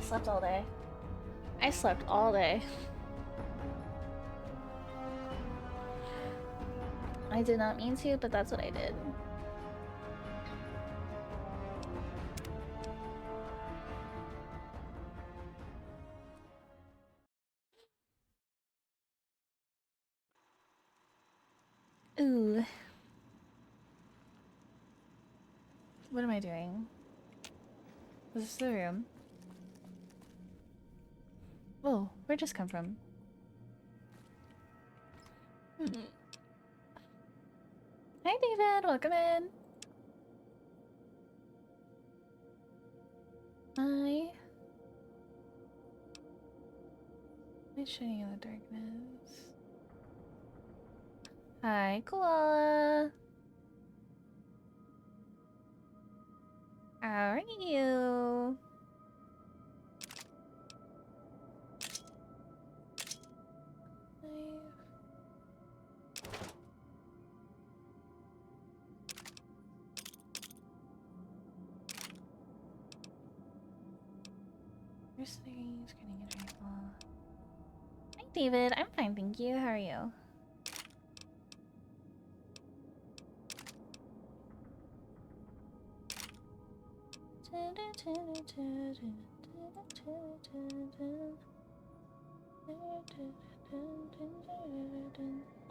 slept all day. I slept all day. I did not mean to, but that's what I did. Ooh. What am I doing? Is this the room? Oh, where'd this come from? Hi, David. Welcome in. Hi. It's shining in the darkness. Hi, Koala. How are you? Hi, David. I'm fine, thank you. How are you?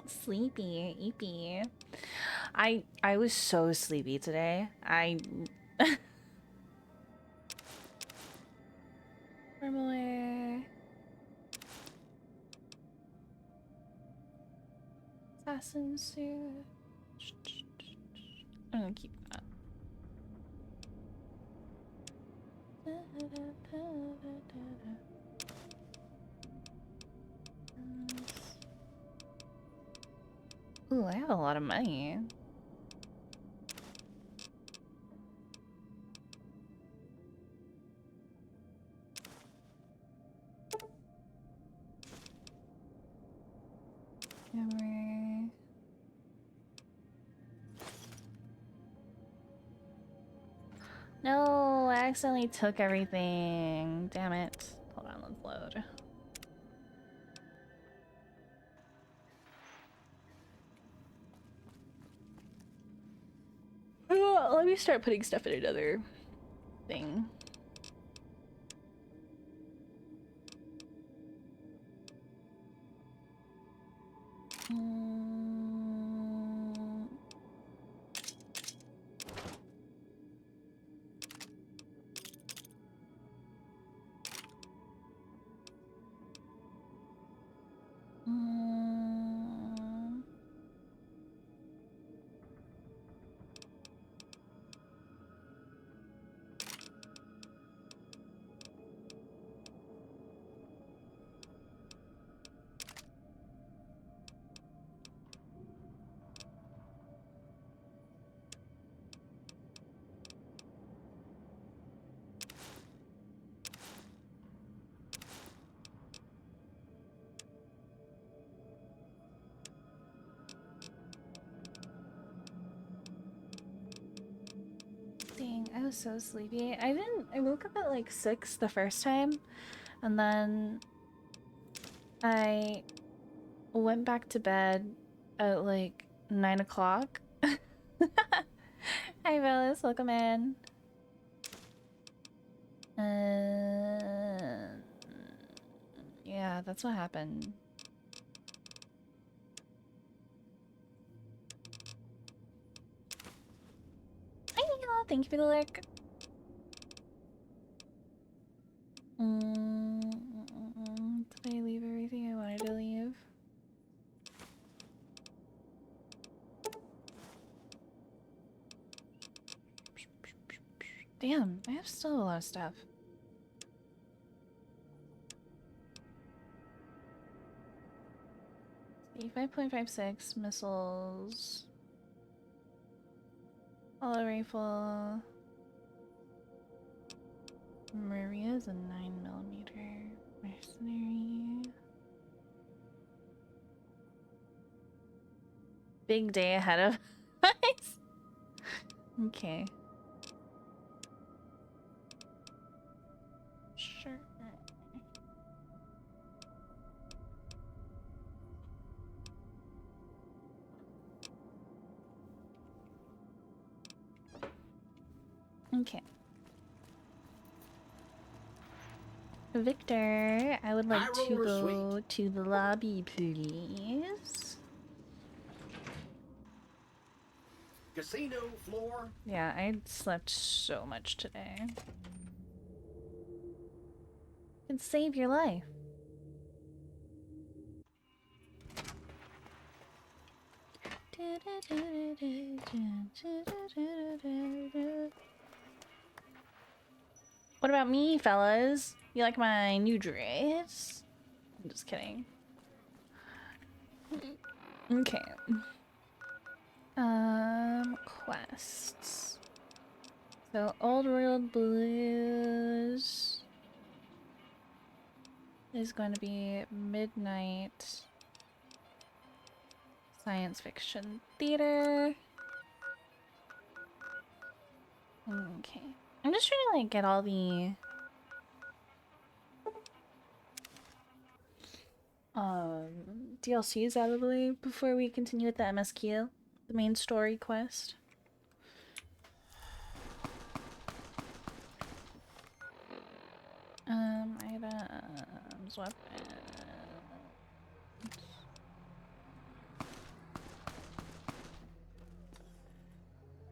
Sleepy, eepy. I was so sleepy today. Formulaire. Assassin suit. I'm gonna keep that. Ooh, I have a lot of money. Camera. No, I accidentally took everything. Damn it. Hold on, let's load. Let me start putting stuff in another thing. Dang, I was so sleepy. I woke up at like 6 the first time, and then I went back to bed at like 9 o'clock. Hi, Velis, welcome in. Yeah, that's what happened. Hi, Mila, thank you for the lurk. Did I leave everything I wanted to leave? Damn, I have still a lot of stuff. See, 5.56 missiles. Auto rifle. Maria's a 9mm. Mercenary. Big day ahead of us. Okay. Sure. Okay. Victor, I would like to go to the lobby, please. Casino floor. Yeah, I slept so much today. Can save your life. What about me, fellas? You like my new dress? I'm just kidding. Okay. Quests. So, Old World Blues is going to be midnight science fiction theater. Okay. I'm just trying to like get all the DLCs out of the way before we continue with the MSQ, the main story quest. Items, weapons.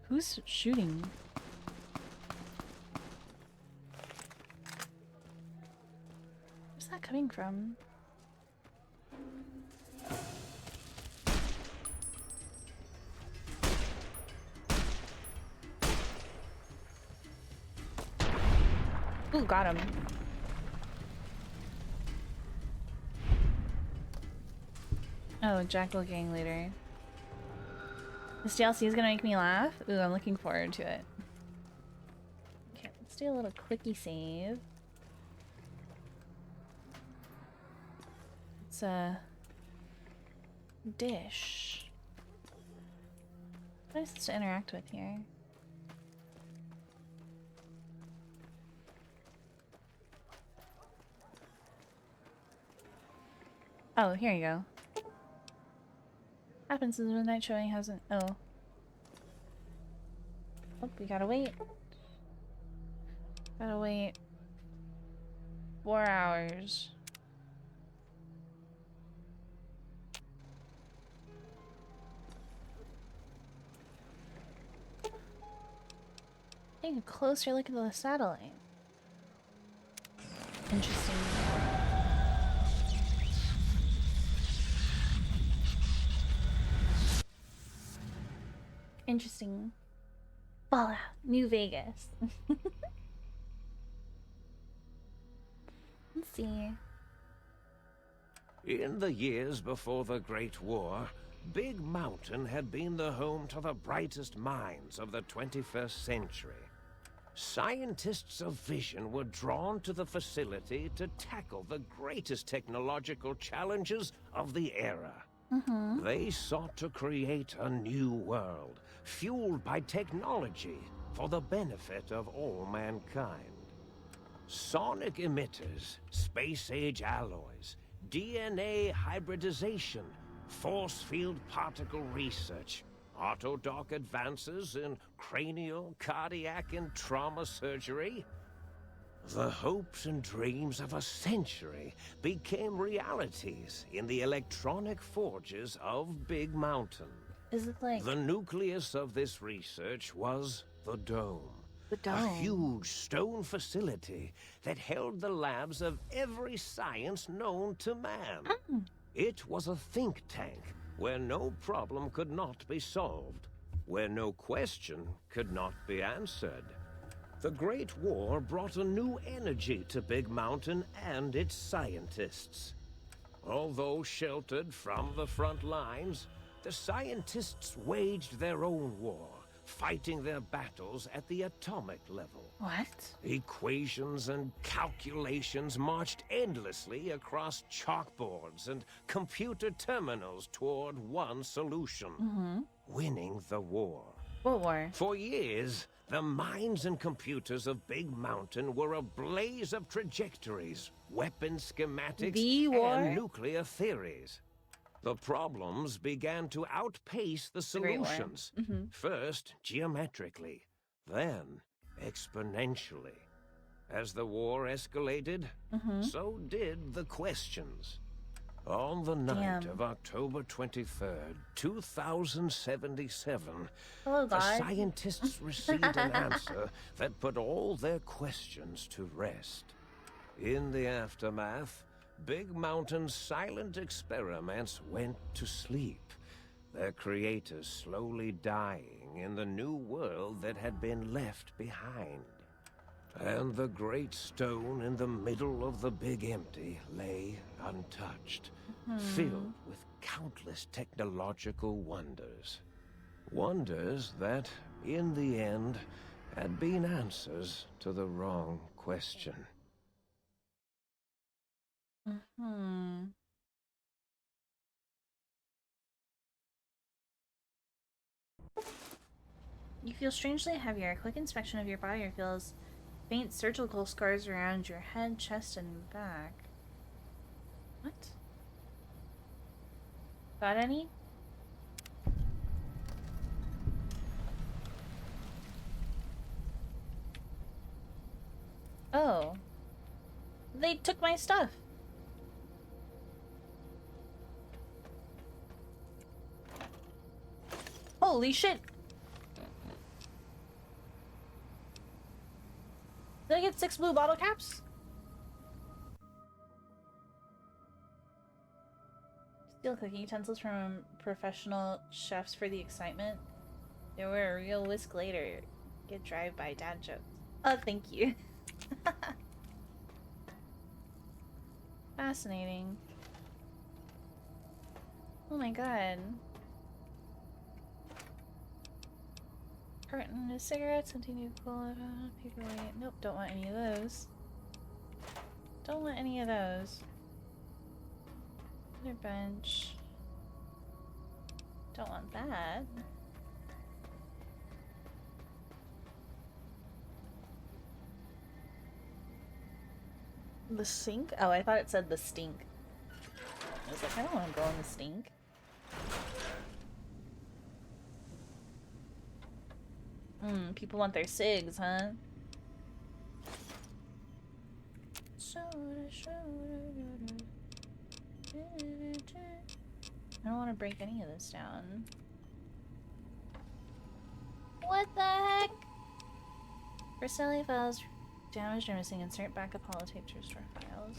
Who's shooting? Where's that coming from? Ooh, got him. Oh, Jackal Gang Leader. This DLC is gonna make me laugh. Ooh, I'm looking forward to it. Okay, let's do a little quickie save. It's a dish. What is this to interact with here? Oh, here you go. Happens since the midnight showing hasn't. Oh. Oh, we gotta wait. Gotta wait 4 hours. Take a closer look at the satellite. Interesting. Interesting. Fallout, New Vegas. Let's see. In the years before the Great War, Big Mountain had been the home to the brightest minds of the 21st century. Scientists of vision were drawn to the facility to tackle the greatest technological challenges of the era. They sought to create a new world, fueled by technology for the benefit of all mankind. Sonic emitters, space-age alloys, DNA hybridization, force field particle research, autodoc advances in cranial, cardiac, and trauma surgery. The hopes and dreams of a century became realities in the electronic forges of Big Mountain. Is it like The nucleus of this research was the Dome. the dome? A huge stone facility that held the labs of every science known to man. It was a think tank where no problem could not be solved, where no question could not be answered. The Great War brought a new energy to Big Mountain and its scientists. Although sheltered from the front lines, the scientists waged their own war, fighting their battles at the atomic level. What? Equations and calculations marched endlessly across chalkboards and computer terminals toward one solution: winning the war. What war? For years, the minds and computers of Big Mountain were a blaze of trajectories, weapon schematics, The war? and nuclear theories. The problems began to outpace the Great War. solutions. First, geometrically, then exponentially. As the war escalated, so did the questions. On the night Damn. of October 23rd, 2077, Oh the God. scientists received an answer that put all their questions to rest. In the aftermath, Big Mountain's silent experiments went to sleep, their creators slowly dying in the new world that had been left behind. And the great stone in the middle of the Big Empty lay untouched, filled with countless technological wonders. Wonders that, in the end, had been answers to the wrong question. You feel strangely heavier. A quick inspection of your body reveals faint surgical scars around your head, chest, and back. What? Got any? Oh. They took my stuff. Holy shit! Did I get 6 blue bottle caps? Steal cooking utensils from professional chefs for the excitement. They were a real whisk later. Get drive-by dad jokes. Oh, thank you. Fascinating. Oh my god. Carton of cigarettes, continue cola, paperweight. Nope, don't want any of those. Don't want any of those. Another bench. Don't want that. The sink? Oh, I thought it said the stink. I was like, I don't want to go in the stink. People want their cigs, huh? I don't want to break any of this down. What the heck? Personnel files damaged or missing. Insert backup holotape to restore files.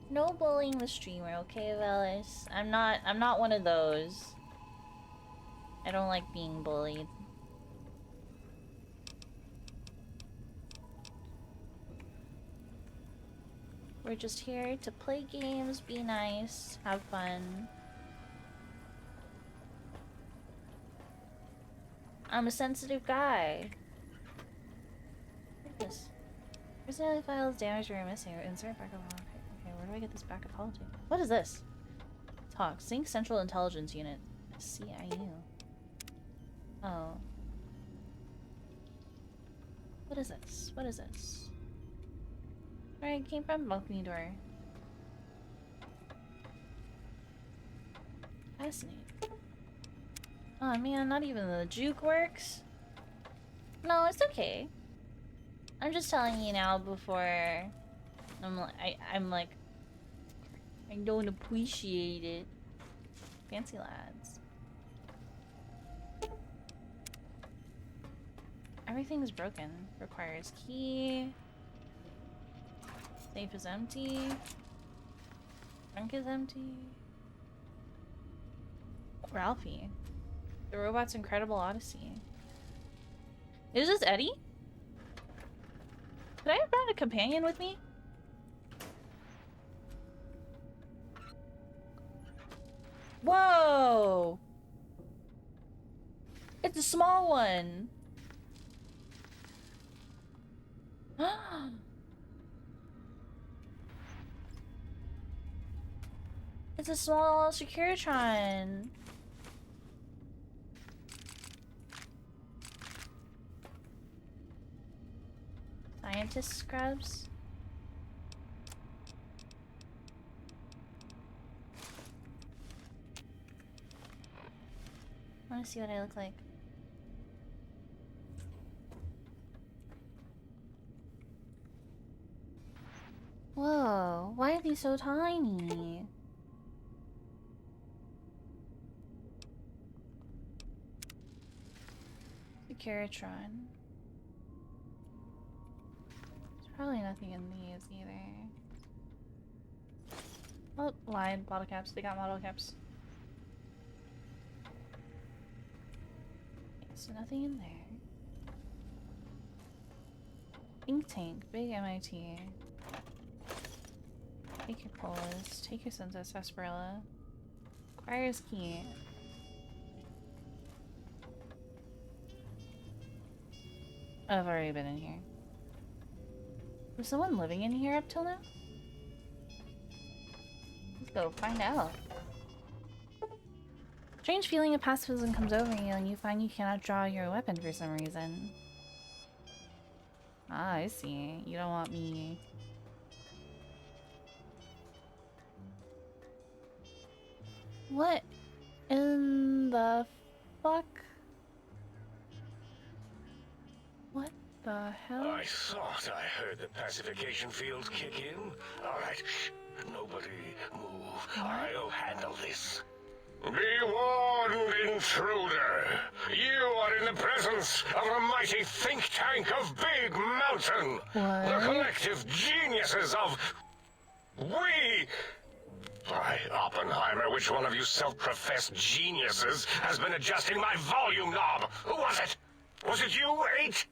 No bullying the streamer, okay, Velis? I'm not one of those. I don't like being bullied. We're just here to play games, be nice, have fun. I'm a sensitive guy. Look at this. Personality files damaged or missing. Insert backup holotape. Okay, where do I get this backup holotape? What is this? Talk. Sync Central Intelligence Unit. CIU. Oh. What is this? What is this? Where I came from? Balcony door. Fascinating. Oh man, not even the juke works? No, it's okay. I'm just telling you now before I'm like I don't appreciate it. Fancy lads. Everything's broken. Requires key. Safe is empty. Trunk is empty. Ralphie. The Robot's Incredible Odyssey. Is this Eddie? Did I have brought a companion with me? Whoa! It's a small one. It's a small Securitron. Scientist scrubs. I want to see what I look like. Whoa, why are these so tiny? Securitron. There's probably nothing in these either. Oh, lied. Bottle caps. They got bottle caps. Okay, so nothing in there. Ink tank. Big MIT. Take your Polis. Take your Senza Sarsaparilla. Acquires key. I've already been in here. Was someone living in here up till now? Let's go find out. Strange feeling of pacifism comes over you and you find you cannot draw your weapon for some reason. Ah, I see. You don't want me... What in the fuck? What the hell? I thought I heard the pacification field kick in. All right, shh. Nobody move. I'll handle this. Be warned, intruder. You are in the presence of the mighty think tank of Big Mountain. What? The collective geniuses of... We... By Oppenheimer, which one of you self-professed geniuses has been adjusting my volume knob? Who was it? Was it you, 8?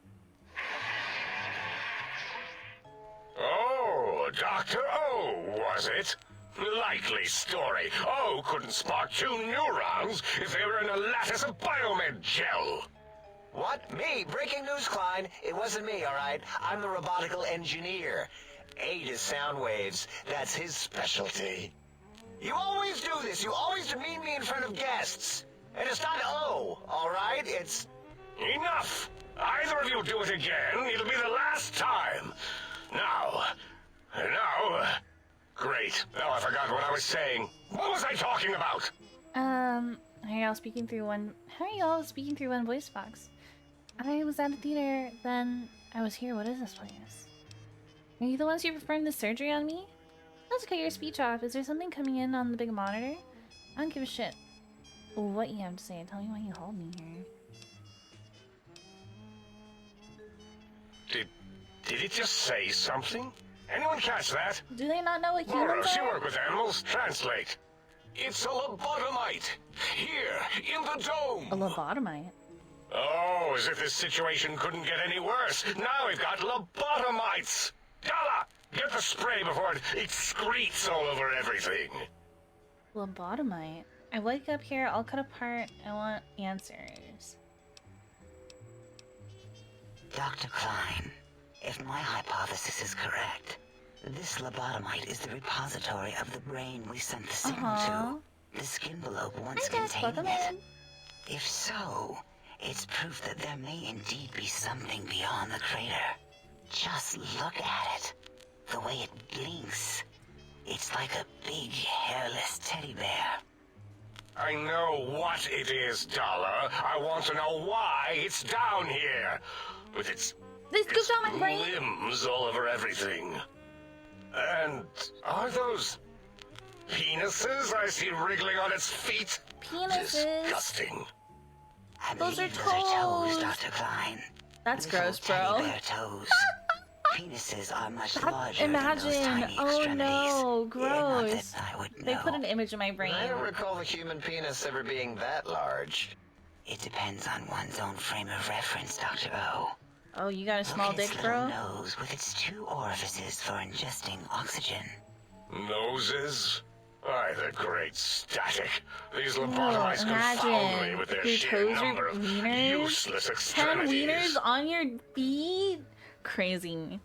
Oh, Dr. O, was it? Likely story. O couldn't spark 2 neurons if they were in a lattice of biomed gel. What? Me? Breaking news, Klein. It wasn't me, all right? I'm the robotical engineer. 8 is sound waves. That's his specialty. You always do this. You always demean me in front of guests. And it's not O, all right? It's... Enough! Either of you do it again, it'll be the last time. Now... Great. Now I forgot what I was saying. What was I talking about? How are y'all speaking through one voice box? I was at a theater, then I was here. What is this place? Are you the ones who performed the surgery on me? Let's cut your speech off. Is there something coming in on the big monitor? I don't give a shit what you have to say. Tell me why you hold me here. Did it just say something? Anyone catch that? Do they not know what humans Boros, you are? work with animals. Translate. It's a lobotomite. Here, in the dome. A lobotomite. Oh, as if this situation couldn't get any worse. Now we've got lobotomites. Dalla, get the spray before it excretes all over everything. Lobotomite. I wake up here, all cut apart. I want answers. Dr. Klein, if my hypothesis is correct, this lobotomite is the repository of the brain we sent the serum to. The skin envelope once containing it. If so, it's proof that there may indeed be something beyond the crater. Just look at it. The way it blinks. It's like a big, hairless teddy bear. I know what it is, Dalla. I want to know why it's down here. With its This goes down my brain. limbs all over everything. And are those penises I see wriggling on its feet? Penises. Disgusting. I Those are believe those are toes. toes, Dr. Klein. That's Little gross, teddy bro. bear toes. Penises are much larger Imagine. than those tiny Oh extremities. no, Yeah, not that gross. I would They know. put an image in my brain. I don't recall the human penis ever being that large. It depends on one's own frame of reference, Dr. O. Oh, you got a small Look at its dick, little bro? nose with its 2 orifices for ingesting oxygen. Noses? Why, the great static. These Oh, lobotomites confound me imagine. with their Your sheer toes are number of wieners? useless 10 extremities. wieners on your feet? Crazy.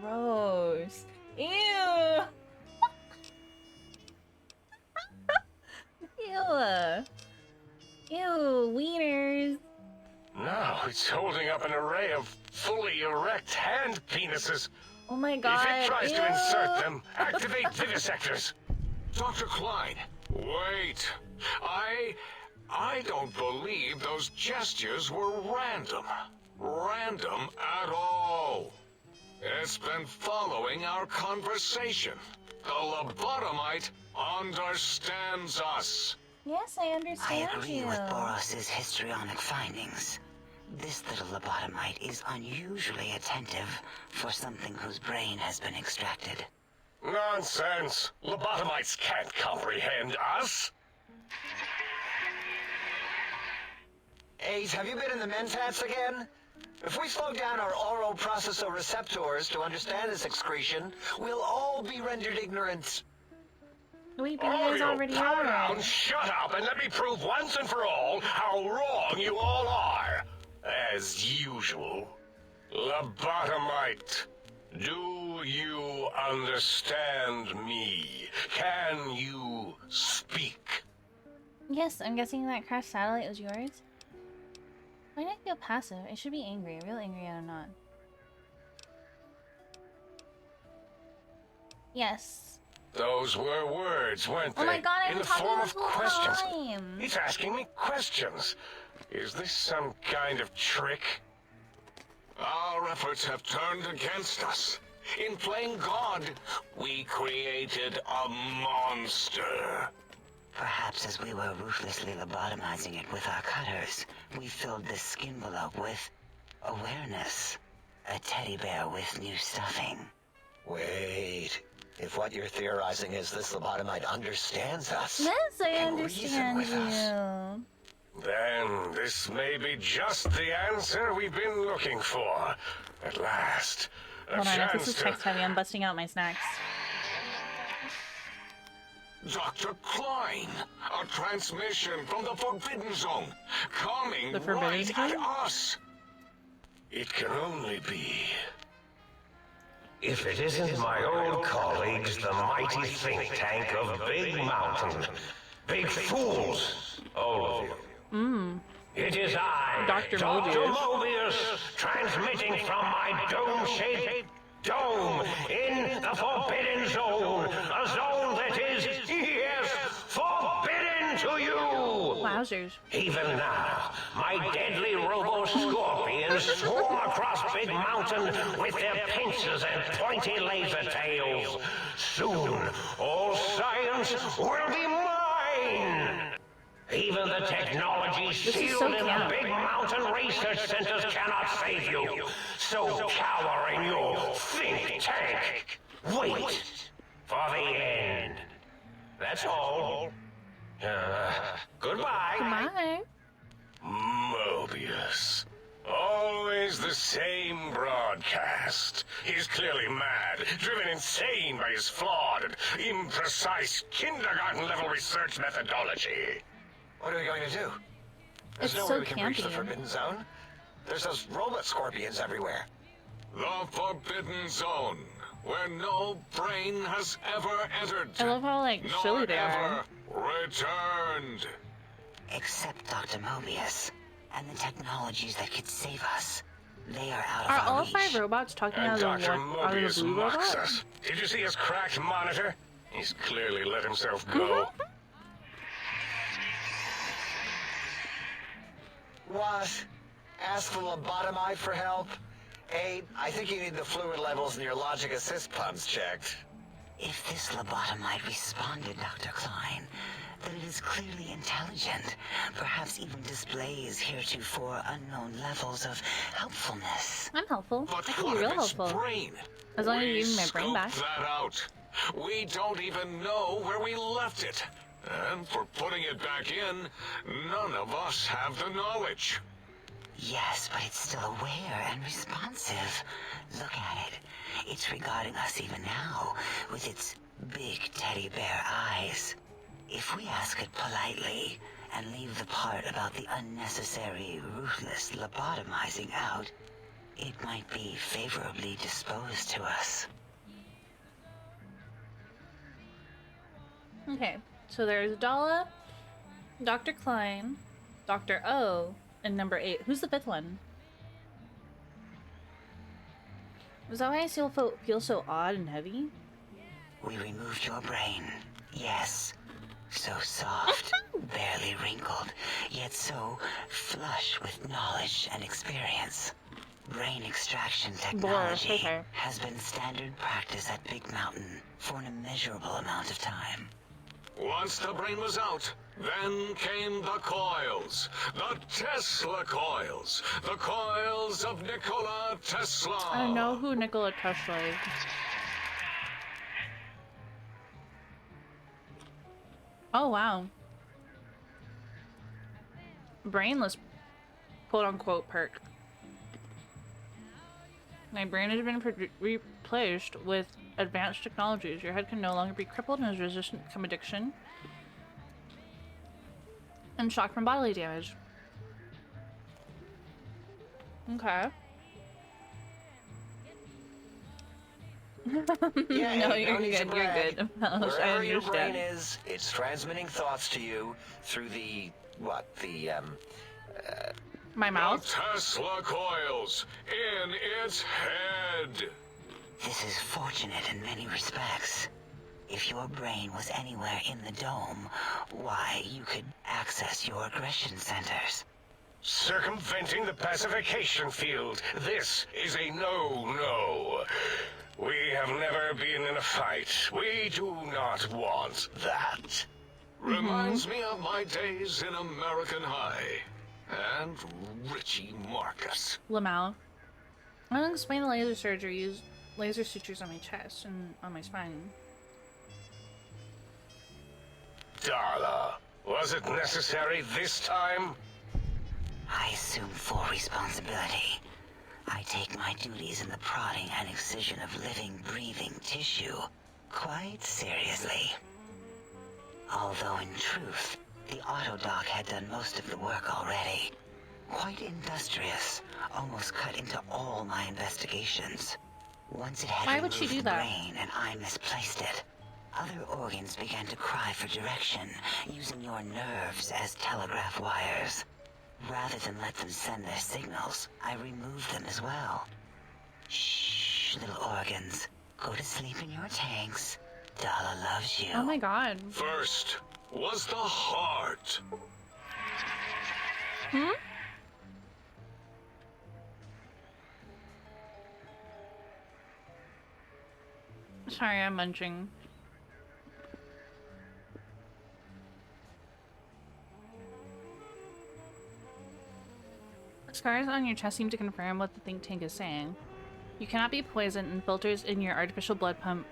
Gross. Ew. Ew. Ew, wieners. Now it's holding up an array of fully erect hand penises. Oh my god. If it tries Ew. to insert them, activate vivisectors. Dr. Klein. Wait. I don't believe those gestures were random. Random at all. It's been following our conversation. The lobotomite understands us. Yes, I I understand agree you. with Boros's histrionic findings. This little lobotomite is unusually attentive for something whose brain has been extracted. Nonsense. Lobotomites can't comprehend us. Ace, have you been in the mentats again? If we slow down our oral processoreceptors to understand this excretion, we'll all be rendered ignorant. Wait, but you All guys you already power are. round, shut up and let me prove once and for all how wrong you all are. As usual. Lobotomite, do you understand me? Can you speak? Yes, I'm guessing that crashed satellite was yours. Why did I feel passive? I should be angry. Real angry, I'm not. Yes. Those were words, weren't they? Oh my god, I've in been the talking form this of whole questions. time! He's asking me questions. Is this some kind of trick? Our efforts have turned against us. In playing God, we created a monster. Perhaps as we were ruthlessly lobotomizing it with our cutters, we filled this skin envelope with awareness. A teddy bear with new stuffing. Wait. If what you're theorizing is this lobotomite understands us. Yes, I can reason understand with us. you. Then this may be just the answer we've been looking for. At last. A Hold on, if chance this is to... text heavy, I'm busting out my snacks. Dr. Klein, a transmission from the Forbidden Zone, coming The Forbidden right at Zone? us. It can only be. If it isn't my old colleagues, the mighty think tank of Big Mountain. Big fools, all of you. It is I, Dr. Dr. Mobius. Mobius, transmitting from my dome-shaped dome in the Forbidden Zone. A zone that is, yes, forbidden to you. Wowzers. Even now, my deadly robo-scorpions swarm across Big Mountain with their pincers and pointy laser tails. Soon, all science will be mine! Even the technology is sealed so in the camp. Big Mountain research centers cannot save you. So cower in your think tank. Wait for the end. That's all. Goodbye. Goodbye. Mobius. Always the same broadcast. He's clearly mad, driven insane by his flawed and imprecise kindergarten-level research methodology. What are we going to do? There's It's no so way we can reach the campy. Forbidden Zone. There's those robot scorpions everywhere. The Forbidden Zone, where no brain has ever entered. I love how, like, nor silly they ever are. returned. Except Dr. Mobius and the technologies that could save us. They are out of Are our all reach. 5 robots talking And out of the, Dr. out of the Mobius blue mocks robot? us. Did you see his cracked monitor? He's clearly let himself go. What? Ask the lobotomite for help? Aid, I think you need the fluid levels in your logic assist pumps checked. If this lobotomite responded, Dr. Klein, then it is clearly intelligent, perhaps even displays heretofore unknown levels of helpfulness. I'm helpful. But I can what be real of its helpful. brain? As long as We you give me my brain scoped back. that out. We don't even know where we left it. And for putting it back in, none of us have the knowledge. Yes, but it's still aware and responsive. Look at it. It's regarding us even now with its big teddy bear eyes. If we ask it politely and leave the part about the unnecessary, ruthless lobotomizing out, it might be favorably disposed to us. Okay, so there's Dala, Dr. Klein, Dr. O, and number 8. Who's the 5th one? Is that why I still feel so odd and heavy? We removed your brain. Yes. So soft. barely wrinkled, yet so flush with knowledge and experience. Brain extraction technology okay. has been standard practice at Big Mountain for an immeasurable amount of time. Once the brain was out, then came the coils. The Tesla coils. The coils of Nikola Tesla. I know who Nikola Tesla is. Oh, wow. Brainless, quote-unquote, perk. My brain has been replaced with advanced technologies. Your head can no longer be crippled and is resistant to addiction and shock from bodily damage. Okay. Yeah, No, and you're no need to good. You're brag. good. I Wherever your brain understand. is, it's transmitting thoughts to you through the My The mouth. Tesla coils in its head. This is fortunate in many respects. If your brain was anywhere in the dome, why, you could access your aggression centers. Circumventing the pacification field. This is a no-no. We have never been in a fight. We do not want that. Reminds me of my days in American High. And Richie Marcus. Lamau. I'm gonna explain the laser surgery. Use laser sutures on my chest and on my spine. Darla, was it necessary this time? I assume full responsibility. I take my duties in the prodding and excision of living, breathing tissue quite seriously. Although in truth, the Autodoc had done most of the work already. Quite industrious, almost cut into all my investigations. Once it had Why would she removed do the that? brain and I misplaced it, other organs began to cry for direction, using your nerves as telegraph wires. Rather than let them send their signals, I removed them as well. Shh, little organs. Go to sleep in your tanks. Dala loves you. Oh my god. First was the heart. Hmm? Sorry, I'm munching. Scars on your chest seem to confirm what the think tank is saying. You cannot be poisoned, and filters in your artificial blood pump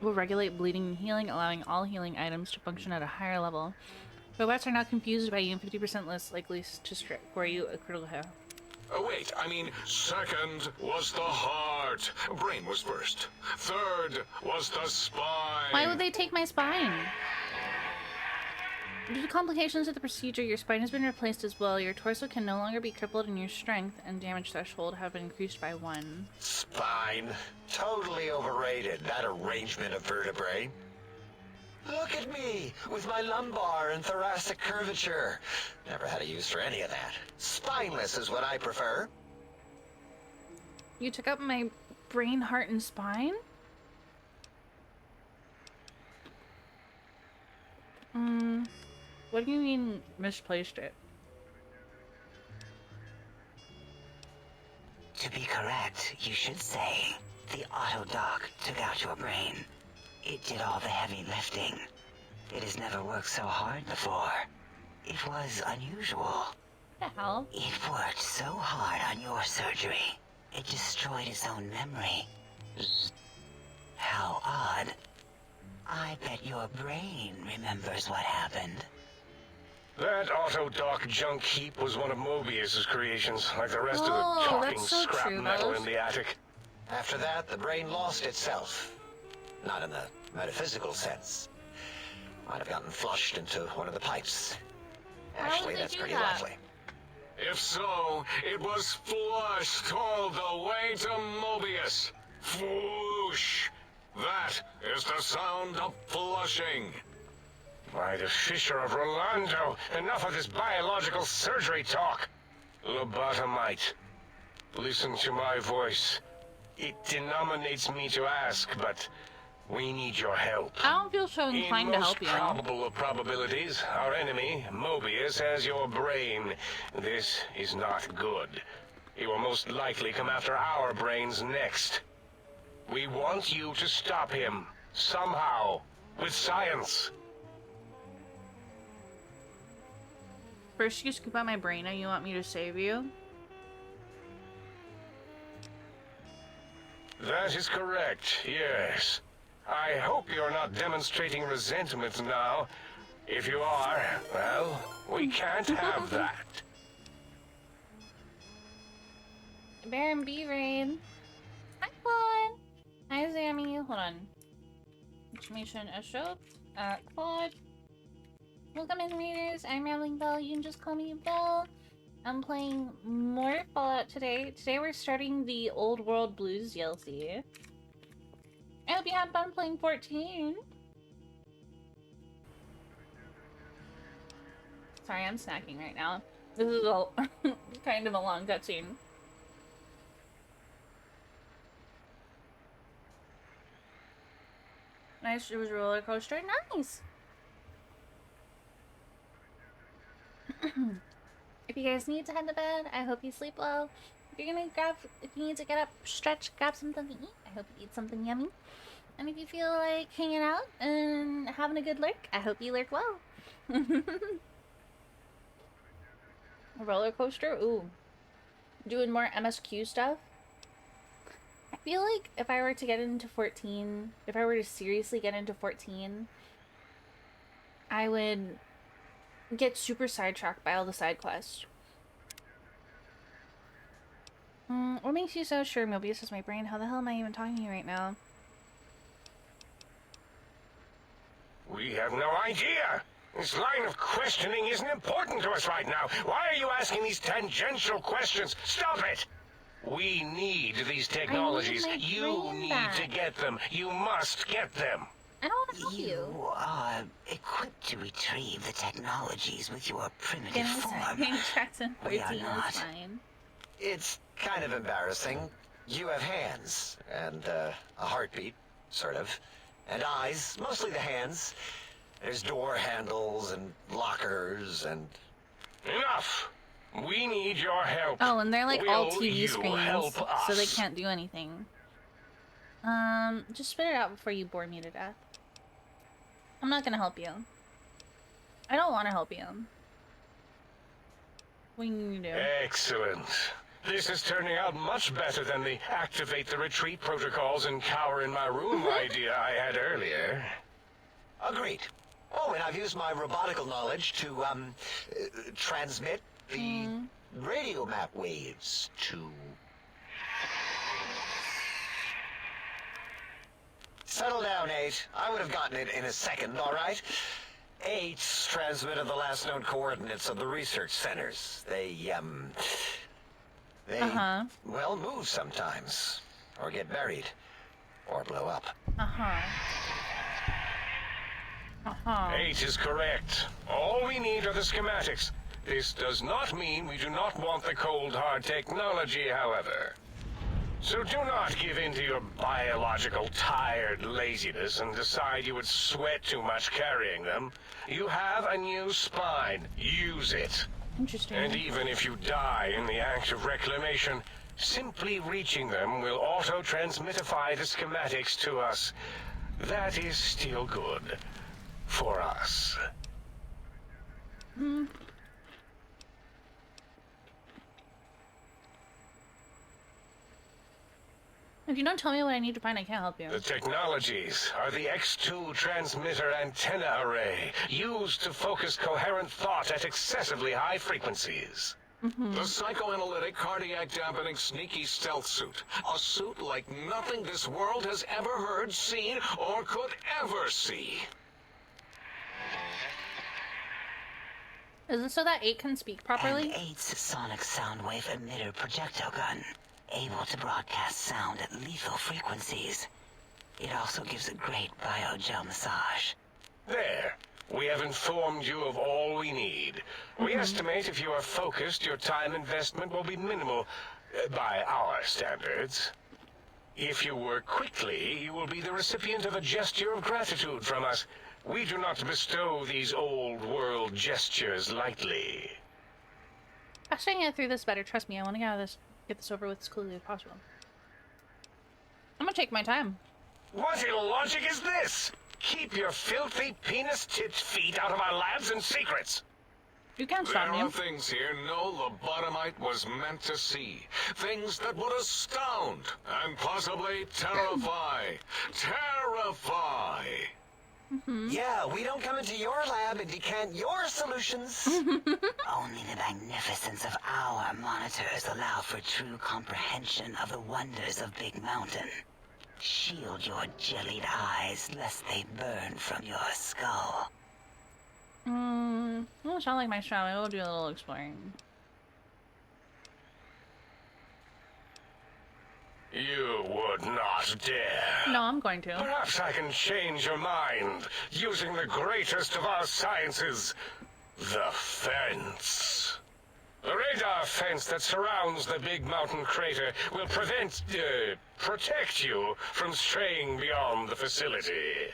will regulate bleeding and healing, allowing all healing items to function at a higher level. Robots are not confused by you and 50% less likely to score you a critical hit. Oh, wait, I mean, second was the heart. Brain was first. Third was the spine. Why would they take my spine? Due to complications of the procedure, your spine has been replaced as well. Your torso can no longer be crippled, and your strength and damage threshold have been increased by 1. spine. Totally overrated, that arrangement of vertebrae. Look at me, with my lumbar and thoracic curvature. Never had a use for any of that. Spineless is what I prefer. You took up my brain, heart, and spine? What do you mean misplaced it? To be correct, you should say, the Autodoc took out your brain. It did all the heavy lifting. It has never worked so hard before. It was unusual. The hell? It worked so hard on your surgery, it destroyed its own memory. How odd. I bet your brain remembers what happened. That Autodoc junk heap was one of Mobius's creations, like the rest Oh, of the talking that's so scrap true, metal Rose. in the attic. After that, the brain lost itself. Not in the metaphysical sense. Might have gotten flushed into one of the pipes. How would Actually, they that's do pretty that? likely. If so, it was flushed all the way to Mobius. Flush. That is the sound of flushing. By the Fisher of Rolando, enough of this biological surgery talk. Lobotomite, listen to my voice. It denominates me to ask, but We need your help. I don't feel so inclined to help you. In most probable of probabilities, our enemy, Mobius, has your brain. This is not good. He will most likely come after our brains next. We want you to stop him, somehow, with science. First you scoop out my brain and you want me to save you? That is correct, yes. I hope you're not demonstrating resentment now. If you are, well, we can't have that. Baron B-Rain. Hi, Claude. Hi, Zammy. Hold on. Information Ashok. Claude. Welcome in, readers. I'm Rambling Bell. You can just call me Bell. I'm playing more Fallout today. Today we're starting the Old World Blues DLC. I hope you had fun playing 14. Sorry, I'm snacking right now. This is a kind of a long cutscene. Nice, it was a roller coaster. Nice! If you guys need to head to bed, I hope you sleep well. If you need to get up, stretch, grab something to eat, I hope you eat something yummy. And if you feel like hanging out and having a good lurk, I hope you lurk well. A roller coaster? Ooh. Doing more MSQ stuff? I feel like if I were to get into 14, if I were to seriously get into 14, I would get super sidetracked by all the side quests. What makes you so sure Mobius is my brain? How the hell am I even talking to you right now? We have no idea. This line of questioning isn't important to us right now. Why are you asking these tangential questions? Stop it! We need these technologies. You need to get them. You must get them. I don't want to help you. You are equipped to retrieve the technologies with your primitive form. Jackson 14 We are is not. fine. It's kind of embarrassing. You have hands, and a heartbeat, sort of, and eyes, mostly the hands. There's door handles and lockers and... Enough! We need your help. Oh, and they're like all Will TV you screens, help so they us? can't do anything. Just spit it out before you bore me to death. I'm not gonna help you. I don't want to help you. What do you need to do? Excellent. This is turning out much better than the activate the retreat protocols and cower in my room idea I had earlier. Agreed. Oh, and I've used my robotical knowledge to, transmit the radio map waves to... Settle down, 8. I would have gotten it in a second, all right? 8's transmitted the last known coordinates of the research centers. They well, move sometimes. Or get buried. Or blow up. 8 is correct. All we need are the schematics. This does not mean we do not want the cold hard technology, however. So do not give in to your biological tired laziness and decide you would sweat too much carrying them. You have a new spine. Use it. Interesting. And even if you die in the act of reclamation, simply reaching them will auto-transmitify the schematics to us. That is still good. For us. If you don't tell me what I need to find, I can't help you. The technologies are the X2 transmitter antenna array, used to focus coherent thought at excessively high frequencies. The psychoanalytic, cardiac dampening, sneaky stealth suit. A suit like nothing this world has ever heard, seen, or could ever see. Is it so that 8 can speak properly? And 8's sonic sound wave emitter projectile gun, able to broadcast sound at lethal frequencies. It also gives a great biogel massage. There. We have informed you of all we need. We estimate if you are focused, your time investment will be minimal, by our standards. If you work quickly, you will be the recipient of a gesture of gratitude from us. We do not bestow these old-world gestures lightly. Actually, I can get through this better. Trust me, I want to get this over with as quickly as possible. I'm gonna take my time. What illogic is this? Keep your filthy, penis-tipped feet out of our labs and secrets. You can't There stop me. are things here no lobotomite was meant to see. Things that would astound and possibly terrify. Terrify! Yeah, we don't come into your lab and decant your solutions. Only the magnificence of our monitors allow for true comprehension of the wonders of Big Mountain. Shield your jellied eyes lest they burn from your skull. Doesn't sound like my style. I will do a little exploring. You would not dare. No, I'm going to. Perhaps I can change your mind using the greatest of our sciences, the fence. The radar fence that surrounds the Big Mountain crater will protect you from straying beyond the facility.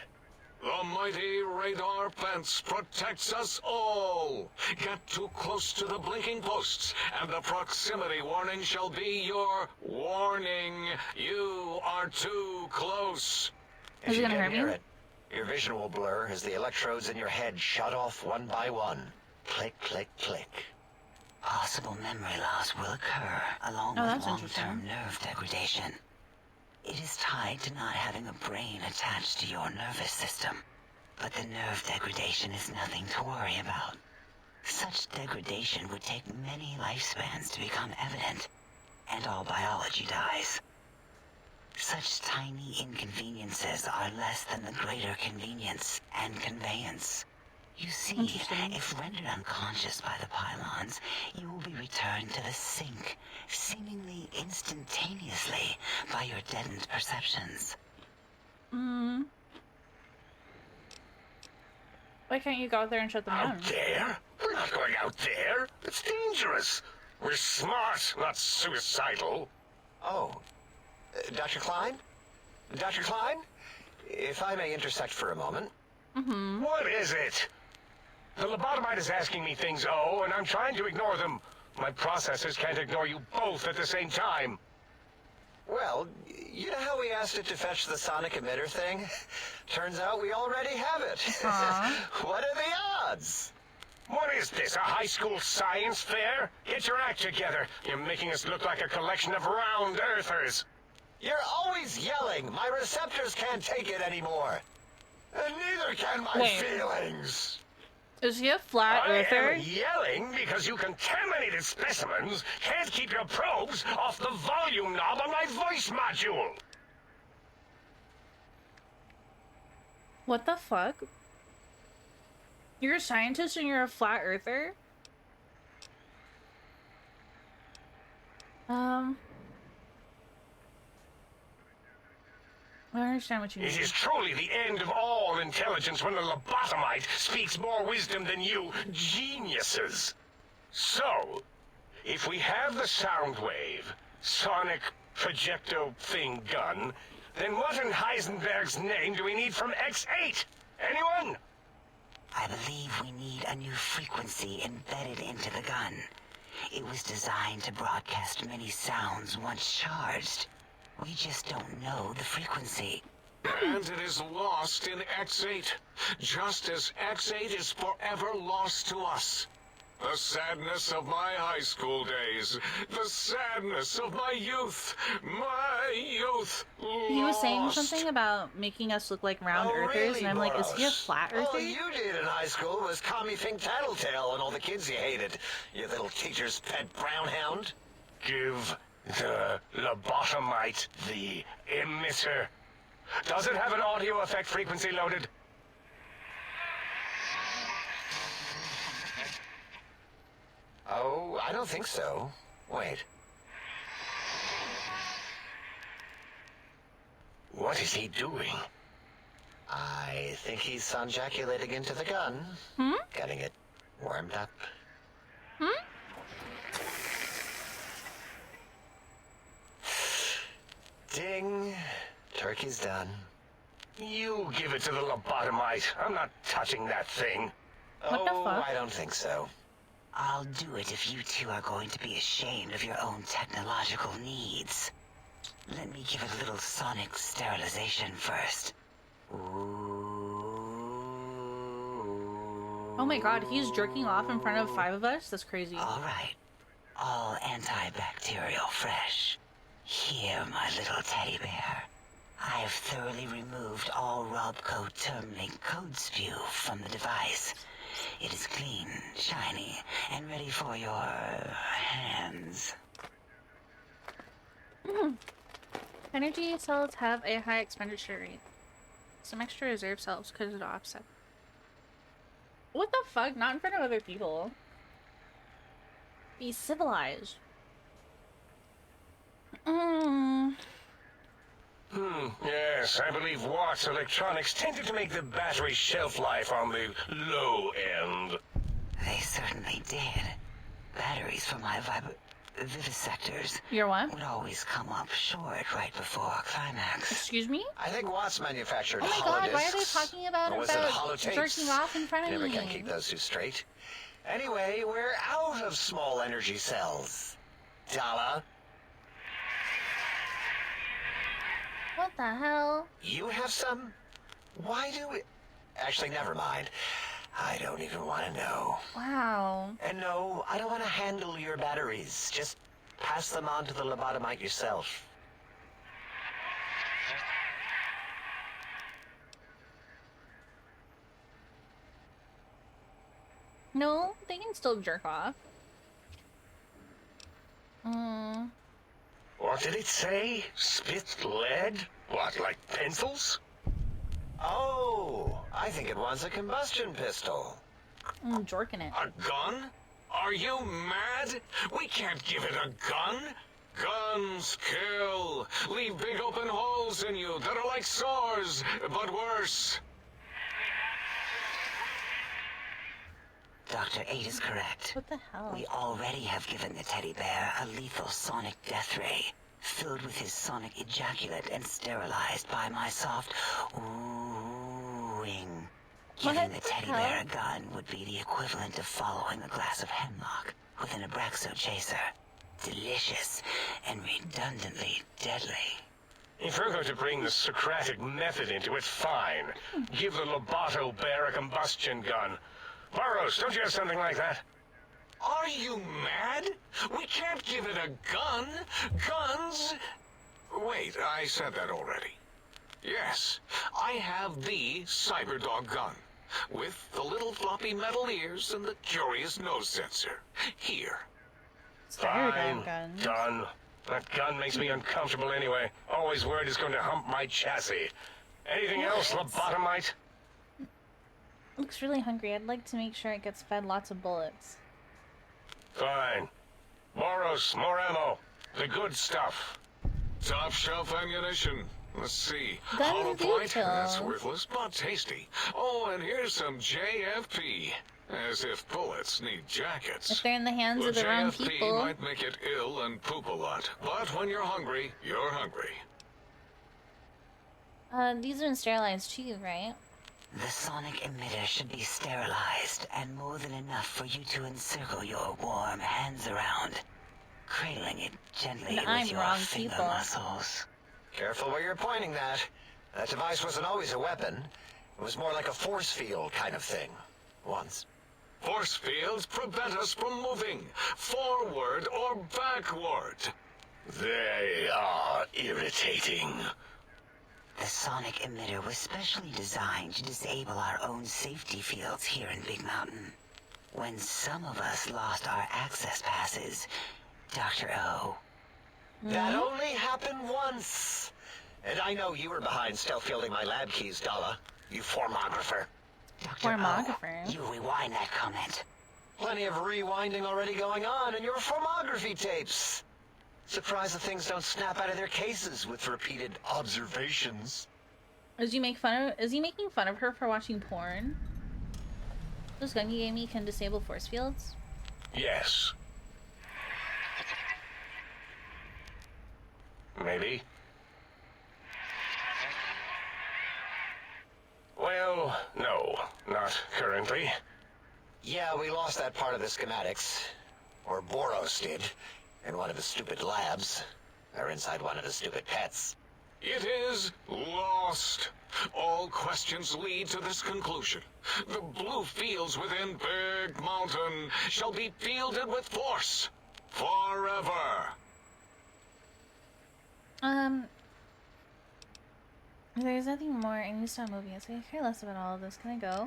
The mighty radar fence protects us all. Get too close to the blinking posts, and the proximity warning shall be your warning. You are too close. Is it gonna hurt me? Your vision will blur as the electrodes in your head shut off one by one. Click, click, click. Possible memory loss will occur, along Oh, with that's long-term interesting. nerve degradation. It is tied to not having a brain attached to your nervous system. But the nerve degradation is nothing to worry about. Such degradation would take many lifespans to become evident, and all biology dies. Such tiny inconveniences are less than the greater convenience and conveyance. You see, Interesting. if rendered unconscious by the pylons, you will be returned to the sink, seemingly instantaneously, by your deadened perceptions. Why can't you go out there and shut them down? Out there? We're not going out there. It's dangerous. We're smart, not suicidal. Oh, Dr. Klein? Dr. Klein? If I may intersect for a moment. What is it? The lobotomite is asking me things, and I'm trying to ignore them. My processors can't ignore you both at the same time. Well, you know how we asked it to fetch the sonic emitter thing? Turns out we already have it. What are the odds? What is this, a high school science fair? Get your act together. You're making us look like a collection of round earthers. You're always yelling. My receptors can't take it anymore. And neither can my Wait. feelings. Is he a flat I earther? am yelling because you contaminated specimens can't keep your probes off the volume knob on my voice module. What the fuck? You're a scientist and you're a flat earther? I don't understand what you mean. It is truly the end of all intelligence when the lobotomite speaks more wisdom than you geniuses. So, if we have the sound wave, sonic projecto thing gun, then what in Heisenberg's name do we need from X8? Anyone? I believe we need a new frequency embedded into the gun. It was designed to broadcast many sounds once charged. We just don't know the frequency. And it is lost in X8, just as X8 is forever lost to us. The sadness of my high school days, the sadness of my youth, He was saying lost. something about making us look like round earthers, really, and I'm like, is he a Boros? flat All earther? you did in high school was call me Fink Tattletale and all the kids you hated. You little teacher's pet brown hound. Give the lobotomite the emitter. Does it have an audio effect frequency loaded? Oh, I don't think so. Wait. What is he doing? I think he's sonjaculating into the gun. Getting it warmed up. Ding. Turkey's done. You give it to the lobotomite. I'm not touching that thing. What the fuck? I don't think so. I'll do it if you two are going to be ashamed of your own technological needs. Let me give it a little sonic sterilization first. Oh my god, he's jerking off in front of 5 of us? That's crazy. All right. All antibacterial fresh. Here, my little teddy bear. I've thoroughly removed all Robco Termlink code spew from the device. It is clean, shiny, and ready for your hands. Energy cells have a high expenditure rate. Some extra reserve cells could offset. What the fuck? Not in front of other people. Be civilized. Yes, I believe Watts Electronics tended to make the battery shelf life on the low end. They certainly did. Batteries for my vivisectors Your what? would always come up short right before climax. Excuse me? I think Watts manufactured Oh my god, why are they holodiscs. talking about Or was it holotapes? jerking off in front of Never me? can keep those two straight. Anyway, we're out of small energy cells. Dala, What the hell? you have some? Why do we... Actually, never mind. I don't even want to know. Wow. And no, I don't want to handle your batteries. Just pass them on to the lobotomite yourself. No, they can still jerk off. What did it say? Spit lead? What, like pencils? Oh, I think it wants a combustion pistol. I'm jorking it. A gun? Are you mad? We can't give it a gun. Guns kill. Leave big open holes in you that are like sores, but worse. Dr. 8 is correct. What the hell? We already have given the teddy bear a lethal sonic death ray, filled with his sonic ejaculate and sterilized by my soft oohing. Giving What the the teddy hell? bear a gun would be the equivalent of following a glass of hemlock with an Abraxo chaser. Delicious and redundantly deadly. If you're going to bring the Socratic method into it, fine. Give the Loboto bear a combustion gun. Burroughs, don't you have something like that? Are you mad? We can't give it a gun. Guns... Wait, I said that already. Yes, I have the Cyberdog gun, with the little floppy metal ears and the curious nose sensor. Here. Styrofoam guns. Done. That gun makes me uncomfortable anyway. Always worried it's going to hump my chassis. Anything else, lobotomite? Looks really hungry. I'd like to make sure it gets fed lots of bullets. Fine. Boros, more ammo. The good stuff. Top shelf ammunition. Let's see. Guns do Holoplate, kill. that's worthless but tasty. Oh, and here's some JFP. As if bullets need jackets. If they're in the hands Well, of the wrong JFP people. might make it ill and poop a lot, but when you're hungry, you're hungry. These have been sterilized too, right? The sonic emitter should be sterilized and more than enough for you to encircle your warm hands around, cradling it gently And I'm with your wrong finger people. muscles. Careful where you're pointing that. That device wasn't always a weapon. It was more like a force field kind of thing. Once. Force fields prevent us from moving forward or backward. They are irritating. The sonic emitter was specially designed to disable our own safety fields here in Big Mountain. When some of us lost our access passes, Dr. O, That only happened once. And I know you were behind stealth fielding my lab keys, Dala. You formographer. Dr. Formographer. O, you rewind that comment. Plenty of rewinding already going on in your formography tapes. Surprised the things don't snap out of their cases with repeated observations. Is he making fun of her for watching porn? This gun you gave me can disable force fields? Yes. Maybe. no, not currently. Yeah, we lost that part of the schematics. Or Boros did. In one of his stupid labs. Or inside one of his stupid pets. It is lost. All questions lead to this conclusion. The blue fields within Big Mountain shall be fielded with force. Forever. If there's nothing more, I need to stop moving it, so I care less about all of this. Can I go?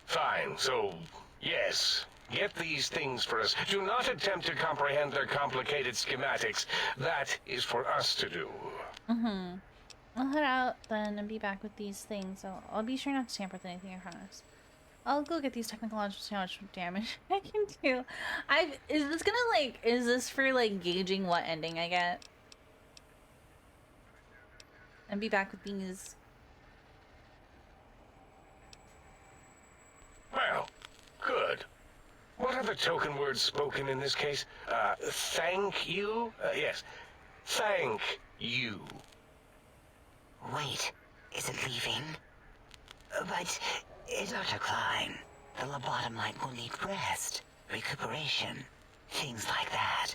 Fine, so, yes. Get these things for us. Do not attempt to comprehend their complicated schematics. That is for us to do. I'll head out then and be back with these things, so I'll be sure not to tamper with anything, I promise. I'll go get these technological see how much damage I can do. Is this for, like, gauging what ending I get? And be back with these. Well, good. What are the token words spoken in this case? Thank you? Yes. Thank you. Wait, is it leaving? But, Dr. Klein, the lobotomite will need rest, recuperation, things like that.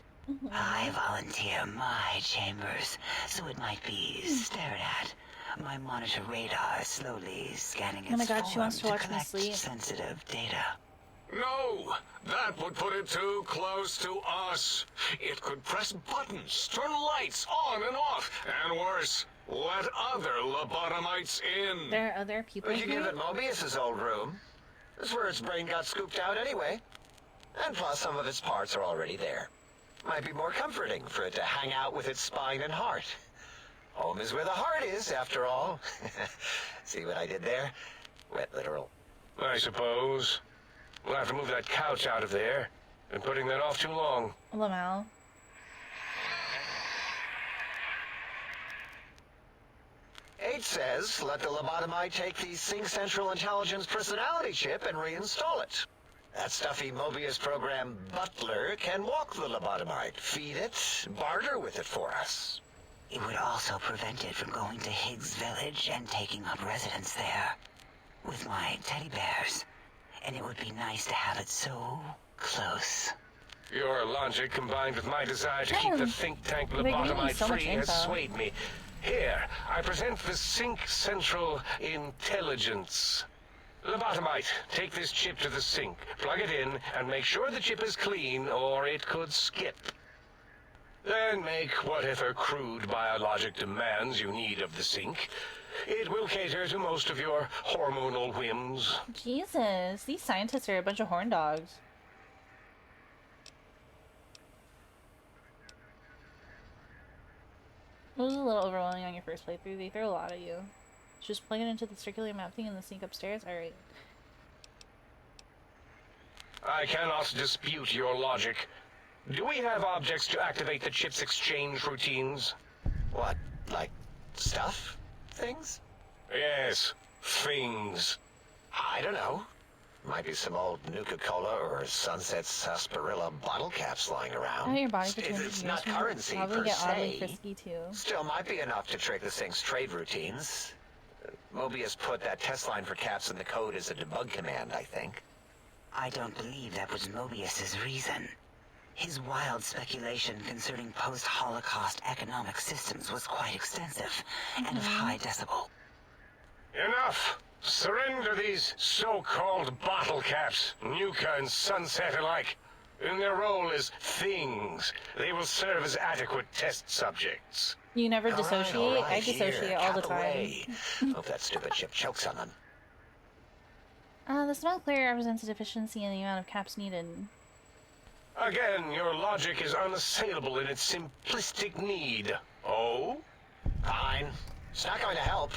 I volunteer my chambers, so it might be stared at. My monitor radar slowly scanning its Oh my god, she form wants to watch me collect sleep. sensitive data. No, that would put it too close to us. It could press buttons, turn lights on and off, and worse, let other lobotomites in. There are other people We could give here? it Mobius's old room. That's where its brain got scooped out anyway. And plus, some of its parts are already there. Might be more comforting for it to hang out with its spine and heart. Home is where the heart is, after all. See what I did there? Wet literal. I suppose. We'll have to move that couch out of there. Been putting that off too long. Lamau. H says, let the lobotomite take the Sync Central Intelligence personality chip and reinstall it. That stuffy Mobius program Butler can walk the lobotomite, feed it, barter with it for us. It would also prevent it from going to Higgs Village and taking up residence there. With my teddy bears. And it would be nice to have it so close. Your logic combined with my desire to keep the think tank They're giving me lobotomite so much free has info. swayed me. Here, I present the Sync Central Intelligence. Lobotomite, take this chip to the sink, plug it in, and make sure the chip is clean, or it could skip. Then make whatever crude biologic demands you need of the sink. It will cater to most of your hormonal whims. Jesus, these scientists are a bunch of horn dogs. It was a little overwhelming on your first playthrough. They throw a lot at you. Just plug it into the circular map thing in the sink upstairs? Alright. I cannot dispute your logic. Do we have objects to activate the chip's exchange routines? What, like stuff? Things? Yes, things. I don't know. Might be some old Nuka-Cola or Sunset Sarsaparilla bottle caps lying around. Oh, your body for 200 It's years not will currency probably per get oddly se. frisky too. Still might be enough to trick the thing's trade routines. Mobius put that test line for caps in the code as a debug command, I think. I don't believe that was Mobius's reason. His wild speculation concerning post-Holocaust economic systems was quite extensive and of high decibel. Enough! Surrender these so-called bottle caps, Nuka and Sunset alike. In their role as things, they will serve as adequate test subjects. You never All dissociate? right, I dissociate here, all the cap time. away. Hope that stupid chip chokes on them. The small clear represents a deficiency in the amount of caps needed. Again, your logic is unassailable in its simplistic need. Oh? Fine. It's not going to help.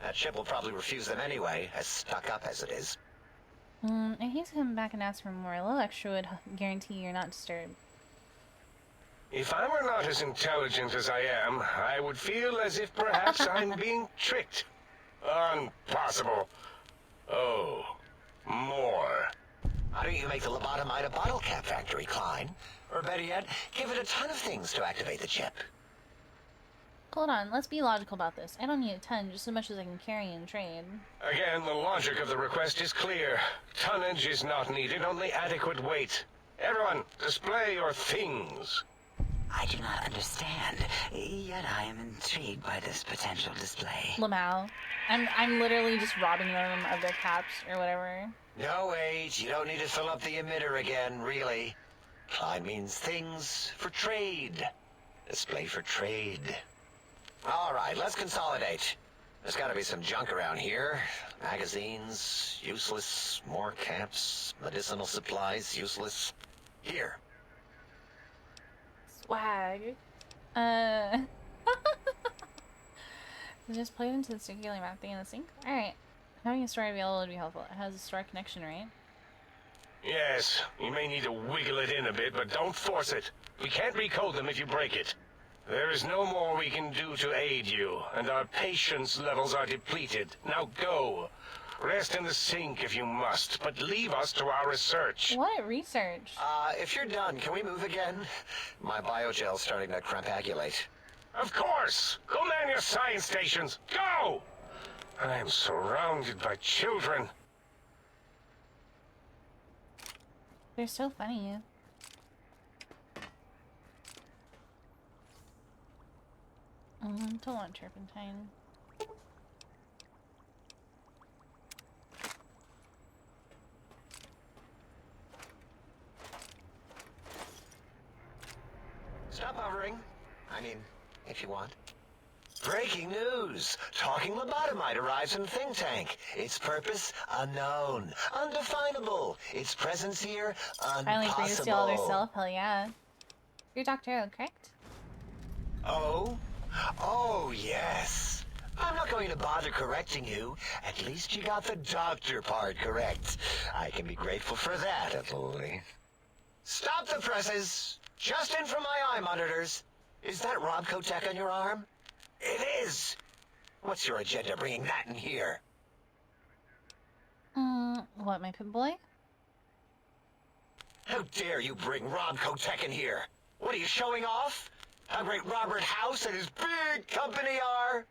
That chip will probably refuse them anyway, as stuck up as it is. I hate to come back and ask for more. A little extra would guarantee you're not disturbed. If I were not as intelligent as I am, I would feel as if perhaps I'm being tricked. Impossible. Oh, more. Why don't you make the lobotomite a bottle cap factory, Klein? Or better yet, give it a ton of things to activate the chip. Hold on, let's be logical about this. I don't need a ton, just as much as I can carry and trade. Again, the logic of the request is clear. Tonnage is not needed, only adequate weight. Everyone, display your things. I do not understand, yet I am intrigued by this potential display. Lamau. I'm literally just robbing them of their caps or whatever. No, wait, you don't need to fill up the emitter again, really. Klein means things for trade. Display for trade. All right, let's consolidate. There's got to be some junk around here. Magazines, useless. More caps, medicinal supplies, useless. Here. Swag. Just plug it into the circular map thing in the sink. Alright. Having a store available would be helpful. It has a store connection, right? Yes, you may need to wiggle it in a bit, but don't force it. We can't recode them if you break it. There is no more we can do to aid you, and our patience levels are depleted. Now go. Rest in the sink if you must, but leave us to our research. What research? If you're done, can we move again? My biogel's starting to crampagulate. Of course! Go man your science stations! Go! I am surrounded by children. They're so funny. Don't want turpentine. Stop hovering. I mean, if you want. Breaking news! Talking lobotomite arrives in Think Tank. Its purpose, unknown. Undefinable. Its presence here, Finally free to steal all their impossible. self? Hell yeah. You're Dr. O, correct? Oh? Oh, yes. I'm not going to bother correcting you. At least you got the doctor part correct. I can be grateful for that, at least. Stop the presses! Just in from my eye monitors. Is that Robco tech on your arm? It is! What's your agenda bringing that in here? What, my pit boy? How dare you bring Robco tech in here? What are you showing off? How great Robert House and his big company are?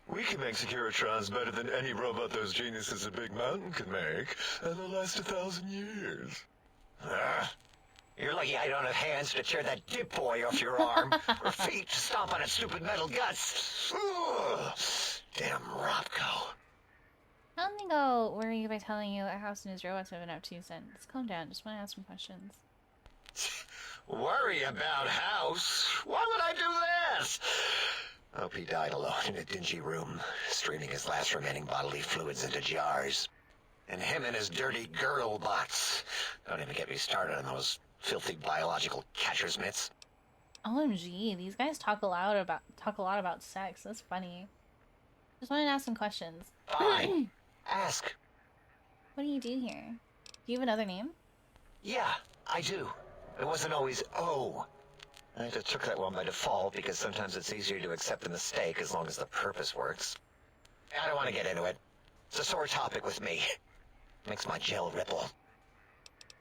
We can make Securitrons better than any robot those geniuses at Big Mountain can make, and they'll last 1,000 years. You're lucky I don't have hands to tear that dip boy off your arm, or feet to stomp on its stupid metal guts. Ugh. Damn Robco. I don't think I'll worry you by telling you what House and his robots have been up to since. Calm down, just want to ask some questions. Worry about House? Why would I do that? Hope he died alone in a dingy room, streaming his last remaining bodily fluids into jars. And him and his dirty girl bots. Don't even get me started on those filthy biological catcher's mitts. OMG, these guys talk a lot about sex. That's funny. Just wanted to ask some questions. Fine. Ask. What do you do here? Do you have another name? Yeah, I do. It wasn't always O. I just took that one by default because sometimes it's easier to accept the mistake as long as the purpose works. I don't want to get into it. It's a sore topic with me. Makes my gel ripple.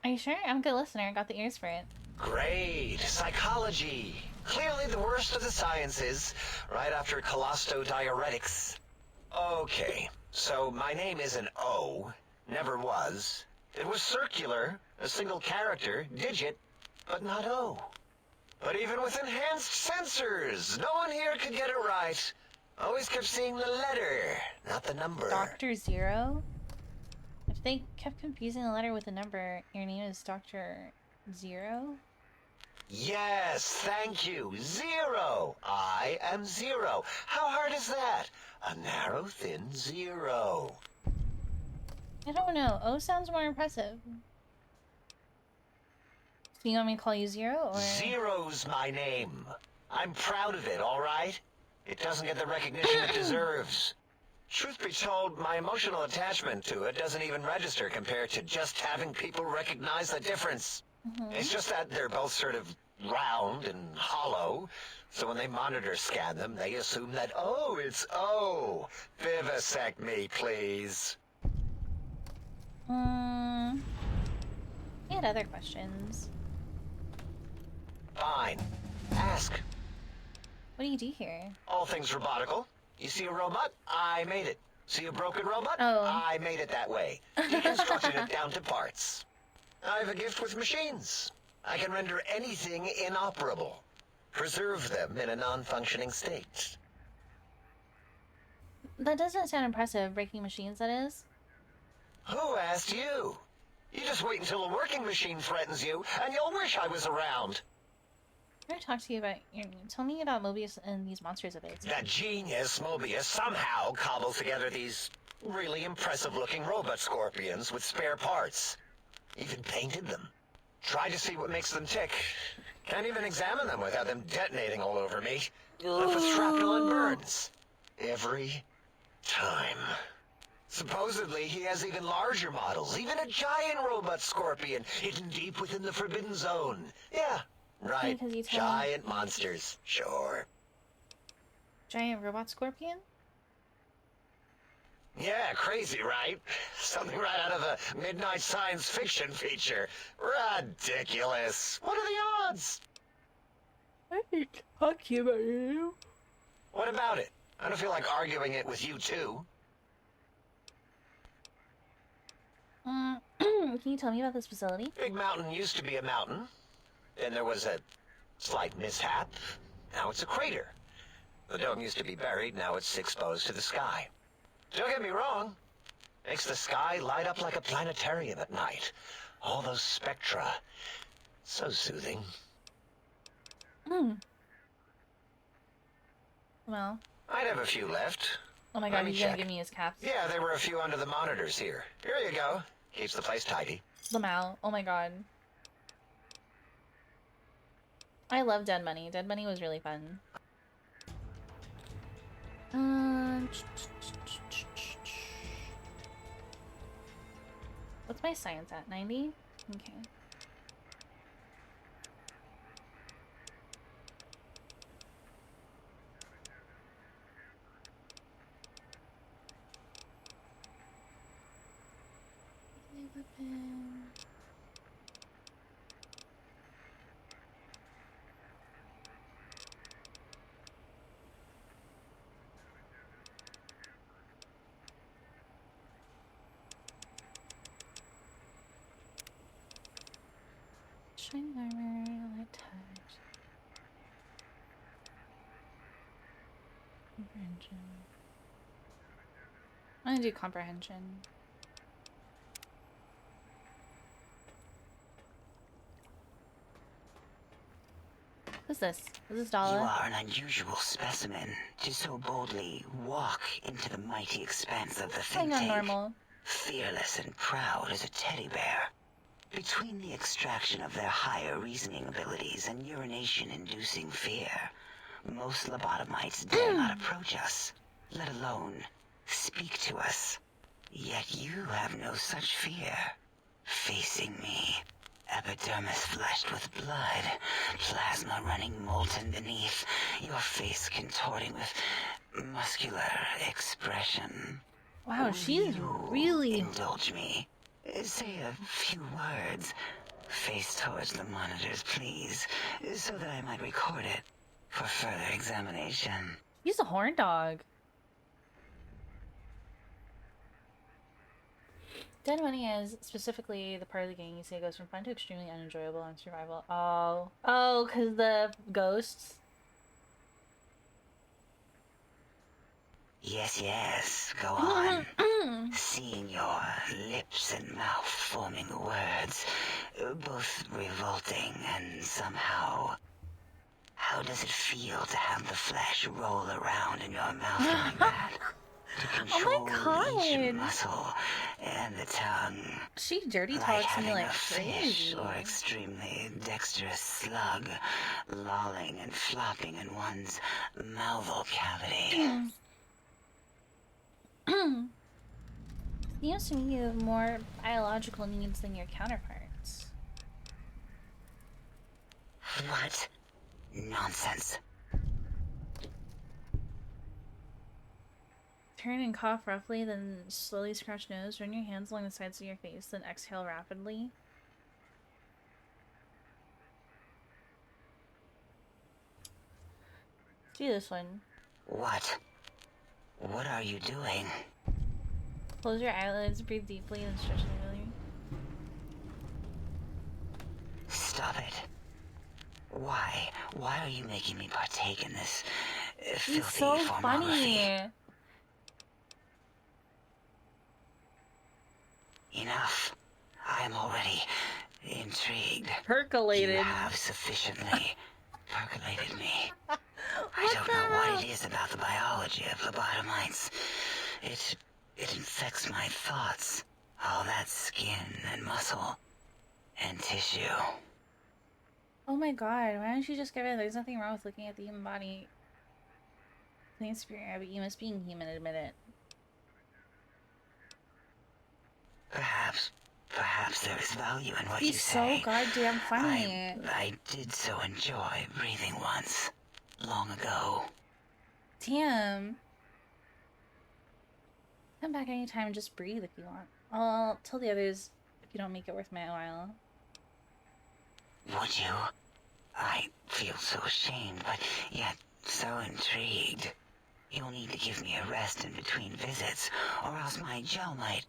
Are you sure? I'm a good listener. Got the ears for it. Great. Psychology. Clearly the worst of the sciences, right after colostodiuretics. Okay, so my name isn't O. Never was. It was circular, a single character, digit, but not O. But even with enhanced sensors, no one here could get it right. Always kept seeing the letter, not the number. Dr. Zero? If they kept confusing the letter with the number, your name is Dr. Zero? Yes, thank you. Zero. I am Zero. How hard is that? A narrow, thin zero. I don't know. O sounds more impressive. So you want me to call you Zero, or...? Zero's my name. I'm proud of it, all right? It doesn't get the recognition it deserves. Truth be told, my emotional attachment to it doesn't even register compared to just having people recognize the difference. It's just that they're both sort of round and hollow, so when they monitor scan them, they assume that, oh, it's O. Vivisect me, please. He had other questions. Fine. Ask. What do you do here? All things robotical. You see a robot? I made it. See a broken robot? Oh. I made it that way. Deconstructed it down to parts. I have a gift with machines. I can render anything inoperable. Preserve them in a non-functioning state. That doesn't sound impressive, breaking machines, that is. Who asked you? You just wait until a working machine threatens you, and you'll wish I was around. I'm gonna talk to you about tell me about Mobius and these monsters of his. That genius Mobius somehow cobbled together these really impressive-looking robot scorpions with spare parts. Even painted them. Tried to see what makes them tick. Can't even examine them without them detonating all over me. Left with shrapnel and burns. Every time. Supposedly, he has even larger models, even a giant robot scorpion hidden deep within the Forbidden Zone. Yeah, right. Because you tell Giant monsters, sure. Giant robot scorpion? Yeah, crazy, right? Something right out of a midnight science fiction feature. Ridiculous. What are the odds? I ain't talking about you. What about it? I don't feel like arguing it with you, too. Can you tell me about this facility? Big Mountain used to be a mountain. Then there was a slight mishap. Now it's a crater. The dome used to be buried, now it's exposed to the sky. Don't get me wrong. Makes the sky light up like a planetarium at night. All those spectra. So soothing. Well. I'd have a few left. Oh my god, he's gonna give me his caps. Yeah, there were a few under the monitors here. Here you go. Keeps the place tidy. Lamau. Oh my god. I love Dead Money. Dead Money was really fun. What's my science at? 90? Okay. Shining armor, light touch. Comprehension. I'm gonna do comprehension. Who's this? Is this Dala? You are an unusual specimen to so boldly walk into the mighty expanse of the think Hang on, tank. normal. Fearless and proud as a teddy bear. Between the extraction of their higher reasoning abilities and urination-inducing fear, most lobotomites dare not approach us, let alone speak to us. Yet you have no such fear. Facing me, epidermis fleshed with blood, plasma running molten beneath, your face contorting with muscular expression. Wow, she's really... Indulge me. Say a few words. Face towards the monitors, please, so that I might record it for further examination. He's a horn dog. Dead Money is specifically the part of the game you say goes from fun to extremely unenjoyable on survival. Oh. Oh, because the ghosts? Yes, go on. Seeing your lips and mouth forming words, both revolting and somehow... How does it feel to have the flesh roll around in your mouth like that? To control each muscle and the tongue. She dirty like talks me having like a fish crazy. or extremely dexterous slug lolling and flopping in one's mouthal cavity. Seems to me you have more biological needs than your counterparts. What? Nonsense. Turn and cough roughly, then slowly scratch nose. Run your hands along the sides of your face, then exhale rapidly. Do this one. What? What are you doing? Close your eyelids, breathe deeply, and stretch slowly. Stop it. Why? Why are you making me partake in this filthy He's so pornography? funny. Enough. I am already intrigued. Percolated. You have sufficiently percolated me. I don't know what it is about the biology of lobotomites. It infects my thoughts. All that skin and muscle and tissue. Oh my god, why don't you just give it? There's nothing wrong with looking at the human body. Thanks for your you must being human, admit it. Perhaps there is value in what you He's say. so goddamn funny. I did so enjoy breathing once, long ago. Damn. Come back anytime and just breathe if you want. I'll tell the others if you don't make it worth my while. Would you? I feel so ashamed, but yet so intrigued. You'll need to give me a rest in between visits, or else my jaw might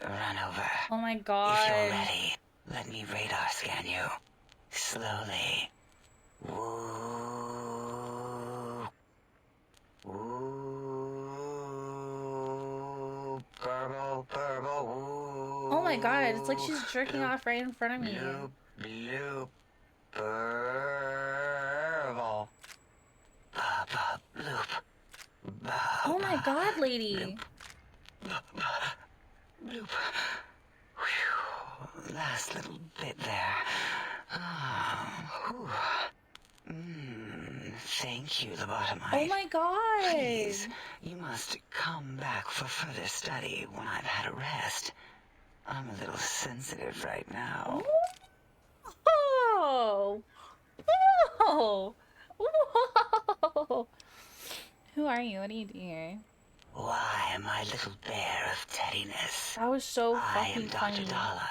run over. Oh my god. If you're ready, let me radar scan you. Slowly. Woo. Woo. Purple, purple, woo. Oh my god, it's like she's jerking off right in front of me. Bloop, bloop. Purple. Bloop. Oh my god, lady. Bloop. Whew. Last little bit there. Thank you, lobotomite. Oh my god. Please, you must come back for further study when I've had a rest. I'm a little sensitive right now. Whoa. Whoa. Whoa. Who are you? What do you do here? Why, my little bear of teddiness. That was so I am fucking Dr. funny. Dala,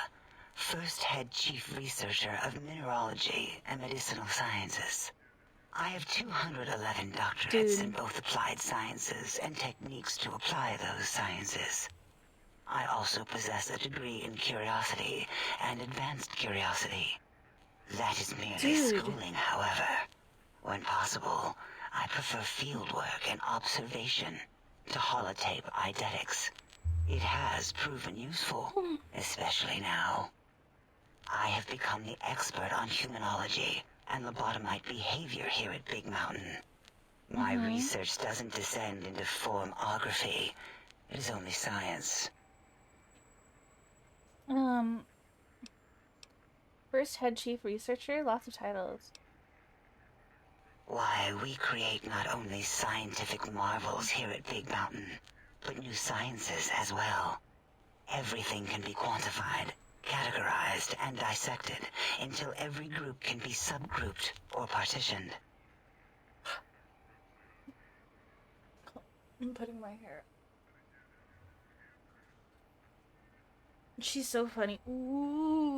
first head chief researcher of mineralogy and medicinal sciences. I have 211 doctorates in both applied sciences and techniques to apply those sciences. I also possess a degree in curiosity and advanced curiosity. That is merely schooling, however. When possible, I prefer fieldwork and observation to holotape eidetics. It has proven useful, especially now. I have become the expert on humanology and lobotomite behavior here at Big Mountain. My research doesn't descend into formography. It is only science. First head chief researcher, lots of titles. Why, we create not only scientific marvels here at Big Mountain, but new sciences as well. Everything can be quantified, categorized, and dissected until every group can be subgrouped or partitioned. I'm putting my hair up. She's so funny. Ooh.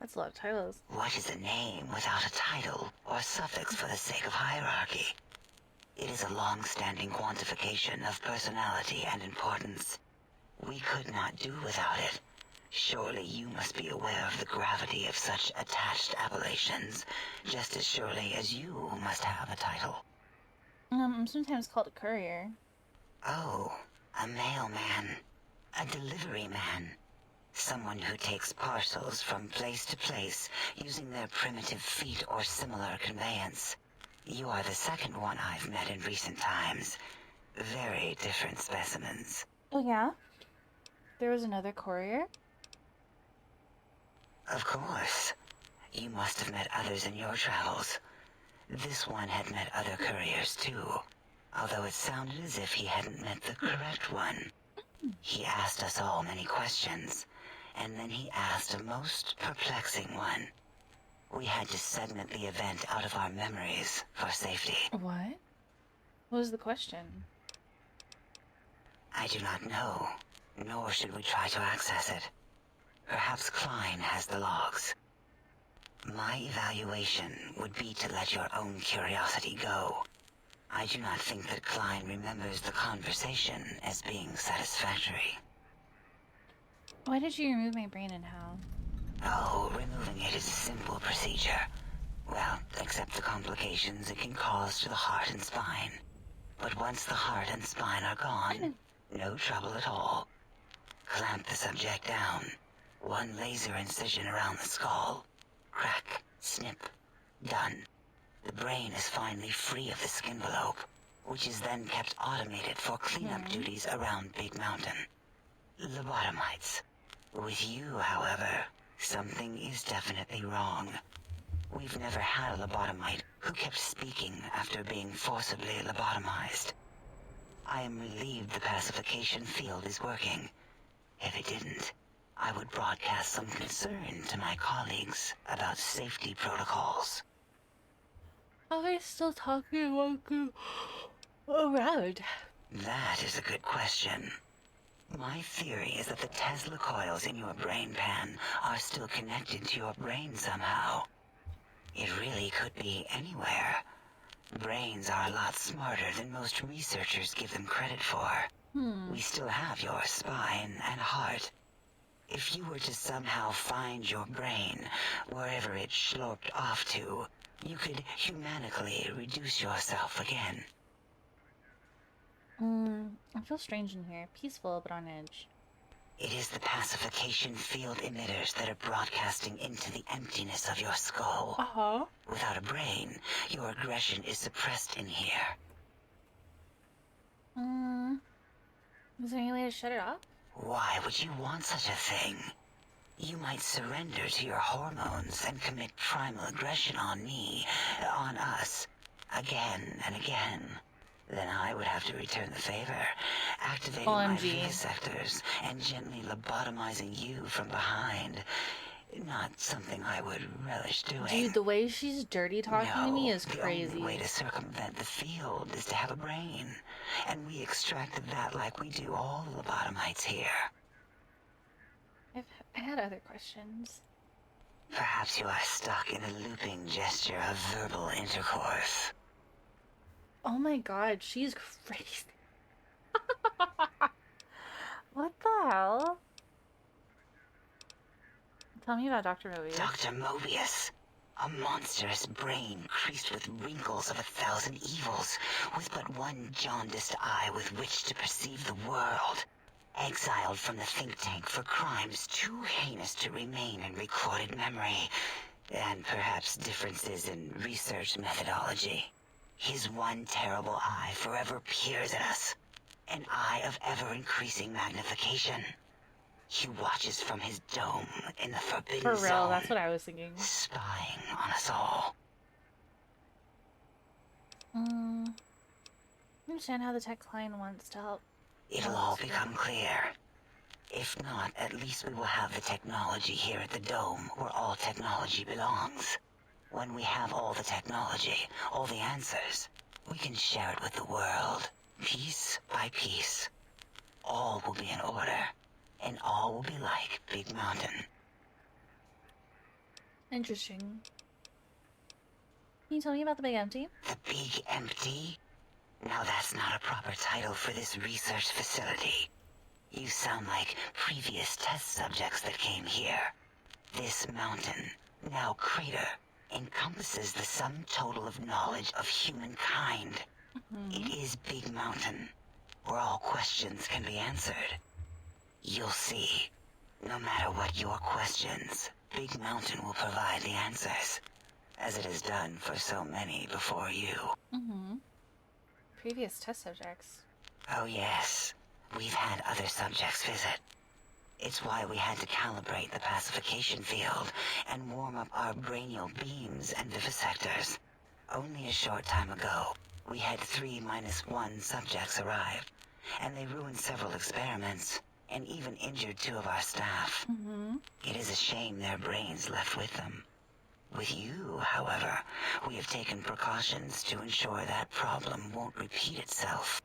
That's a lot of titles. What is a name without a title or suffix for the sake of hierarchy? It is a long-standing quantification of personality and importance. We could not do without it. Surely you must be aware of the gravity of such attached appellations, just as surely as you must have a title. I'm sometimes called a courier. Oh, a mailman. A delivery man. Someone who takes parcels from place to place using their primitive feet or similar conveyance. You are the second one I've met in recent times. Very different specimens. Oh yeah? There was another courier? Of course. You must have met others in your travels. This one had met other couriers too, although it sounded as if he hadn't met the correct one. He asked us all many questions, and then he asked a most perplexing one. We had to segment the event out of our memories for safety. What? What was the question? I do not know, nor should we try to access it. Perhaps Klein has the logs. My evaluation would be to let your own curiosity go. I do not think that Klein remembers the conversation as being satisfactory. Why did you remove my brain and how? Oh, removing it is a simple procedure. Well, except the complications it can cause to the heart and spine. But once the heart and spine are gone, no trouble at all. Clamp the subject down. One laser incision around the skull. Crack, snip, done. The brain is finally free of the skin envelope, which is then kept automated for cleanup duties around Big Mountain. Lobotomites. With you, however, something is definitely wrong. We've never had a lobotomite who kept speaking after being forcibly lobotomized. I am relieved the pacification field is working. If it didn't, I would broadcast some concern to my colleagues about safety protocols. Are they still talking about you around? That is a good question. My theory is that the Tesla coils in your brain pan are still connected to your brain somehow. It really could be anywhere. Brains are a lot smarter than most researchers give them credit for. We still have your spine and heart. If you were to somehow find your brain, wherever it sloped off to, you could humanically reduce yourself again. I feel strange in here. Peaceful, but on edge. It is the pacification field emitters that are broadcasting into the emptiness of your skull. Uh-huh. Without a brain, your aggression is suppressed in here. Is there any way to shut it off? Why would you want such a thing? You might surrender to your hormones and commit primal aggression on me, on us, again and again. Then I would have to return the favor, activating my vivisectors and gently lobotomizing you from behind. Not something I would relish doing. Dude, the way she's dirty talking to me is crazy. The only way to circumvent the field is to have a brain. And we extracted that like we do all lobotomites here. I had other questions. Perhaps you are stuck in a looping gesture of verbal intercourse. Oh my god, she's crazy. What the hell? Tell me about Dr. Mobius. Dr. Mobius. A monstrous brain creased with wrinkles of 1,000 evils, with but one jaundiced eye with which to perceive the world. Exiled from the think tank for crimes too heinous to remain in recorded memory, and perhaps differences in research methodology. His one terrible eye forever peers at us, an eye of ever-increasing magnification. He watches from his dome in the Forbidden Zone. For real, that's what I was thinking. Spying on us all. I understand how the tech client wants to help. It'll all become clear. If not, at least we will have the technology here at the Dome, where all technology belongs. When we have all the technology, all the answers, we can share it with the world, piece by piece. All will be in order, and all will be like Big Mountain. Interesting. Can you tell me about the Big Empty? The Big Empty? Now that's not a proper title for this research facility. You sound like previous test subjects that came here. This mountain, now crater, encompasses the sum total of knowledge of humankind. It is Big Mountain, where all questions can be answered. You'll see. No matter what your questions, Big Mountain will provide the answers, as it has done for so many before you. Previous test subjects. Oh yes, we've had other subjects visit. It's why we had to calibrate the pacification field and warm up our brainial beams and vivisectors. Only a short time ago, we had 3-1 subjects arrive, and they ruined several experiments, and even injured 2 of our staff. It is a shame their brains left with them. With you, however, we have taken precautions to ensure that problem won't repeat itself.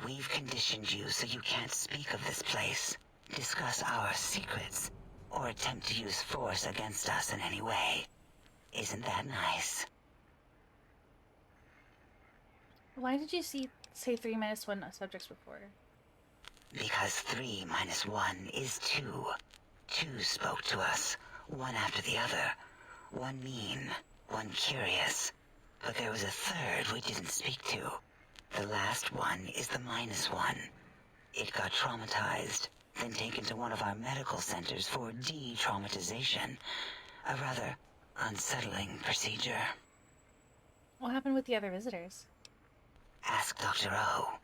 We've conditioned you so you can't speak of this place, discuss our secrets, or attempt to use force against us in any way. Isn't that nice? Why did you say 3 minus 1 subjects before? Because 3 minus 1 is 2. 2 spoke to us, one after the other. One mean, one curious. But there was a third we didn't speak to. The last one is the minus 1. It got traumatized, then taken to one of our medical centers for de-traumatization. A rather unsettling procedure. What happened with the other visitors? Ask Dr. O.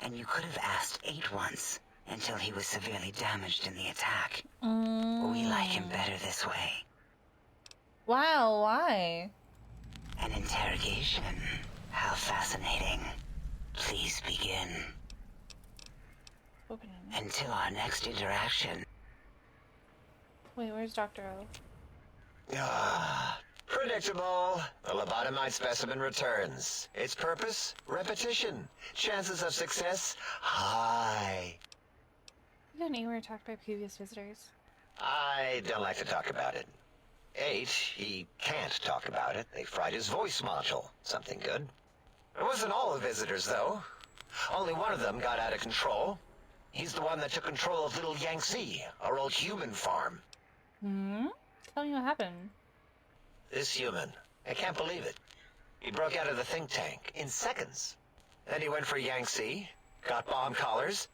And you could have asked 8 once, until he was severely damaged in the attack. We like him better this way. Wow, why? An interrogation. How fascinating. Please begin. Open it. Until our next interaction. Wait, where's Dr. O? Predictable. The lobotomite specimen returns. Its purpose? Repetition. Chances of success? High. You and A were attacked by previous visitors. I don't like to talk about it. 8, he can't talk about it. They fried his voice module. Something good. It wasn't all the visitors, though. Only one of them got out of control. He's the one that took control of Little Yangtze, our old human farm. Tell me what happened. This human, I can't believe it. He broke out of the think tank in seconds. Then he went for Yangtze, got bomb collars,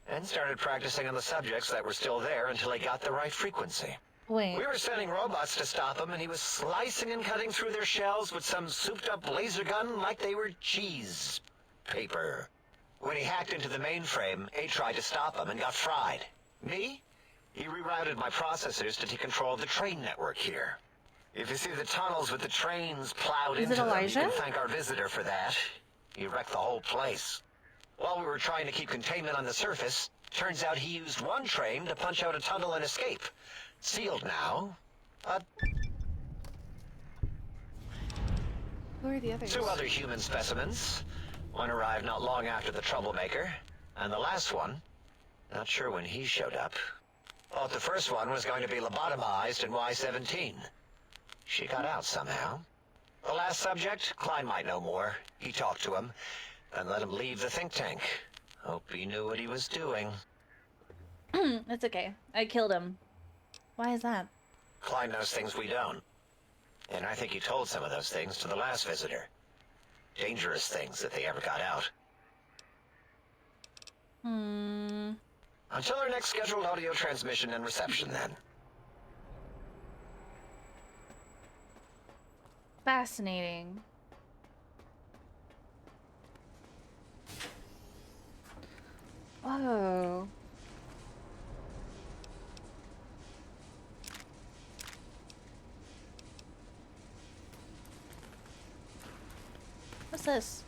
and started practicing on the subjects that were still there until he got the right frequency. Wait. We were sending robots to stop him, and he was slicing and cutting through their shells with some souped-up laser gun like they were cheese paper. When he hacked into the mainframe, A tried to stop him and got fried. Me? He rerouted my processors to take control of the train network here. If you see the tunnels with the trains plowed Is into it them, you Elijah? can thank our visitor for that. He wrecked the whole place. While we were trying to keep containment on the surface, turns out he used one train to punch out a tunnel and escape. Sealed now. Who are the others? 2 other human specimens. One arrived not long after the troublemaker, and the last one, not sure when he showed up. Thought the first one was going to be lobotomized in Y-17. She got out somehow. The last subject, Klein might know more. He talked to him, and let him leave the think tank. Hope he knew what he was doing. It's okay. I killed him. Why is that? Klein knows things we don't. And I think he told some of those things to the last visitor. Dangerous things if they ever got out. Until our next scheduled audio transmission and reception, then. Fascinating. Oh. What's this?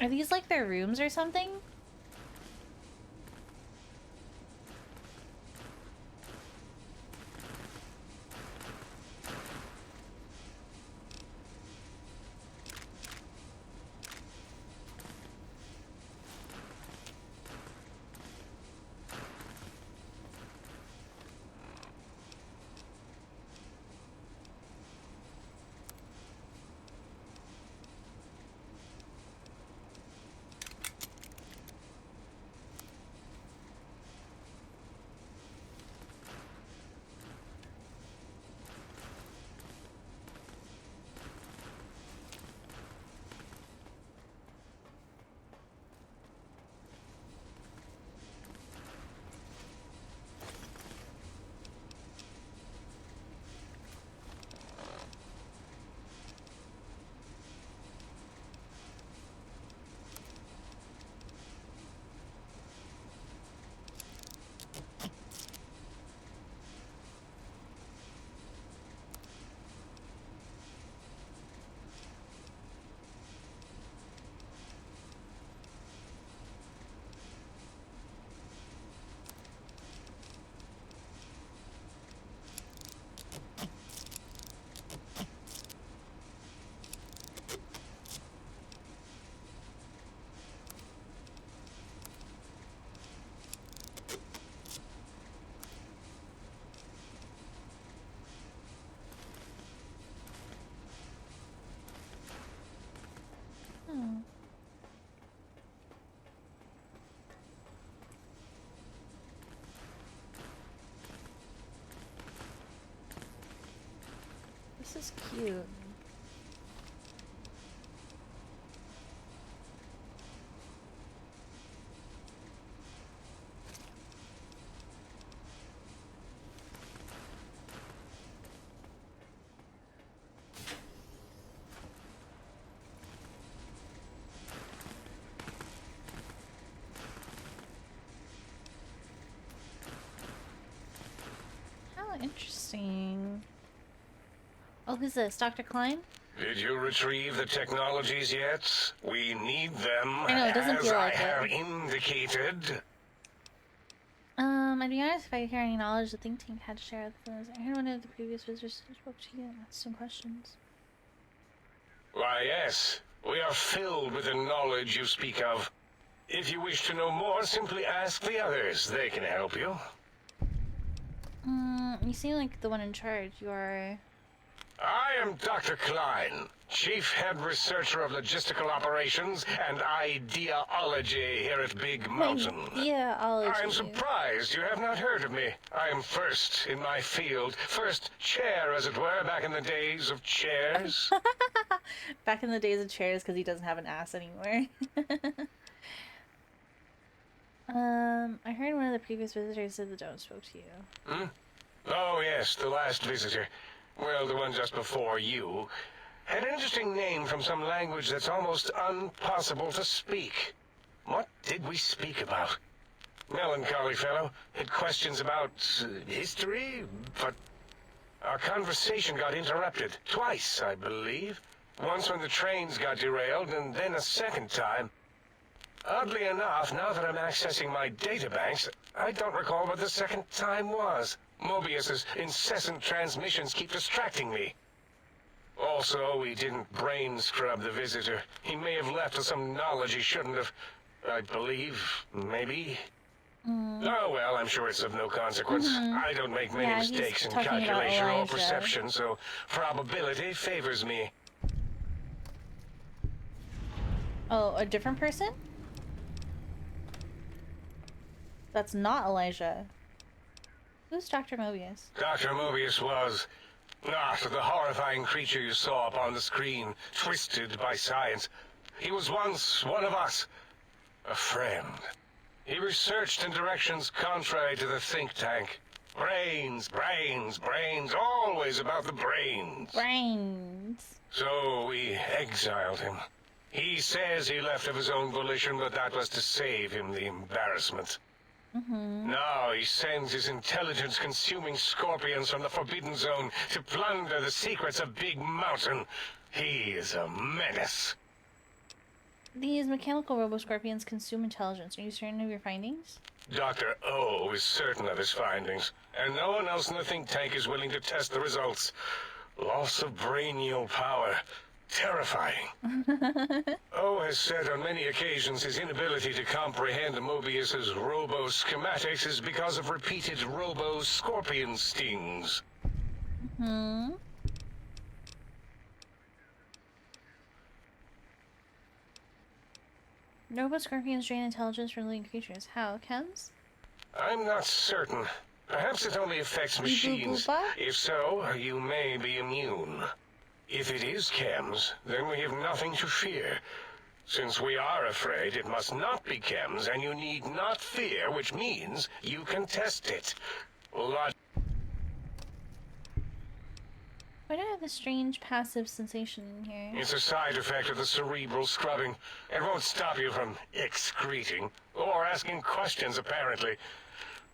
Are these like their rooms or something? This is cute. How interesting. Oh, who's this? Dr. Klein? Did you retrieve the technologies yet? We need them, I know, it doesn't as feel I like it. have indicated. I'd be honest if I hear any knowledge the think tank had to share with us. I heard one of the previous visitors spoke to you and asked some questions. Why, yes. We are filled with the knowledge you speak of. If you wish to know more, simply ask the others. They can help you. You seem like the one in charge. You are... I am Dr. Klein, Chief Head Researcher of Logistical Operations and Ideology here at Big Mountain. Ideology. I am surprised you have not heard of me. I am first in my field. First chair, as it were, back in the days of chairs. Back in the days of chairs, because he doesn't have an ass anymore. I heard one of the previous visitors said the Doan spoke to you. Oh, yes, the last visitor. Well, the one just before you. Had an interesting name from some language that's almost impossible to speak. What did we speak about? Melancholy fellow. Had questions about history, but our conversation got interrupted. Twice, I believe. Once when the trains got derailed, and then a second time. Oddly enough, now that I'm accessing my databanks, I don't recall what the second time was. Mobius's incessant transmissions keep distracting me. Also, we didn't brain scrub the visitor. He may have left with some knowledge he shouldn't have. I believe, maybe. Oh, well, I'm sure it's of no consequence. I don't make many mistakes in calculation or perception, so probability favors me. Oh, a different person? That's not Elijah. Who's Dr. Mobius? Dr. Mobius was not the horrifying creature you saw upon the screen, twisted by science. He was once one of us, a friend. He researched in directions contrary to the think tank. Brains, brains, brains, always about the brains. Brains. So we exiled him. He says he left of his own volition, but that was to save him the embarrassment. Now he sends his intelligence-consuming scorpions from the Forbidden Zone to plunder the secrets of Big Mountain. He is a menace. These mechanical robo-scorpions consume intelligence. Are you certain of your findings? Dr. O is certain of his findings, and no one else in the think tank is willing to test the results. Loss of brainial power. Terrifying. O has said on many occasions his inability to comprehend Mobius's robo-schematics is because of repeated robo-scorpion stings. No robo-scorpions drain intelligence from living creatures. How? Chems? I'm not certain. Perhaps it only affects machines. If so, you may be immune. If it is chems, then we have nothing to fear. Since we are afraid, it must not be chems, and you need not fear, which means you can test it. Why do I have this strange passive sensation in here? It's a side effect of the cerebral scrubbing. It won't stop you from excreting, or asking questions, apparently.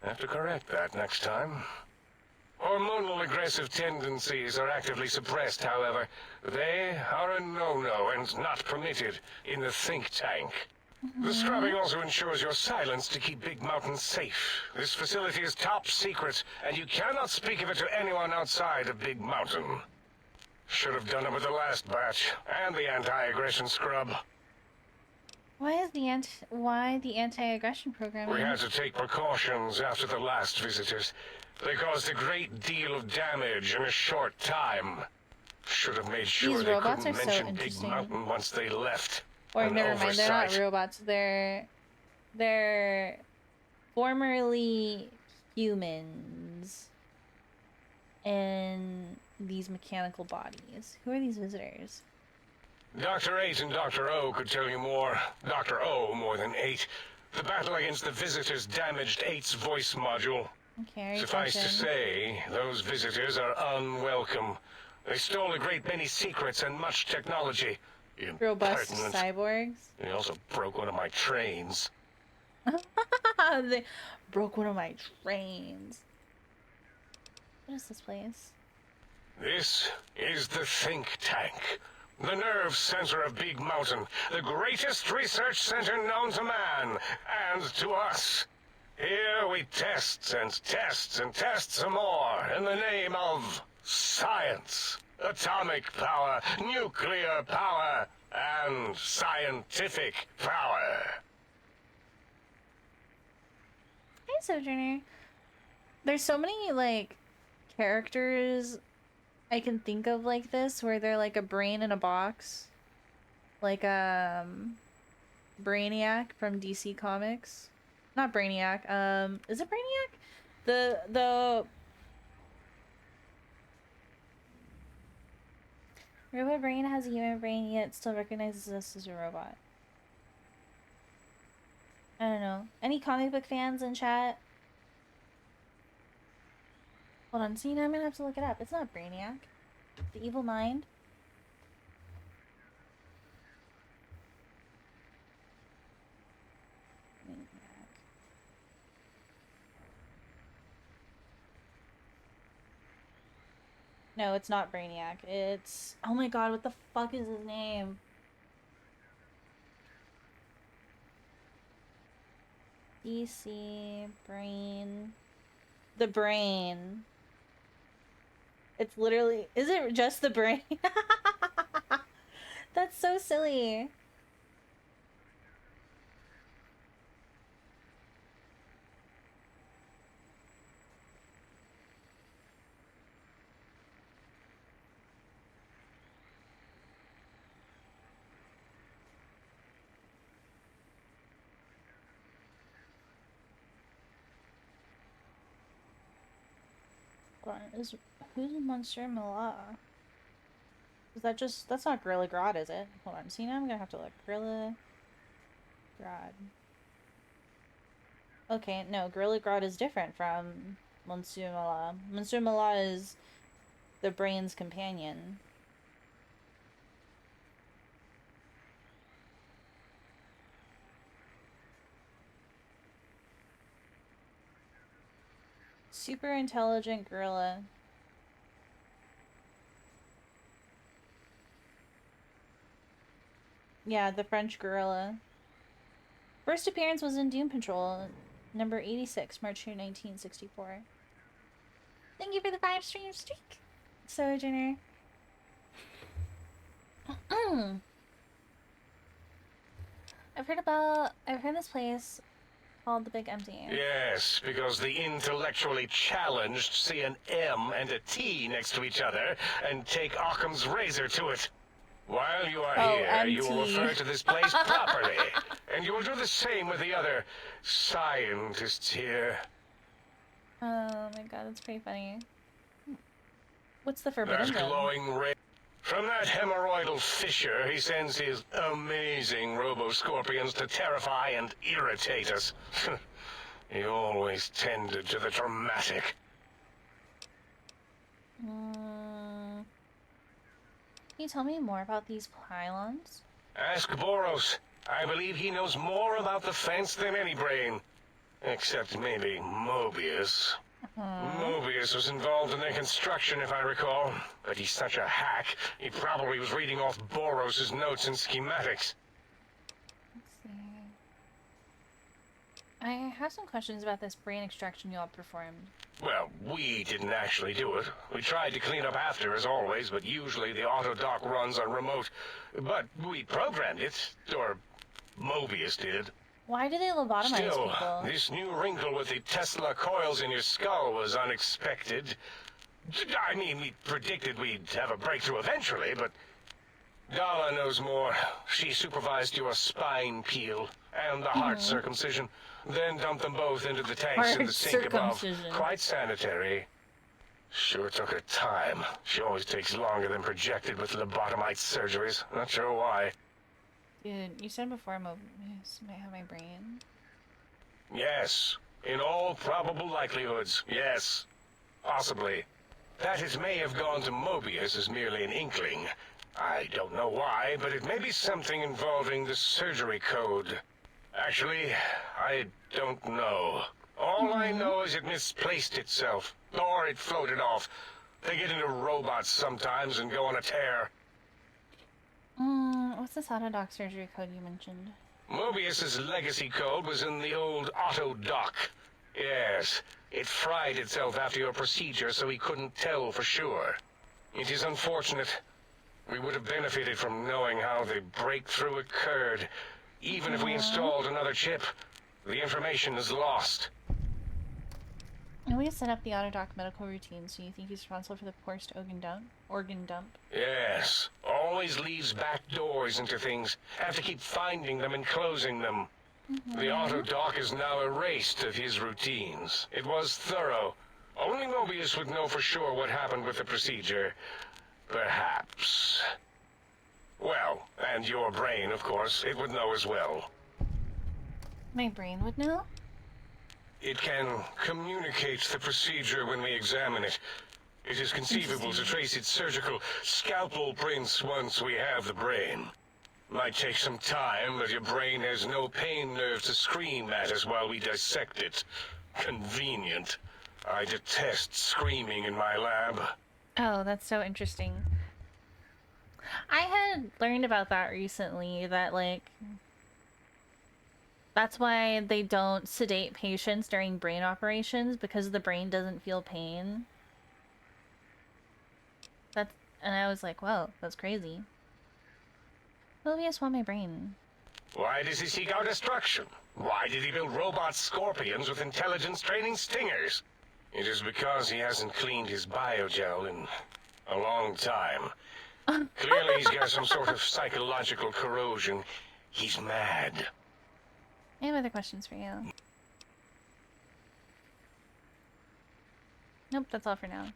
Have to correct that next time. Hormonal aggressive tendencies are actively suppressed, however. They are a no-no and not permitted in the think tank. The scrubbing also ensures your silence to keep Big Mountain safe. This facility is top secret, and you cannot speak of it to anyone outside of Big Mountain. Should have done it with the last batch, and the anti-aggression scrub. Why the anti-aggression program? We had to take precautions after the last visitors. They caused a great deal of damage in a short time. Should have made sure These they robots couldn't are so mention Big interesting. Mountain once they left. Or An never mind, they're not oversight. robots. They're formerly humans. in these mechanical bodies? Who are these visitors? Dr. 8 and Dr. O could tell you more. Dr. O more than 8. The battle against the visitors damaged 8's voice module. Okay, Suffice to say, those visitors are unwelcome. They stole a great many secrets and much technology. Robust Impertinent. cyborgs. They also broke one of my trains. They broke one of my trains. What is this place? This is the think tank. The nerve center of Big Mountain. The greatest research center known to man and to us. Here we test and test and test some more in the name of science. Atomic power, nuclear power, and scientific power. Hey, Sojourner. There's so many, like, characters I can think of like this, where they're like a brain in a box. Like, Brainiac from DC Comics. Not Brainiac, is it Brainiac? The robot brain has a human brain, yet still recognizes us as a robot. I don't know. Any comic book fans in chat? Hold on, see, now I'm gonna have to look it up. It's not Brainiac. The Evil Mind. No, it's not Brainiac. It's... Oh my god, what the fuck is his name? DC... Brain... The Brain. It's literally... Is it just the Brain? That's so silly. Who's Monsieur Mallah? Is that just... That's not Gorilla Grodd, is it? Hold on, see, now I'm gonna have to look. Gorilla Grodd. Okay, no, Gorilla Grodd is different from Monsieur Mallah. Monsieur Mallah is the Brain's companion. Super intelligent gorilla. Yeah, the French gorilla. First appearance was in Doom Patrol, number 86, March 2, 1964. Thank you for the 5-stream streak, Sojourner. I've heard this place called the Big Empty. Yes, because the intellectually challenged see an M and a T next to each other and take Occam's razor to it. While you are here, you will refer to this place properly, and you will do the same with the other scientists here. Oh my god, that's pretty funny. What's the forbidden That glowing ray. From that hemorrhoidal fissure, he sends his amazing robo-scorpions to terrify and irritate us. He always tended to the dramatic. Can you tell me more about these pylons? Ask Boros. I believe he knows more about the fence than any brain. Except maybe Mobius. Mobius was involved in their construction, if I recall. But he's such a hack, he probably was reading off Boros' notes and schematics. Let's see. I have some questions about this brain extraction you all performed. Well, we didn't actually do it. We tried to clean up after, as always, but usually the auto-dock runs on remote. But we programmed it, or Mobius did. Why do they lobotomize Still, people? this new wrinkle with the Tesla coils in your skull was unexpected. I mean, we predicted we'd have a breakthrough eventually, but Dala knows more. She supervised your spine peel and the heart circumcision, then dumped them both into the tanks in the sink above. Quite sanitary. Sure took her time. She always takes longer than projected with lobotomite surgeries. Not sure why. Dude, you said before Mobius might have my brain. Yes. In all probable likelihoods, yes. Possibly. That it may have gone to Mobius is merely an inkling. I don't know why, but it may be something involving the surgery code. Actually, I don't know. All I know is it misplaced itself, or it floated off. They get into robots sometimes and go on a tear. What's this Autodoc surgery code you mentioned? Mobius's legacy code was in the old Autodoc. Yes, it fried itself after your procedure, so he couldn't tell for sure. It is unfortunate. We would have benefited from knowing how the breakthrough occurred. Even if we installed another chip, the information is lost. Mobius set up the Autodoc medical routine, so you think he's responsible for the forced organ dump? Yes, always leaves back doors into things. Have to keep finding them and closing them. The Autodoc is now erased of his routines. It was thorough. Only Mobius would know for sure what happened with the procedure. Perhaps. Well, and your brain, of course, it would know as well. My brain would know? It can communicate the procedure when we examine it. It is conceivable to trace its surgical scalpel prints once we have the brain. Might take some time, but your brain has no pain nerve to scream at us while we dissect it. Convenient. I detest screaming in my lab. Oh, that's so interesting. I had learned about that recently, that like that's why they don't sedate patients during brain operations, because the brain doesn't feel pain. And I was like, whoa, that's crazy. Mobius want my brain. Why does he seek our destruction? Why did he build robot scorpions with intelligence training stingers? It is because he hasn't cleaned his biogel in a long time. Clearly he's got some sort of psychological corrosion. He's mad. I have other questions for you. Nope, that's all for now.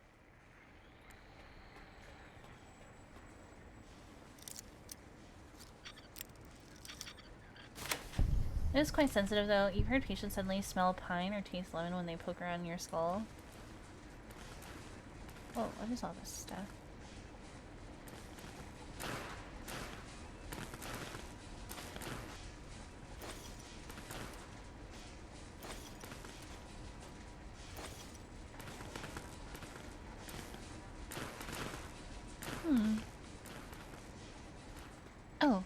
It is quite sensitive though. You've heard patients suddenly smell pine or taste lemon when they poke around your skull. Oh, what is all this stuff? Oh.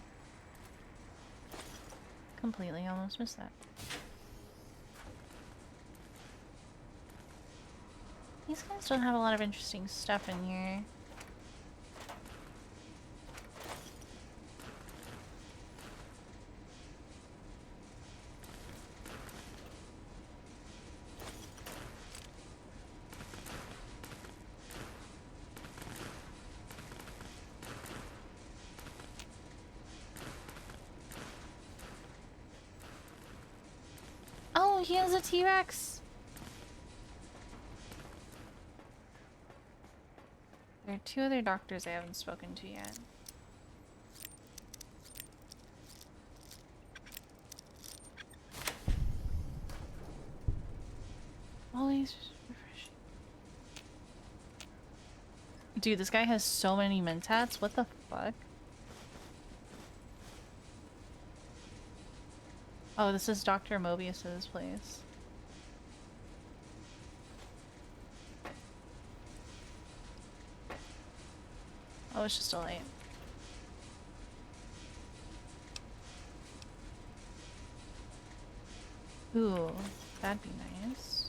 Completely almost missed that. These guys don't have a lot of interesting stuff in here. Oh, he has a T-Rex! There are two other doctors I haven't spoken to yet. Always refreshing. Dude, this guy has so many mentats. What the fuck? Oh, this is Dr. Mobius's place. Oh, it's just a light. Ooh, that'd be nice.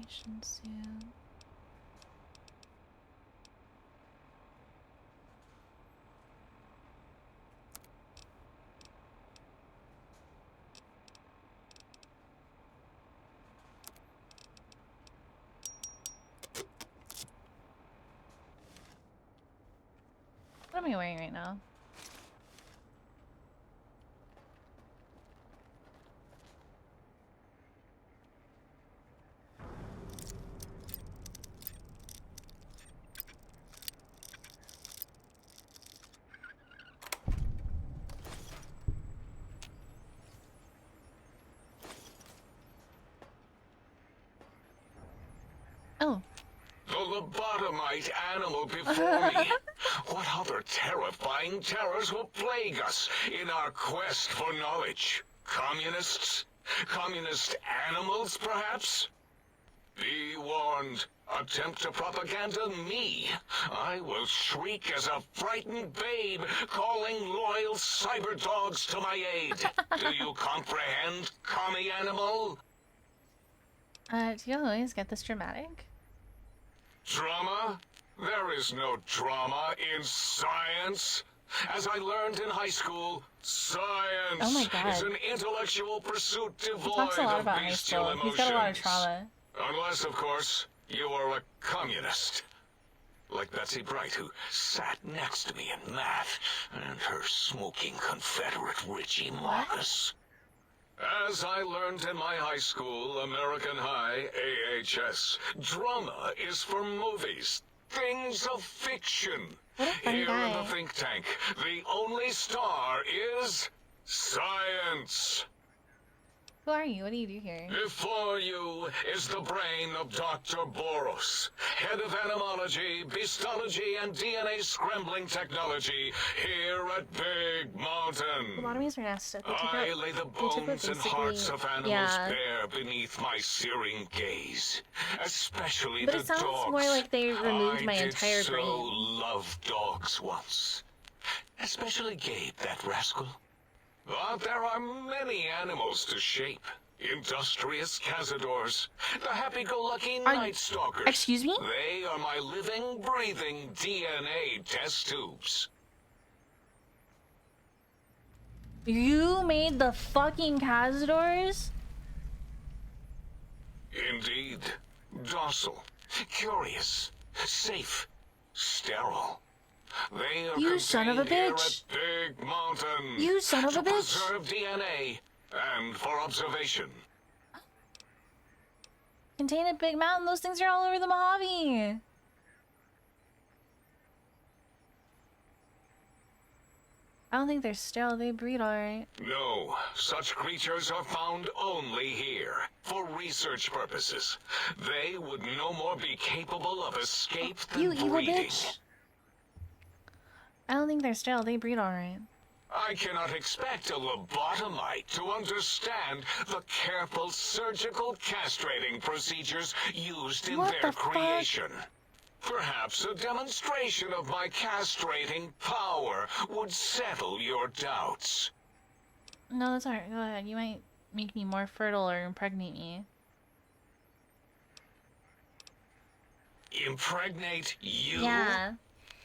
Transformation suit. What am I wearing right now? Oh. The lobotomite animal before me. What other terrifying terrors will plague us in our quest for knowledge? Communists? Communist animals, perhaps? Be warned. Attempt to propaganda me. I will shriek as a frightened babe, calling loyal cyber dogs to my aid. Do you comprehend, commie animal? Do you always get this dramatic? Drama? There is no drama in science. As I learned in high school, science is an intellectual pursuit devoid Talks a lot of about high bestial school. emotions. He's got a lot of trauma. Unless, of course, you are a communist. Like Betsy Bright, who sat next to me in math, and her smoking Confederate Richie Marcus. As I learned in my high school, American High, AHS, drama is for movies, things of fiction. What a fun Here guy. in the think tank, the only star is science. Who are you? What do you do here? Before you is the brain of Dr. Boros, head of entomology, beastology, and DNA scrambling technology here at Big Mountain. Lobotomies are nasty. I lay the bones and hearts of animals bare beneath my searing gaze, especially But the it sounds dogs. more like they removed my I entire did brain. so love dogs once, especially Gabe, that rascal. But there are many animals to shape. Industrious cazadors, the happy-go-lucky night stalkers. Excuse me? They are my living, breathing DNA test tubes. You made the fucking cazadors? Indeed. Docile, curious, safe, sterile. They are You son of a contained bitch. here at Big Mountain. You son of a to bitch. preserve DNA and for observation. Contained at Big Mountain, those things are all over the Mojave. I don't think they're sterile, they breed alright. No, such creatures are found only here, for research purposes. They would no more be capable of escape than You evil breeding. bitch. I don't think they're sterile, they breed alright. I cannot expect a lobotomite to understand the careful surgical castrating procedures used in What their the fuck? creation. Perhaps a demonstration of my castrating power would settle your doubts. No, that's alright, go ahead. You might make me more fertile or impregnate me. Impregnate you? Yeah.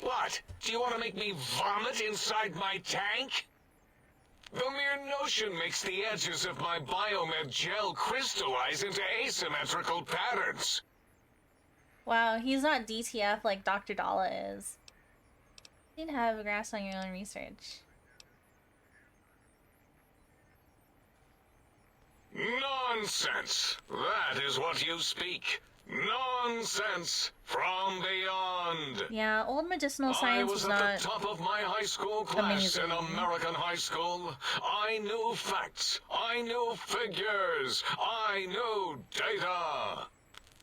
What? Do you want to make me vomit inside my tank? The mere notion makes the edges of my biomed gel crystallize into asymmetrical patterns. Wow, he's not DTF like Dr. Dalla is. You'd have a grasp on your own research. Nonsense! That is what you speak. Nonsense from beyond. Yeah, old medicinal science I was is at not the top of my high school class in amazing. American high school. I knew facts. I knew figures. I knew data.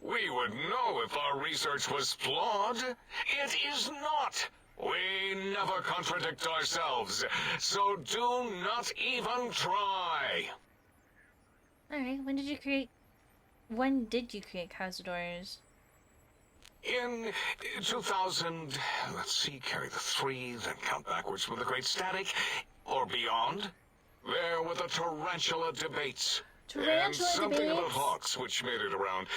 We would know if our research was flawed. It is not. We never contradict ourselves, so do not even try. Alright, when did you create Cazadors? In 2000, let's see, carry the 3, then count backwards from the Great Static, or beyond. There were the Tarantula debates. And Tarantula something about debates. hawks, which made it around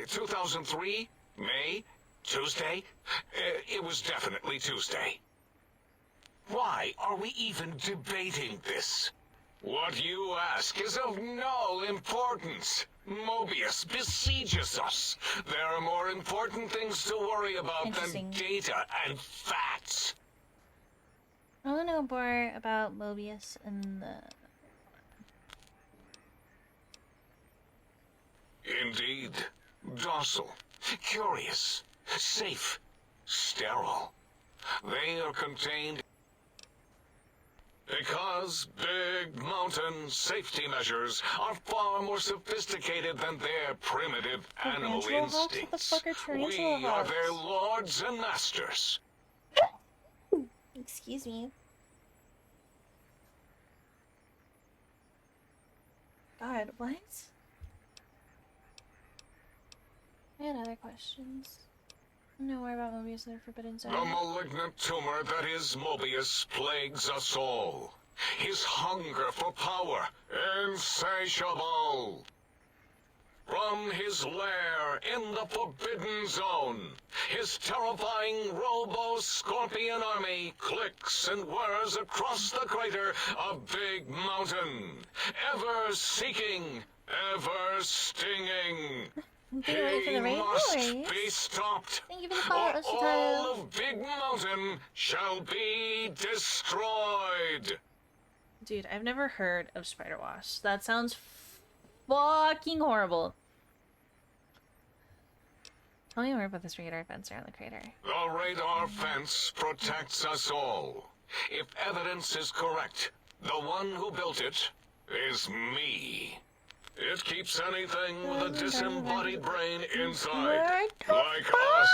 2003, May, Tuesday. It was definitely Tuesday. Why are we even debating this? What you ask is of no importance. Mobius besieges us. There are more important things to worry about than Interesting. data and facts. I want to know more about Mobius and the... Indeed. Docile, curious, safe, sterile. They are contained because Big Mountain safety measures are far more sophisticated than their primitive animal Tarantula hawks? What the instincts. fuck are tarantula We are their hawks? lords and masters. Excuse me. God, what? I had other questions. No more about Mobius and the Forbidden Zone. The malignant tumor that is Mobius plagues us all. His hunger for power, insatiable. From his lair in the Forbidden Zone, his terrifying Robo-Scorpion army clicks and whirs across the crater of Big Mountain, ever seeking, ever stinging. Thank you for the He raid must voice. be stopped, Thank you for the follow, or Versatile. all of Big Mountain shall be destroyed. Dude, I've never heard of Spider Wasp. That sounds fucking horrible. Tell me more about this radar fence around the crater. The radar fence protects us all. If evidence is correct, the one who built it is me. It keeps anything with a disembodied brain inside, like us,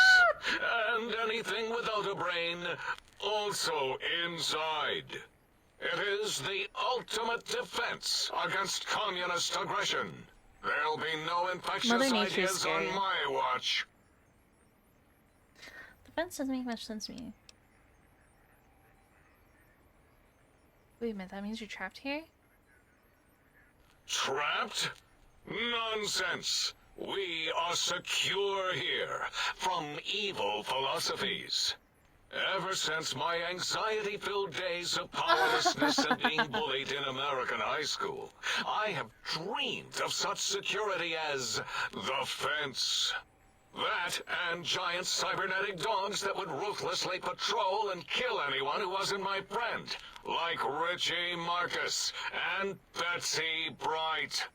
and anything without a brain also inside. It is the ultimate defense against communist aggression. There'll be no infectious Mother Nature's ideas scary. on my watch. The fence doesn't make much sense to me. Wait a minute, that means you're trapped here? Trapped? Nonsense. We are secure here from evil philosophies. Ever since my anxiety-filled days of powerlessness and being bullied in American high school, I have dreamed of such security as the fence. That and giant cybernetic dogs that would ruthlessly patrol and kill anyone who wasn't my friend, like Richie Marcus and Betsy Bright.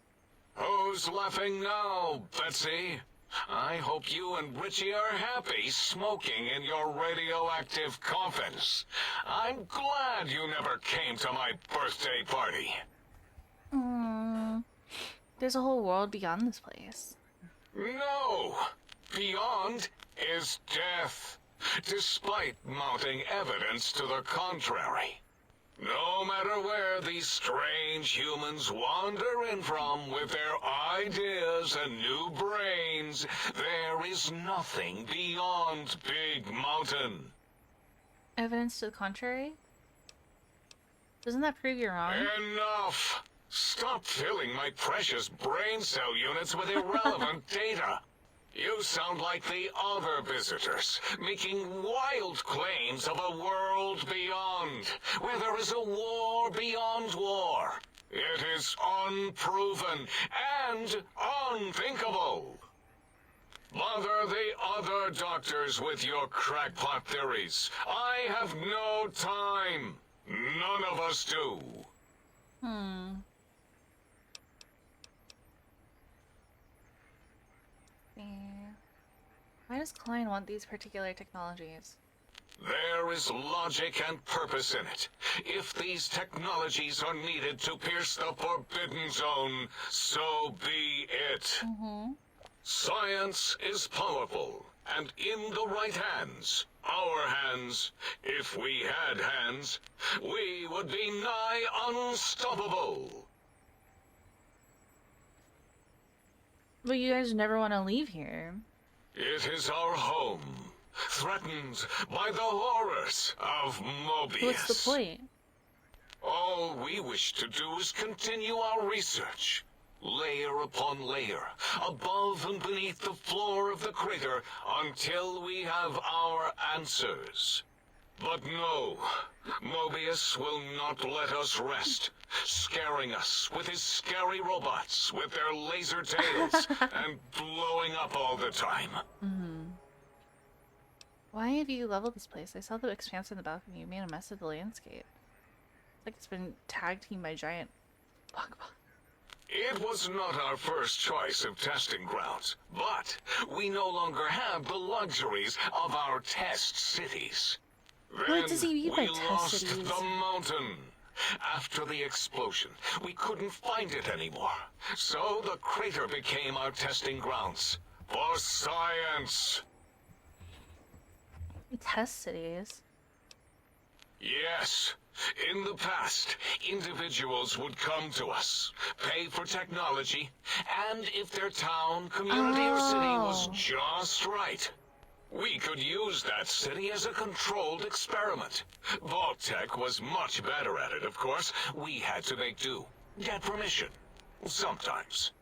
Who's laughing now, Betsy? I hope you and Richie are happy smoking in your radioactive coffins. I'm glad you never came to my birthday party. There's a whole world beyond this place. No! Beyond is death, despite mounting evidence to the contrary. No matter where these strange humans wander in from with their ideas and new brains, there is nothing beyond Big Mountain. Evidence to the contrary? Doesn't that prove you're wrong? Enough! Stop filling my precious brain cell units with irrelevant data. You sound like the other visitors, making wild claims of a world beyond, where there is a war beyond war. It is unproven and unthinkable. Bother the other doctors with your crackpot theories. I have no time. None of us do. Yeah. Why does Klein want these particular technologies? There is logic and purpose in it. If these technologies are needed to pierce the Forbidden Zone, so be it. Science is powerful, and in the right hands, our hands, if we had hands, we would be nigh unstoppable. But you guys never want to leave here. It is our home, threatened by the horrors of Mobius. What's the point? All we wish to do is continue our research. layer upon layer, above and beneath the floor of the crater, until we have our answers. But no, Mobius will not let us rest, scaring us with his scary robots with their laser tails and blowing up all the time. Why have you leveled this place? I saw the expanse in the balcony. You made a mess of the landscape. It's like it's been tag teamed by giant Pokemon. It was not our first choice of testing grounds, but we no longer have the luxuries of our test cities. What does he mean by we test lost cities? the mountain. After the explosion, we couldn't find it anymore. So the crater became our testing grounds for science. Test cities? Yes. In the past, individuals would come to us, pay for technology, and if their town, community, or city was just right, we could use that city as a controlled experiment. Vault-Tec was much better at it, of course. We had to make do. Get permission. Sometimes.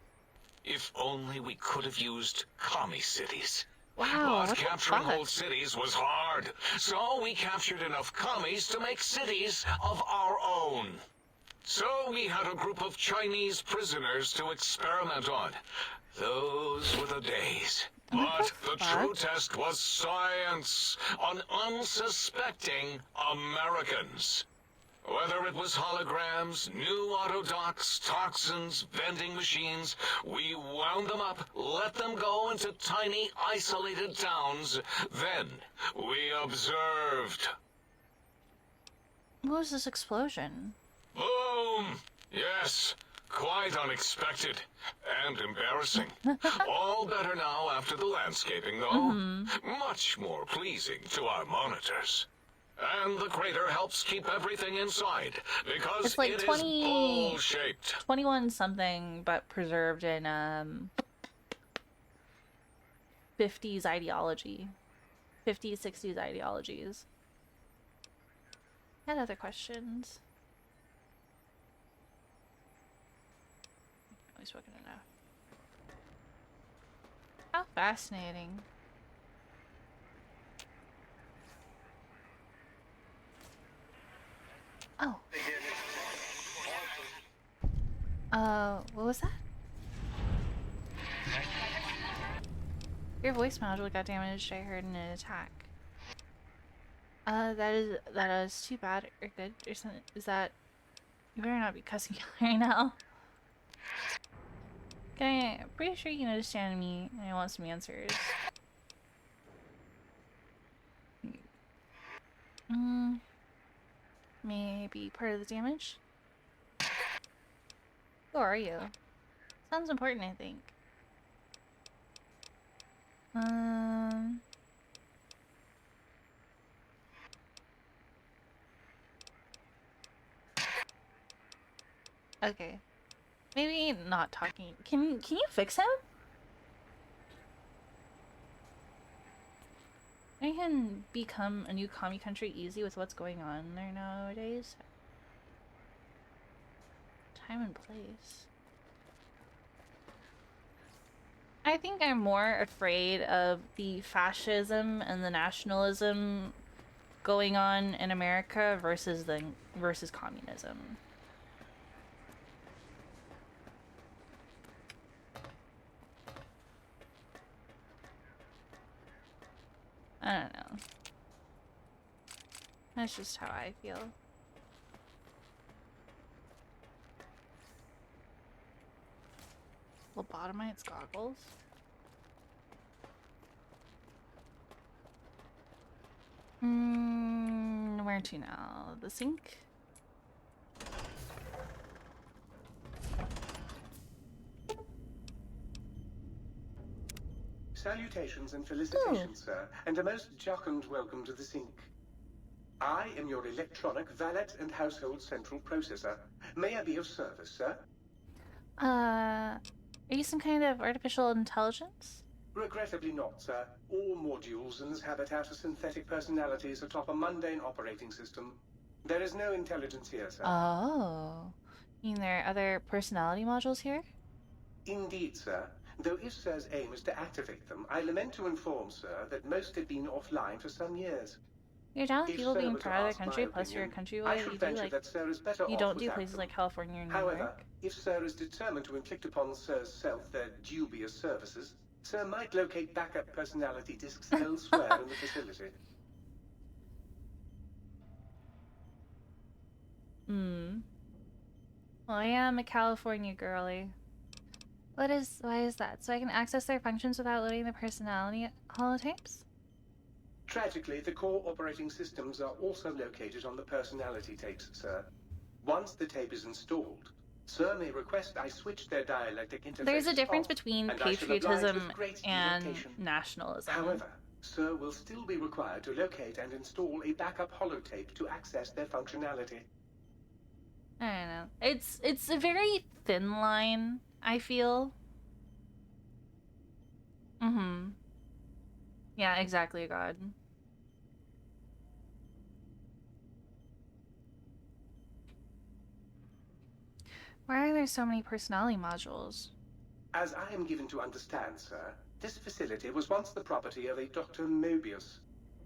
If only we could have used commie cities. Wow, But what the capturing fuck? whole cities was hard, so we captured enough commies to make cities of our own. So we had a group of Chinese prisoners to experiment on. Those were the days. But the true test was science on unsuspecting Americans. Whether it was holograms, new autodocs, toxins, vending machines, we wound them up, let them go into tiny, isolated towns. Then we observed. What was this explosion? Boom! Yes, quite unexpected and embarrassing. All better now after the landscaping, though. Much more pleasing to our monitors. And the crater helps keep everything inside, because It's like it is 20 bowl-shaped. 21 something, but preserved in 50s ideology. 50s, 60s ideologies. I had other questions. I've spoken enough. How fascinating. Oh. What was that? Your voice module got damaged, I heard in an attack. That is too bad or good or something. Is that... You better not be cussing right now. Okay, I'm pretty sure you can understand me and I want some answers. Maybe part of the damage? Who are you? Sounds important, I think. Okay. Maybe not talking. Can you fix him? I can become a new commie country easy with what's going on there nowadays. Time and place. I think I'm more afraid of the fascism and the nationalism going on in America versus communism. I don't know. That's just how I feel. Lobotomite's goggles? Where to now? The sink? Salutations and felicitations, sir, and a most jocund welcome to the sink. I am your electronic valet and household central processor. May I be of service, sir? Are you some kind of artificial intelligence? Regrettably not, sir. All modules in this habitat are synthetic personalities atop a mundane operating system. There is no intelligence here, sir. Oh. You mean there are other personality modules here? Indeed, sir. Though if Sir's aim is to activate them, I lament to inform, sir, that most have been offline for some years. You're down with If people Sir being were to proud of their ask my country, plus you're a opinion, country I boy. should You do venture like that Sir is better you off don't do without places them. like California or New However, York. if Sir is determined to inflict upon Sir's self their dubious services, Sir might locate backup personality discs elsewhere in the facility. Well, I am a California girly. Why is that? So I can access their functions without loading the personality holotapes? Tragically, the core operating systems are also located on the personality tapes, sir. Once the tape is installed, Sir may request I switch their dialectic interface. There's a difference off, between and I shall oblige patriotism with great and delectation. nationalism. However, Sir will still be required to locate and install a backup holotape to access their functionality. I don't know. It's a very thin line, I feel. Yeah, exactly, God. Why are there so many personality modules? As I am given to understand, sir, this facility was once the property of a Dr. Mobius.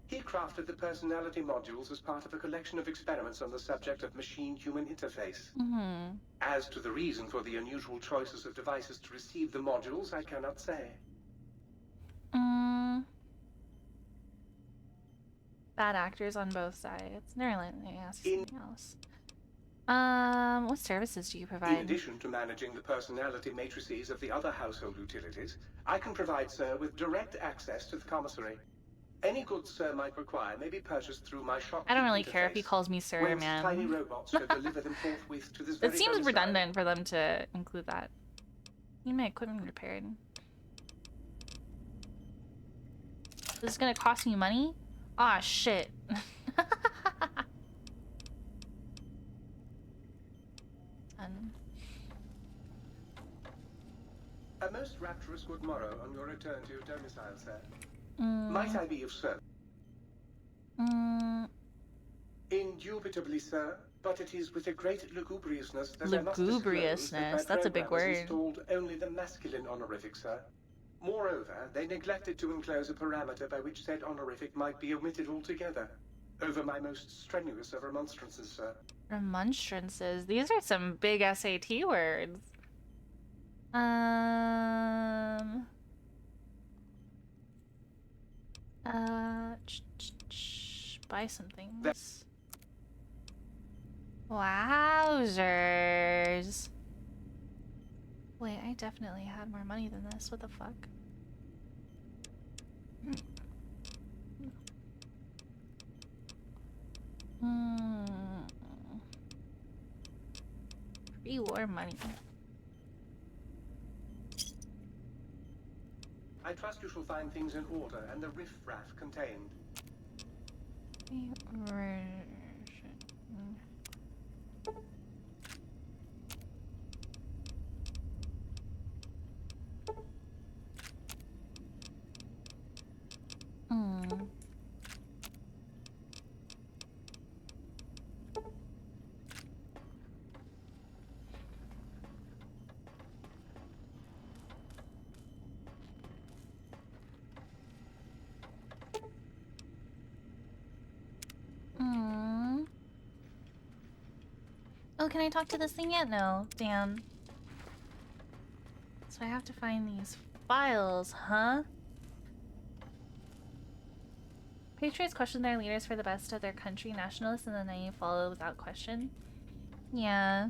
He crafted the personality modules as part of a collection of experiments on the subject of machine-human interface. As to the reason for the unusual choices of devices to receive the modules, I cannot say. Bad actors on both sides. Never let me ask something else. What services do you provide? In addition to managing the personality matrices of the other household utilities, I can provide Sir with direct access to the commissary. Any goods Sir might require may be purchased through my shop. I don't really care if he calls me sir, man. Tiny robots shall deliver them forthwith to this It very seems domicile. redundant for them to include that. Need my equipment repaired. This is gonna cost me money? Ah, shit. A most rapturous good morrow on your return to your domicile, sir. Might I be of service? Indubitably, sir, but it is with a great lugubriousness that I must disclose that my That's a big programmers word. installed only the masculine honorific, sir. Moreover, they neglected to enclose a parameter by which said honorific might be omitted altogether. Over my most strenuous of remonstrances, sir. Remonstrances. These are some big SAT words. Buy some things. Wowzers. Wait, I definitely had more money than this. What the fuck? Free war money. I trust you shall find things in order and the riff-raff contained. Oh, can I talk to this thing yet? No. Damn. So I have to find these files, huh? Patriots question their leaders for the best of their country, nationalists, and the naive follow without question. Yeah.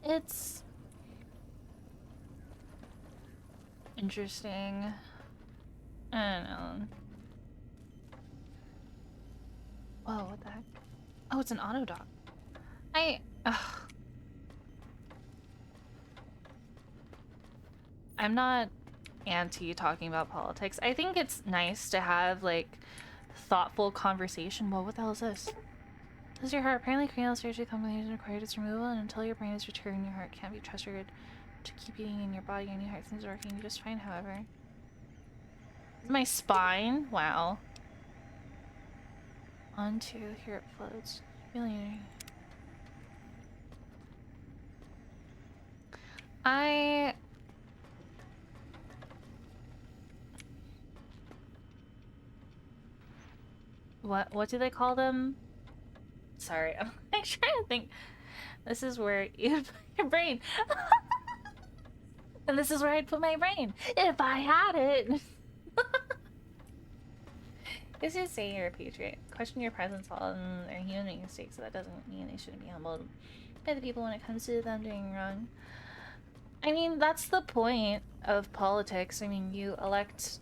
It's interesting. I don't know. Whoa, what the heck? Oh, it's an auto dock. I'm not anti talking about politics. I think it's nice to have like thoughtful conversation. Whoa, what the hell is this? This is your heart. Apparently cranial surgery complications required its removal, and until your brain is returned, your heart can't be trusted to keep beating in your body. Your new heart seems working just fine, however. This is my spine? Wow. Onto, here it floats. Humiliating. What do they call them? Sorry, I'm like trying to think. This is where you put your brain. And this is where I'd put my brain if I had it. This is saying you're a patriot. Question your presence while in their human mistakes, so that doesn't mean they shouldn't be humbled by the people when it comes to them doing wrong. I mean, that's the point of politics. I mean, you elect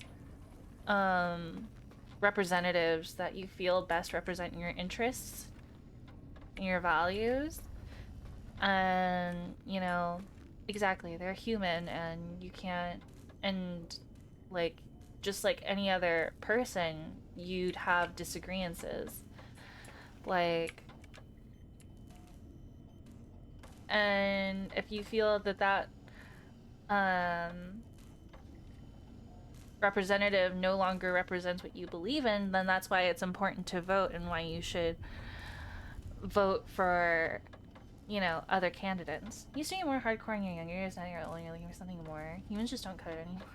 representatives that you feel best represent your interests, your values, and, you know, exactly, they're human, and you can't, and, like, just like any other person, you'd have disagreements. Like, and if you feel that representative no longer represents what you believe in, then that's why it's important to vote and why you should vote for, you know, other candidates. You used to be more hardcore in your younger years, now you're older, you're looking for something more. Humans just don't cut it anymore.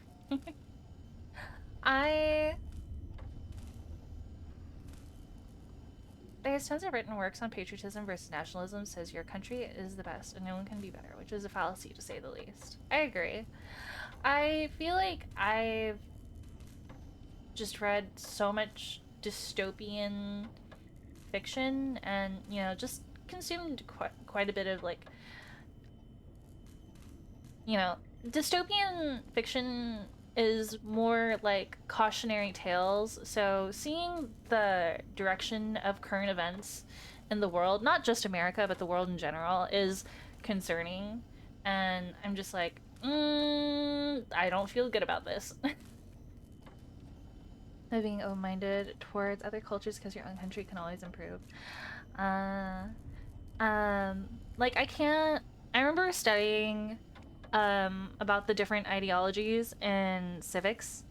There's tons of written works on patriotism versus nationalism says your country is the best and no one can be better, which is a fallacy to say the least. I agree. I feel like I've just read so much dystopian fiction and, you know, just consumed quite a bit of, like, you know, dystopian fiction is more like cautionary tales. So seeing the direction of current events in the world, not just America, but the world in general, is concerning. And I'm just like, I don't feel good about this. Being open-minded towards other cultures because your own country can always improve. Like, I remember studying about the different ideologies in civics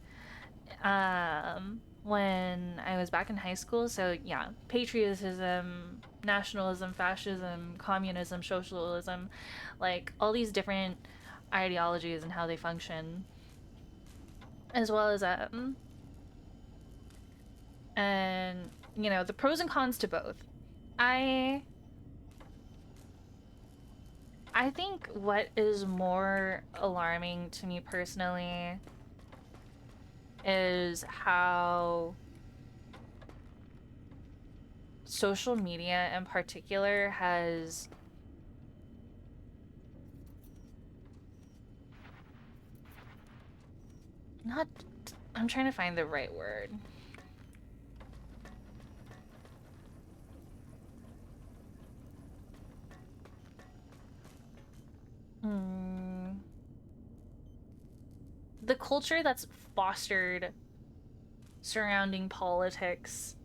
when I was back in high school. So yeah, patriotism, nationalism, fascism, communism, socialism, like all these different ideologies and how they function, as well as and, you know, the pros and cons to both. I think what is more alarming to me personally is how social media in particular has I'm trying to find the right word. The culture that's fostered surrounding politics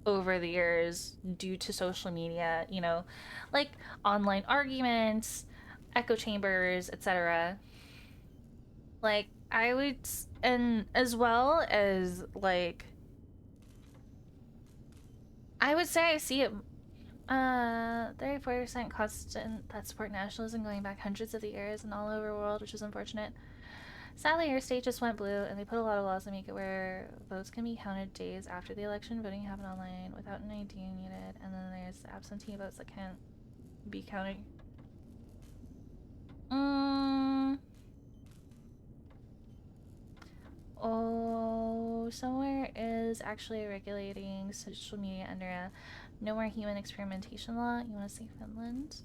over the years due to social media, you know, like online arguments, echo chambers, etc. Like, I would, and as well as, like, I would say I see it 34% constant that support nationalism going back hundreds of years and all over the world, which is unfortunate. Sadly, your state just went blue, and they put a lot of laws to make it where votes can be counted days after the election. Voting happened online without an ID needed, and then there's absentee votes that can't be counted. Oh, somewhere is actually regulating social media under a no more human experimentation law. You want to say Finland?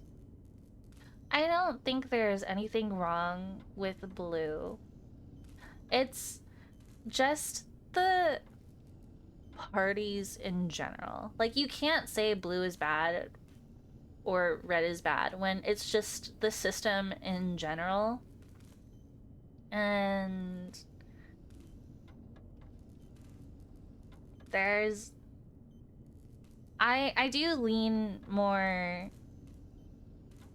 I don't think there's anything wrong with blue. It's just the parties in general. Like, you can't say blue is bad or red is bad when it's just the system in general. And there's I do lean more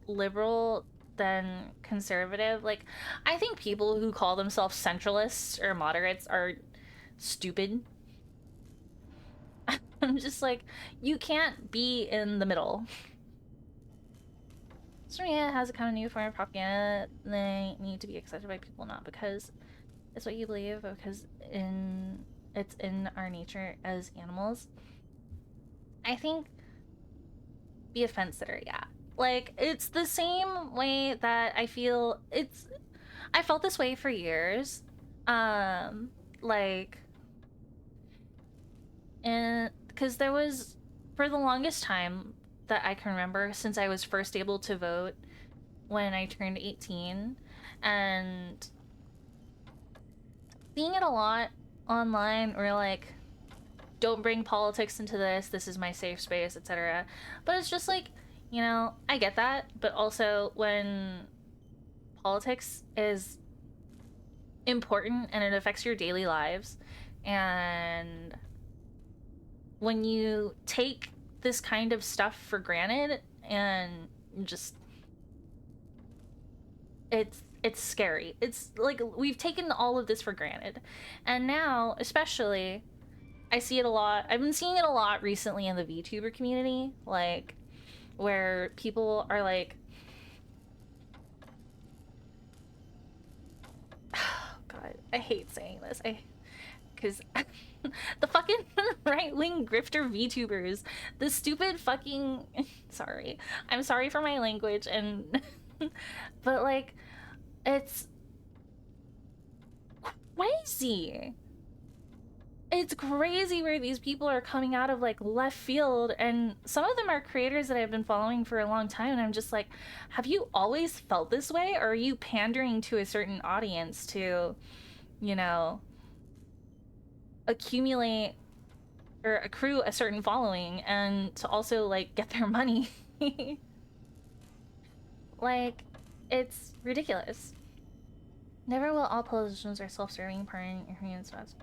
liberal than conservative. Like, I think people who call themselves centralists or moderates are stupid. I'm just like, you can't be in the middle. social media has a kind of new form of propaganda. They need to be accepted by people not because it's what you believe, but because it's in our nature as animals. I think be a fence sitter, yeah. Like, it's the same way that I feel I felt this way for years. Like, and because there was, for the longest time that I can remember, since I was first able to vote when I turned 18, and seeing it a lot online, where like, don't bring politics into this is my safe space, etc. But it's just like, you know, I get that, but also when politics is important and it affects your daily lives, and when you take this kind of stuff for granted and just it's scary. It's like we've taken all of this for granted, and now especially I see it a lot. I've been seeing it a lot recently in the VTuber community, like where people are like, oh god, I hate saying this, because the fucking right-wing grifter VTubers, the stupid fucking, sorry, I'm sorry for my language, and but like, it's crazy. It's crazy where these people are coming out of like left field, and some of them are creators that I've been following for a long time, and I'm just like, have you always felt this way, or are you pandering to a certain audience to, you know, accumulate or accrue a certain following and to also like get their money? Like, it's ridiculous. Never will all politicians are self-serving, pardon your human spots.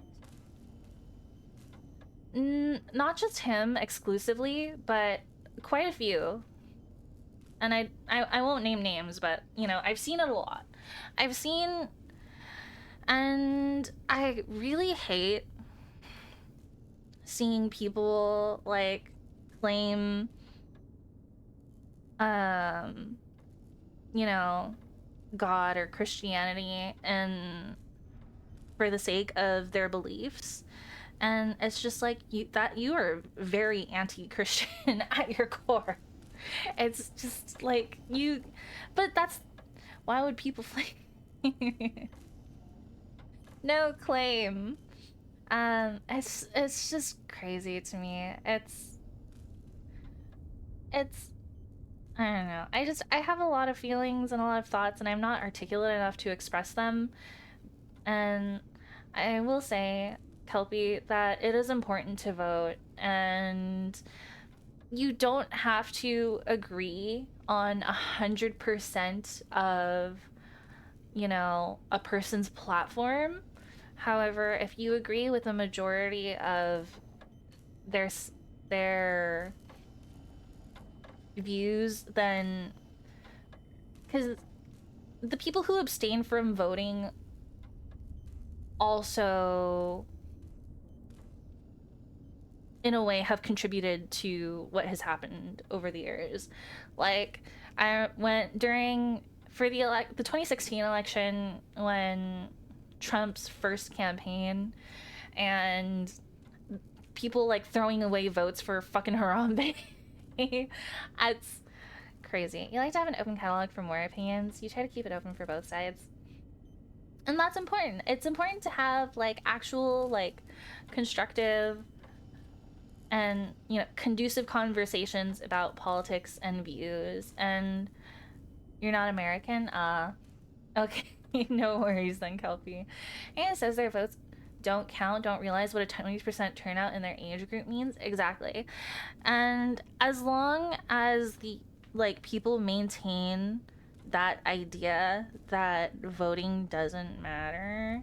Not just him exclusively, but quite a few. And I won't name names, but, you know, I've seen it a lot. I've seen, and I really hate seeing people, like, claim, you know, God or Christianity and for the sake of their beliefs. And it's just like, you are very anti-Christian at your core. It's just like but that's, why would people no claim. It's just crazy to me. It's I don't know. I have a lot of feelings and a lot of thoughts, and I'm not articulate enough to express them. And I will say, Kelpie, that it is important to vote, and you don't have to agree on 100% of, you know, a person's platform. However, if you agree with the majority of their views, then, because the people who abstain from voting also, in a way, have contributed to what has happened over the years. Like, I went for the 2016 election, when Trump's first campaign, and people like throwing away votes for fucking Harambe. It's crazy. You like to have an open catalog for more opinions. You try to keep it open for both sides. And that's important. It's important to have like actual, like, constructive and, you know, conducive conversations about politics and views. And you're not American? Okay. No worries then, Kelpie. And it says their votes don't count, don't realize what a 20% turnout in their age group means. Exactly. And as long as the, like, people maintain that idea that voting doesn't matter,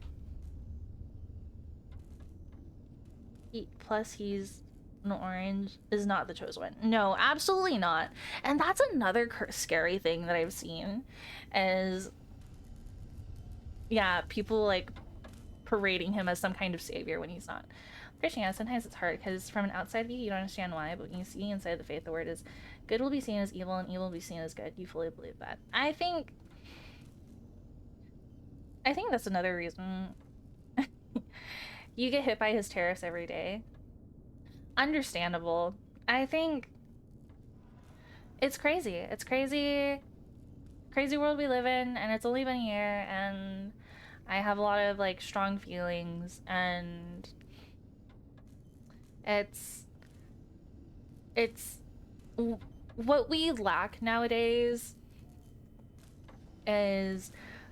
plus he's an orange, is not the chosen one. No, absolutely not. And that's another scary thing that I've seen, is, yeah, people like parading him as some kind of savior when he's not. Christian, yeah, sometimes it's hard because from an outside view, you don't understand why, but when you see inside the faith, the word is good will be seen as evil and evil will be seen as good. You fully believe that. I think that's another reason you get hit by his tariffs every day. Understandable. I think it's crazy. It's crazy world we live in, and it's only been a year, and I have a lot of like strong feelings, and it's what we lack nowadays is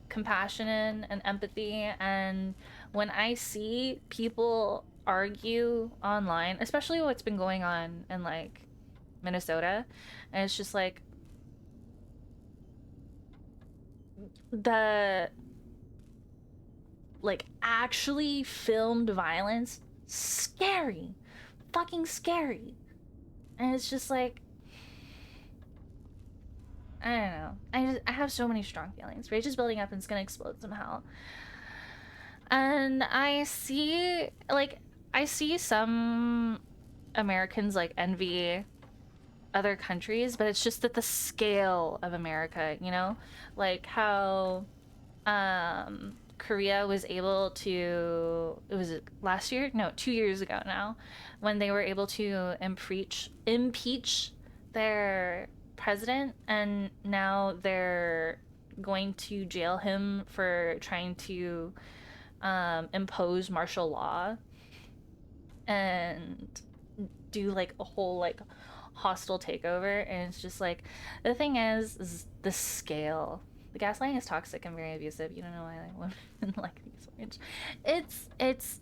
compassion and empathy. And when I see people argue online, especially what's been going on in like Minnesota, and it's just like the like actually filmed violence, scary, fucking scary. And it's just like, I don't know, I have so many strong feelings. Rage is building up and it's gonna explode somehow. And I see some Americans like envy other countries, but it's just that the scale of America, you know, like how Korea was able to, it was last year? No, 2 years ago now, when they were able to impeach their president, and now they're going to jail him for trying to impose martial law and do like a whole like hostile takeover. And it's just like, the thing is the scale. The gaslighting is toxic and very abusive. You don't know why like women like these words. It's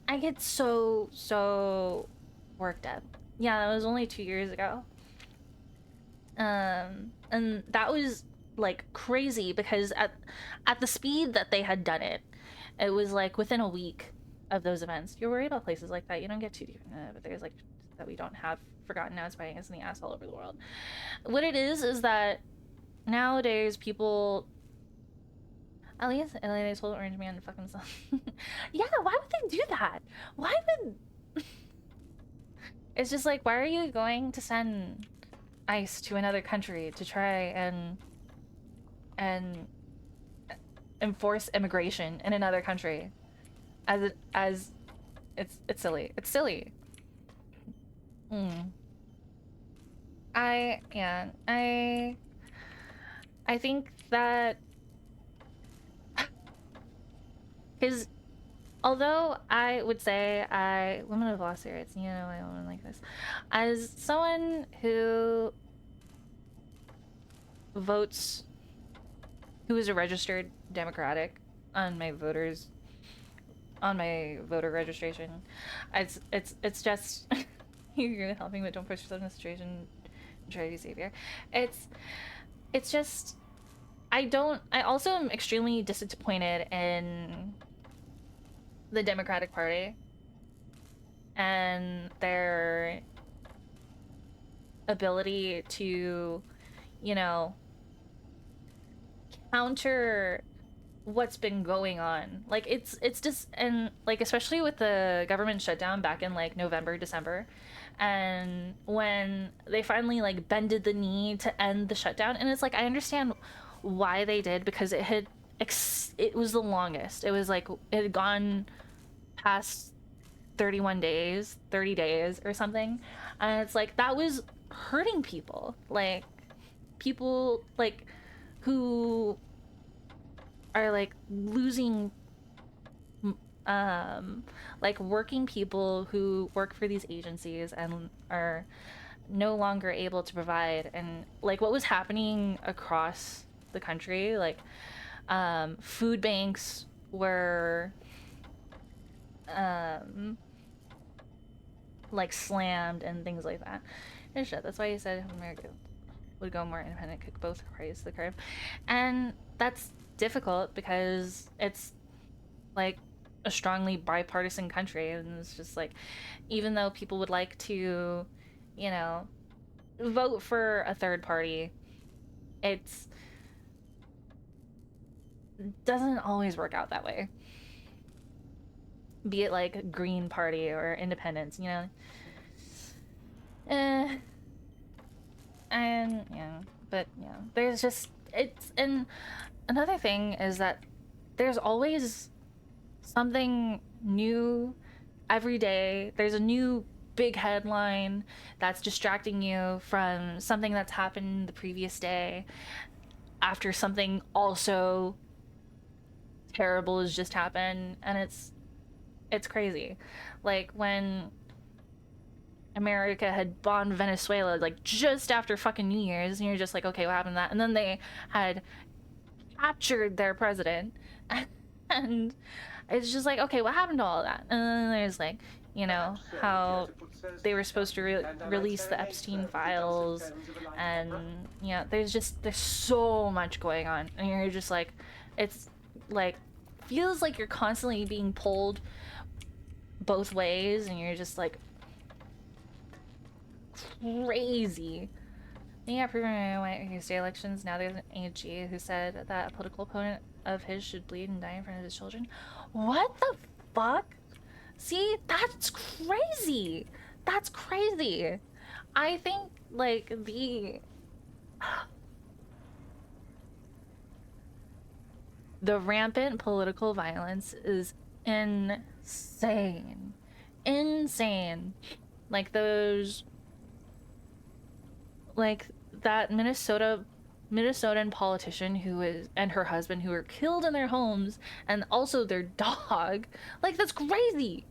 I get so worked up. Yeah, that was only 2 years ago. And that was like crazy because at the speed that they had done it, it was like within a week of those events. You're worried about places like that. You don't get too deep in it, but there's like that we don't have forgotten now. It's biting us in the ass all over the world. What it is that nowadays people, at least they told Orange Man to fuck himself. Yeah, why would they do that? Why would it's just like, why are you going to send ICE to another country to try and enforce immigration in another country? As it's silly. It's silly. I think that because although I would say women of law spirits, you know, I don't like this, as someone who votes, who is a registered Democratic on my voter registration, it's just you're helping, but don't push yourself in a situation and try to be savior. It's just I also am extremely disappointed in the Democratic Party and their ability to, you know, counter what's been going on. Like it's just, and like especially with the government shutdown back in like November, December, and when they finally like bended the knee to end the shutdown, and it's like I understand why they did, because it was the longest. It was like it had gone past 30 days or something, and it's like that was hurting people, like who are like losing like working people who work for these agencies and are no longer able to provide. And like what was happening across the country, like food banks were like slammed and things like that. And shit, that's why you said America would go more independent, kick both parties to the curb. And that's difficult because it's like a strongly bipartisan country, and it's just like, even though people would like to, you know, vote for a third party, it doesn't always work out that way. be it like Green Party or Independence, you know. And yeah, but yeah, there's just and another thing is that there's always something new every day. There's a new big headline that's distracting you from something that's happened the previous day after something also terrible has just happened, and it's crazy. Like when America had bombed Venezuela like just after fucking New Year's, and you're just like, okay, what happened to that? And then they had captured their president and it's just like, okay, what happened to all of that? And then there's like, you know, how they were supposed to release the Epstein files, and yeah, there's so much going on, and you're just like, it's like feels like you're constantly being pulled both ways, and you're just like crazy. They got proven in White state elections. Now there's an AG who said that a political opponent of his should bleed and die in front of his children. What the fuck? See, that's crazy. That's crazy. I think like the rampant political violence is insane. Insane. Like those, like that Minnesotan politician and her husband who were killed in their homes, and also their dog. Like, that's crazy.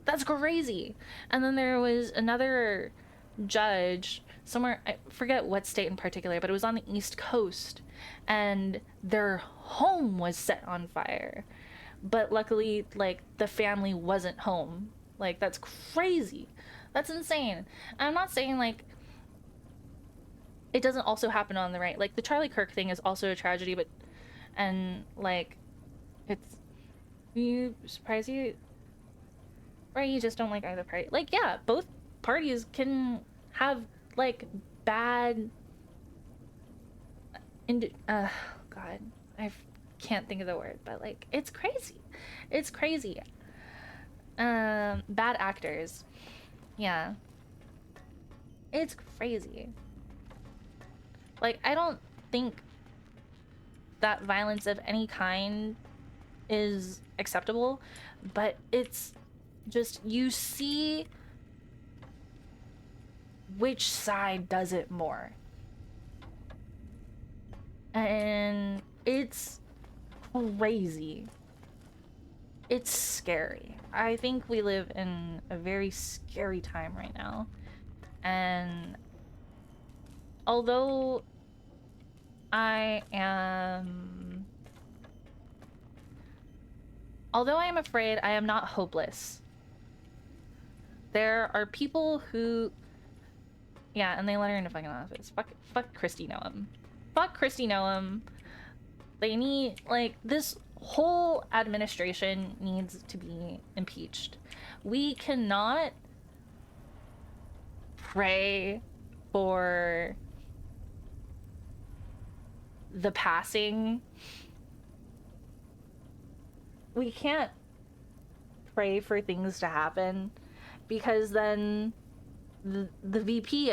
That's crazy. And then there was another judge somewhere, I forget what state in particular, but it was on the East Coast, and their home was set on fire. But luckily, like, the family wasn't home. Like, that's crazy. That's insane. And I'm not saying, like, it doesn't also happen on the right. Like, the Charlie Kirk thing is also a tragedy, but, and, like, it's, you surprised you, or you just don't like either party. Like, yeah, both parties can have, like, bad, God, I can't think of the word, but, like, it's crazy. It's crazy. Bad actors. Yeah. It's crazy. Like, I don't think that violence of any kind is acceptable, but it's just, you see which side does it more. And it's crazy. It's scary. I think we live in a very scary time right now. And although I am afraid, I am not hopeless. There are people who, yeah, and they let her into fucking office. Fuck Kristi Noem. Fuck Kristi Noem. They need, like, this whole administration needs to be impeached. We cannot pray for the passing. We can't pray for things to happen, because then the VP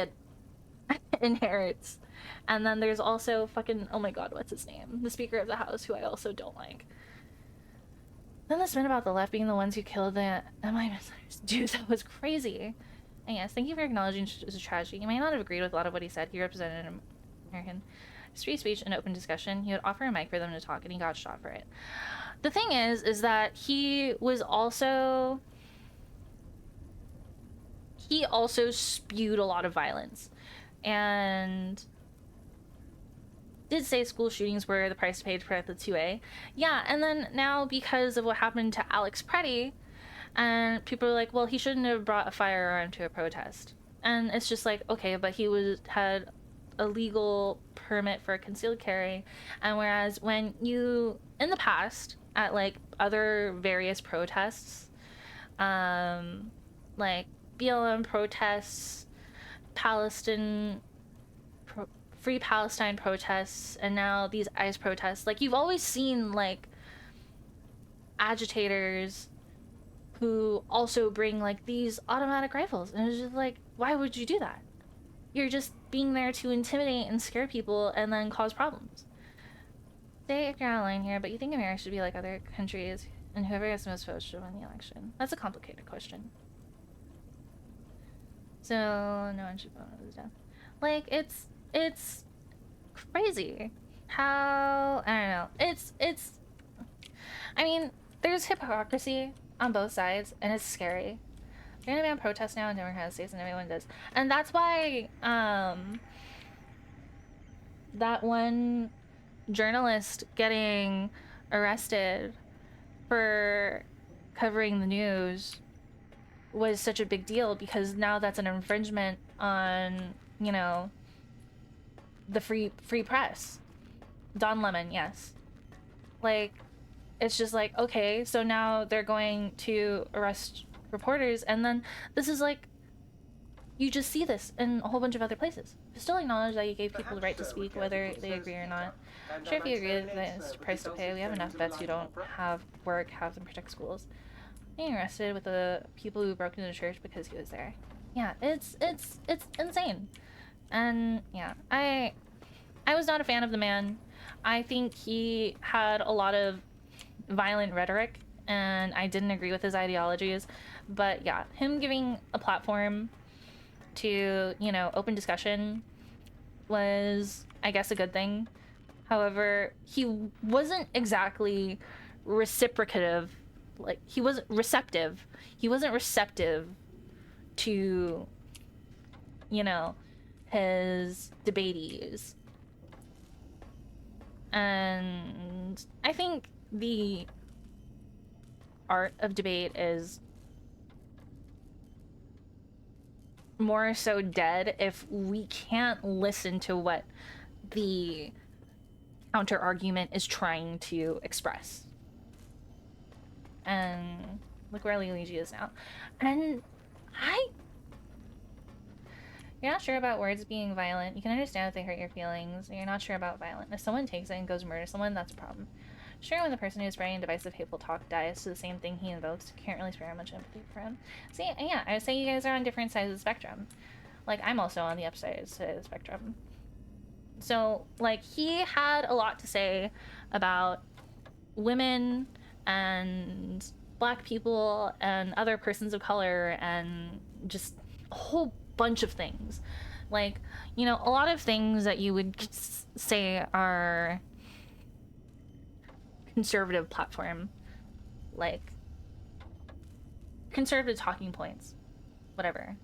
inherits. And then there's also fucking, oh my god, what's his name? The Speaker of the House, who I also don't like. Then this bit about the left being the ones who killed the MI missiles. Dude, that was crazy. And yes, thank you for acknowledging it's a tragedy. You may not have agreed with a lot of what he said. He represented an American free speech and open discussion. He would offer a mic for them to talk, and he got shot for it. The thing is that he also spewed a lot of violence, and did say school shootings were the price paid to protect the 2A. Yeah, and then now because of what happened to Alex Preddy, and people are like, well, he shouldn't have brought a firearm to a protest. And it's just like, okay, but he had a legal permit for a concealed carry. And whereas when you, in the past, at like other various protests, like BLM protests, Free Palestine protests, and now these ICE protests, like, you've always seen like agitators who also bring like these automatic rifles, and it's just like, why would you do that? You're just being there to intimidate and scare people and then cause problems. Say if you're out of line here, but you think America should be like other countries, and whoever gets the most votes should win the election. That's a complicated question. So no one should vote on his death. Like it's crazy how, I don't know. It's I mean, there's hypocrisy on both sides, and it's scary. You're gonna be on protest now in different kind of states, and everyone does. And that's why that one journalist getting arrested for covering the news was such a big deal, because now that's an infringement on, you know, the free press. Don Lemon, yes. Like, it's just like, okay, so now they're going to arrest reporters, and then this is like, you just see this in a whole bunch of other places. Still acknowledge that you gave people the right to speak, whether they agree or not. Sure, if you agree that it's a price to pay, we have enough vets who don't have work, have them protect schools. Being arrested with the people who broke into the church because he was there. Yeah, it's insane. And yeah, I was not a fan of the man. I think he had a lot of violent rhetoric, and I didn't agree with his ideologies. But yeah, him giving a platform to, you know, open discussion was, I guess, a good thing. However, he wasn't exactly reciprocative. Like, he wasn't receptive. He wasn't receptive to, you know, his debatees. And I think the art of debate is more so dead if we can't listen to what the counter argument is trying to express. And look where Luigi is now. And you're not sure about words being violent. You can understand if they hurt your feelings. You're not sure about violence. If someone takes it and goes murder someone, that's a problem. Sure, when the person who's spreading divisive, hateful talk dies to the same thing he invokes, you can't really spare much empathy for him. See, yeah, I would say you guys are on different sides of the spectrum. Like, I'm also on the upside side of the spectrum. So, like, he had a lot to say about women and black people and other persons of color and just a whole bunch of things. Like, you know, a lot of things that you would say are conservative platform, like conservative talking points, whatever.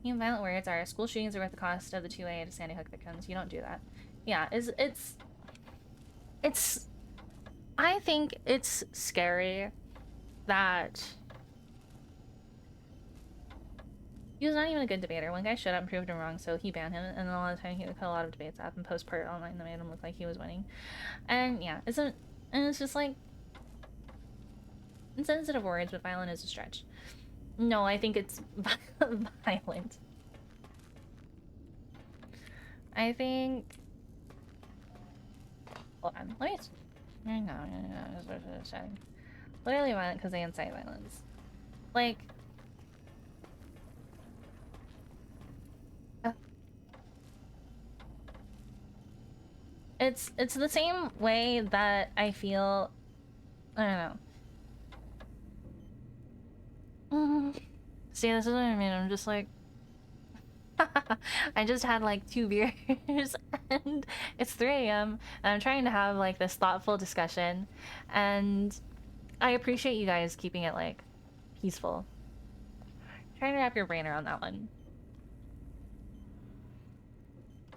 You know, violent words are school shootings are worth the cost of the 2A to Sandy Hook victims. You don't do that. Yeah, it's I think it's scary that he was not even a good debater. One guy shut up and proved him wrong, so he banned him, and then a lot of time he would cut a lot of debates up and post part online that made him look like he was winning. And yeah, and it's just like, insensitive words, but violent is a stretch. No, I think it's violent. I think, hold on, let me, no, literally violent because they incite violence. Like, it's the same way that I feel, I don't know. See, this is what I mean. I'm just like, I just had like 2 beers and it's 3 a.m. and I'm trying to have like this thoughtful discussion, and I appreciate you guys keeping it like peaceful. Trying to wrap your brain around that one.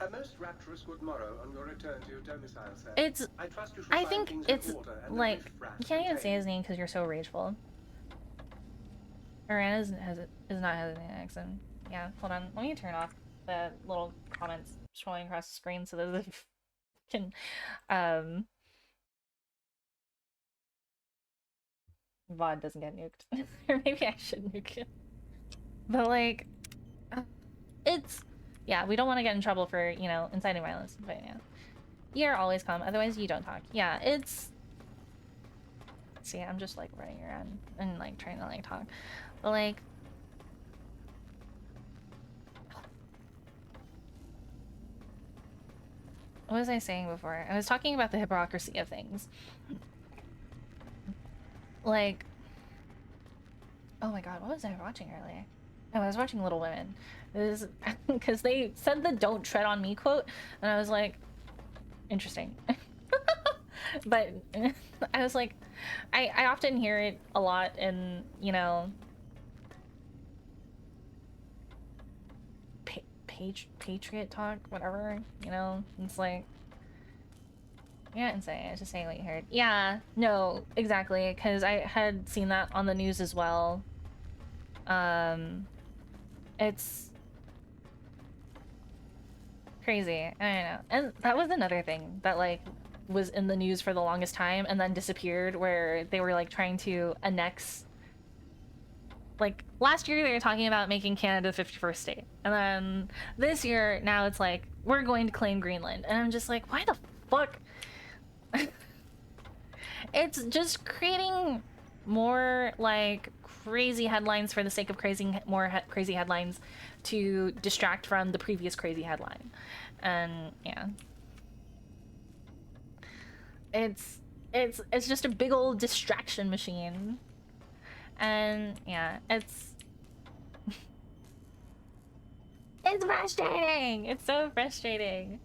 A most rapturous good morrow on your return to your domicile, sir. I think it's like, you can't even say his name because you're so rageful. Miranda is not having an accent. Yeah, hold on. Let me turn off the little comments scrolling across the screen so that they can VOD doesn't get nuked. Or maybe I should nuke it. But like, it's, yeah, we don't want to get in trouble for, you know, inciting violence. But yeah, you're always calm. Otherwise, you don't talk. Yeah, it's See, I'm just like running around and like trying to like talk, but like. What was I saying before? I was talking about the hypocrisy of things. Like, oh my god, what was I watching earlier? Oh, I was watching Little Women. It was because they said the "Don't tread on me" quote, and I was like, interesting. But I was like, I often hear it a lot in, you know, patriot talk, whatever, you know. It's like, yeah, insane. It's just saying what you heard. Yeah, no, exactly, because I had seen that on the news as well. It's crazy. I don't know. And that was another thing that like was in the news for the longest time and then disappeared, where they were like trying to annex. Like last year they were talking about making Canada the 51st state, and then this year now it's like we're going to claim Greenland, and I'm just like, why the fuck? It's just creating more like crazy headlines for the sake of crazy headlines to distract from the previous crazy headline. And yeah, it's just a big old distraction machine. And yeah, it's frustrating. It's so frustrating.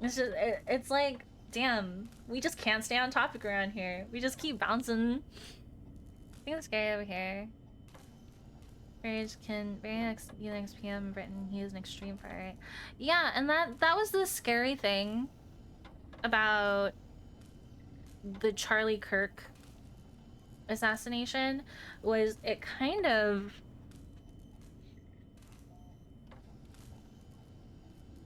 It's just it's like, damn, we just can't stay on topic around here. We just keep bouncing. I think it's scary over here. Rage can very next PM in Britain. He is an extreme far right. Yeah, and that was the scary thing about the Charlie Kirk assassination, was it kind of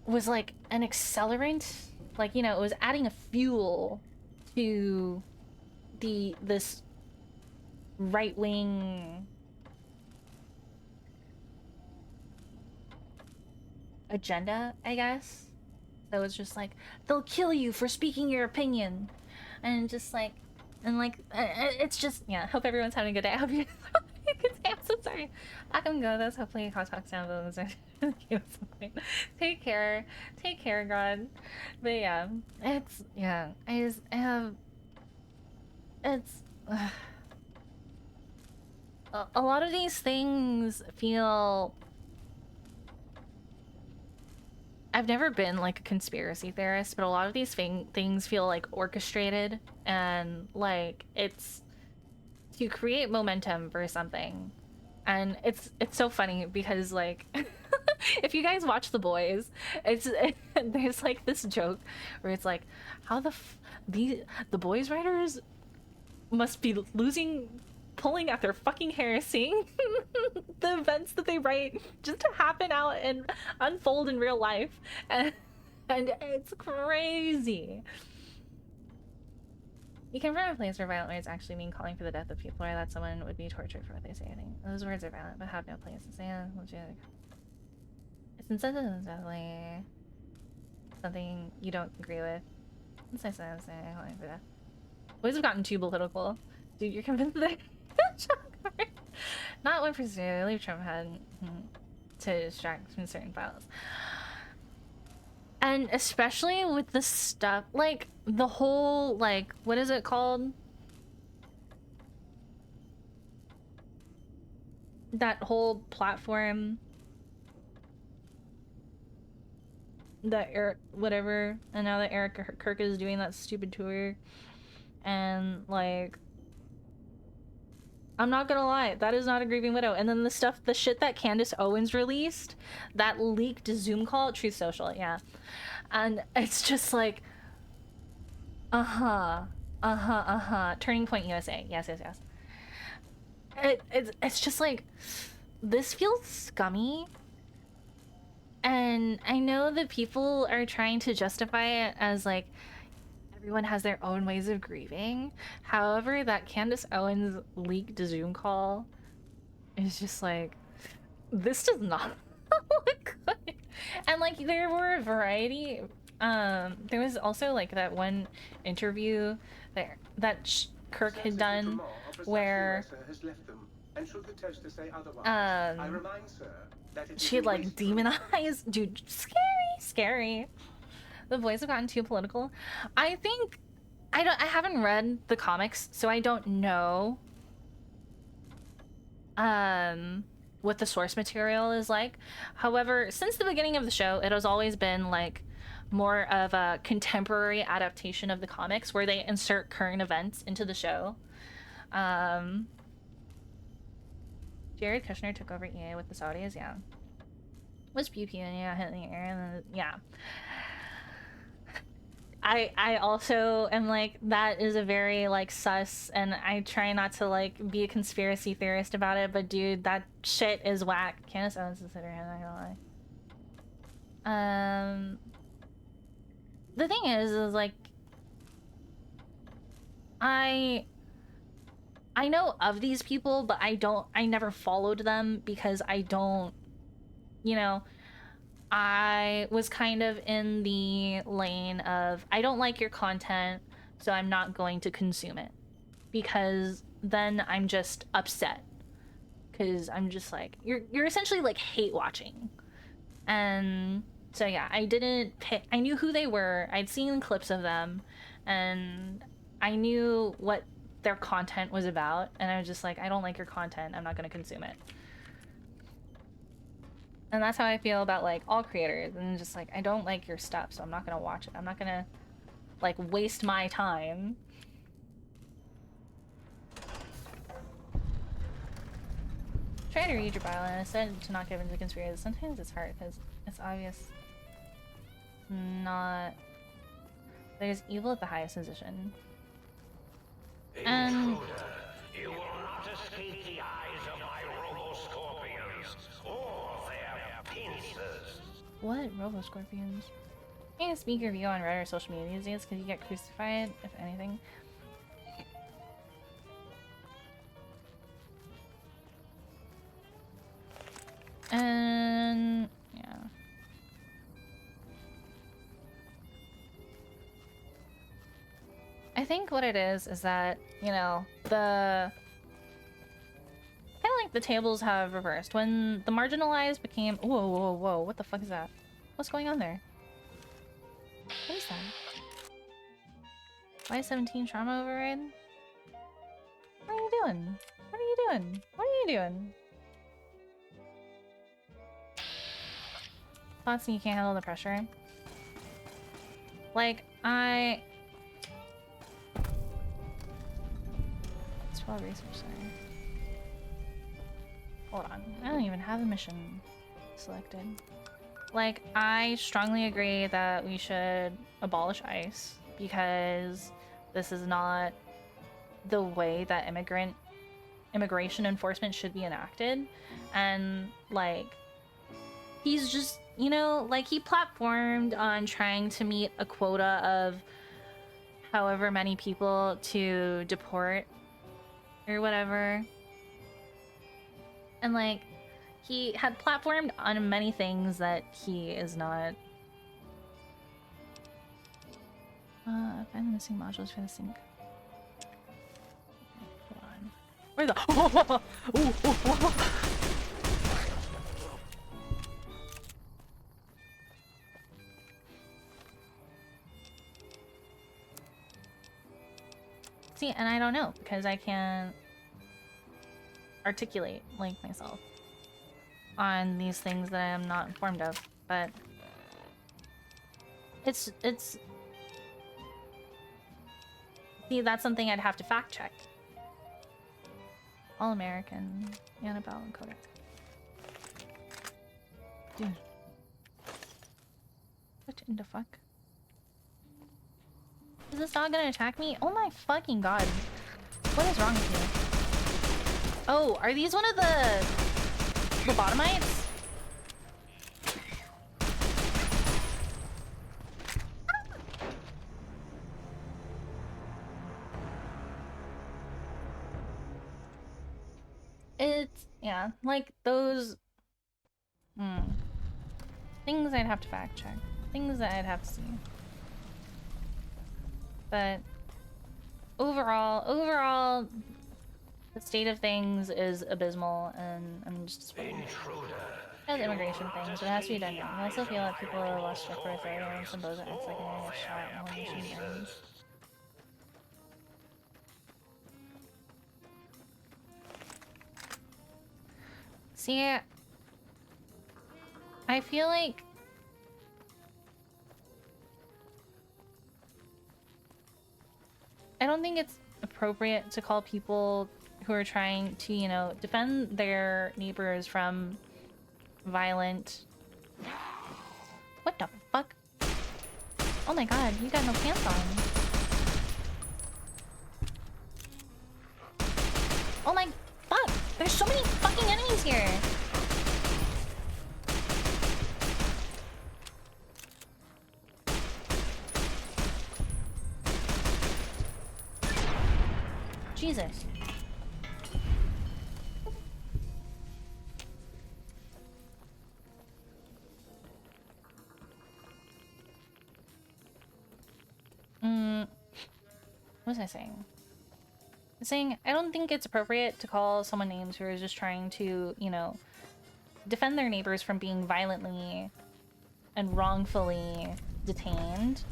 was like an accelerant, like, you know, it was adding a fuel to this right-wing agenda, I guess. That was just like, they'll kill you for speaking your opinion, and just like, and like, it's just, yeah. Hope everyone's having a good day. I hope you're having a good day. I'm so sorry. I can go. That's hopefully hot talk sound those are take care, God. But yeah, it's, yeah. I have, it's. A lot of these things feel. I've never been like a conspiracy theorist, but a lot of these things feel like orchestrated, and like it's to create momentum for something. And it's so funny because like if you guys watch The Boys, there's like this joke where it's like, how the Boys writers must be pulling at their fucking hair, seeing the events that they write just to happen out and unfold in real life, and it's crazy. You can confirm a place where violent words actually mean calling for the death of people, or that someone would be tortured for what they say. I think those words are violent but have no place to say. It's insensitive and definitely something you don't agree with. It's nice to say calling for death. Boys have gotten too political. Dude, you're convinced that not one percent. Leave Trump had to distract from certain files, and especially with the stuff like the whole, like, what is it called? That whole platform that Eric whatever, and now that Eric Kirk is doing that stupid tour, and like, I'm not gonna lie, that is not a grieving widow. And then the shit that Candace Owens released, that leaked Zoom call, Truth Social, yeah. And it's just like, Turning Point USA, yes. It's just like, this feels scummy. And I know that people are trying to justify it as like, everyone has their own ways of grieving. However, that Candace Owens leaked Zoom call is just like, this does not look good. And like, there were a variety. There was also like that one interview that Kirk had done, where and should the toaster say otherwise, I remind sir that she had like demonized, dude, scary. The boys have gotten too political. I think I haven't read the comics, so I don't know what the source material is like. However, since the beginning of the show, it has always been like more of a contemporary adaptation of the comics where they insert current events into the show. Jared Kushner took over EA with the Saudis, yeah. Was Pew Pew and yeah, hit in the air, and then, yeah. I also am like, that is a very like sus, and I try not to like be a conspiracy theorist about it, but dude, that shit is whack. Candace Owens is her hand, I'm not gonna lie. The thing is like, I know of these people, but I never followed them because I don't, you know, I was kind of in the lane of, I don't like your content, so I'm not going to consume it. Because then I'm just upset. Because I'm just like, you're essentially like hate watching. And so yeah, I didn't pick, I knew who they were, I'd seen clips of them, and I knew what their content was about, and I was just like, I don't like your content, I'm not going to consume it. And that's how I feel about like all creators, and just like, I don't like your stuff, so I'm not gonna watch it. I'm not gonna like waste my time. Try to read your bio, and I said to not give into conspiracy. Sometimes it's hard because it's obvious not, there's evil at the highest position. And you will not escape the eyes of my Robo-Scorpions or their pincers. what? Robo-Scorpions? You can't speak your view on Reddit or social media these days because you get crucified, if anything. And yeah. I think what it is that, you know, the kind of like the tables have reversed. When the marginalized became, whoa, whoa, whoa, what the fuck is that? What's going on there? What is that? Y17 trauma override? What are you doing? What are you doing? What are you doing? Thoughts you can't handle the pressure? Like, it's 12 research center. Hold on. I don't even have a mission selected. Like, I strongly agree that we should abolish ICE because this is not the way that immigration enforcement should be enacted. And, like, he's just, you know, like, he platformed on trying to meet a quota of however many people to deport or whatever. And, like, he had platformed on many things that he is not. Find the missing modules for the sync. Okay, hold on. Where the? See, and I don't know because I can't articulate like myself on these things that I am not informed of, but it's see, that's something I'd have to fact check. All American, Annabelle and Kodak. Dude. What in the fuck? Is this dog gonna attack me? Oh my fucking god. What is wrong with you? Oh, are these one of the lobotomites? It's, yeah, like those things I'd have to fact check. Things that I'd have to see. But overall, the state of things is abysmal, and I'm just as immigration things, but it has to be done young. I also feel that people are less strict for authority and some those that it's like an get shot and when machine guns. See, I feel like I don't think it's appropriate to call people who are trying to, you know, defend their neighbors from violent... What the fuck? Oh my god, you got no pants on. Oh my fuck! There's so many fucking enemies here! Jesus. What was I saying? I'm saying I don't think it's appropriate to call someone names who are just trying to, you know, defend their neighbors from being violently and wrongfully detained.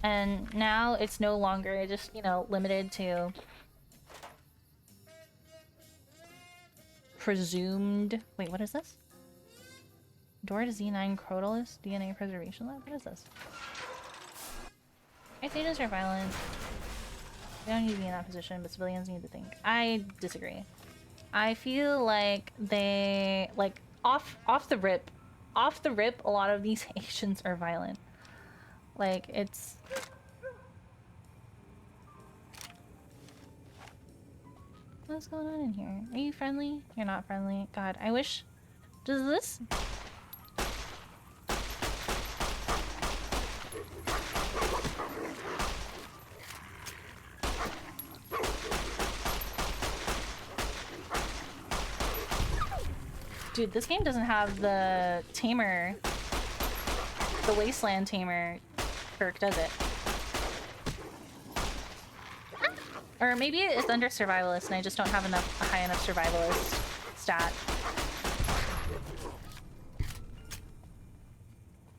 And now it's no longer just, you know, limited to presumed... Wait, what is this? Door to Z9 Crotalus DNA Preservation Lab? What is this? Agents are violent. They don't need to be in that position, but civilians need to think. I disagree. I feel like they... Like, off the rip, a lot of these agents are violent. Like, it's... What's going on in here? Are you friendly? You're not friendly. God, I wish... Does this... Dude, this game doesn't have the tamer... The Wasteland Tamer perk, does it? Or maybe it's under Survivalist and I just don't have a high enough Survivalist stat.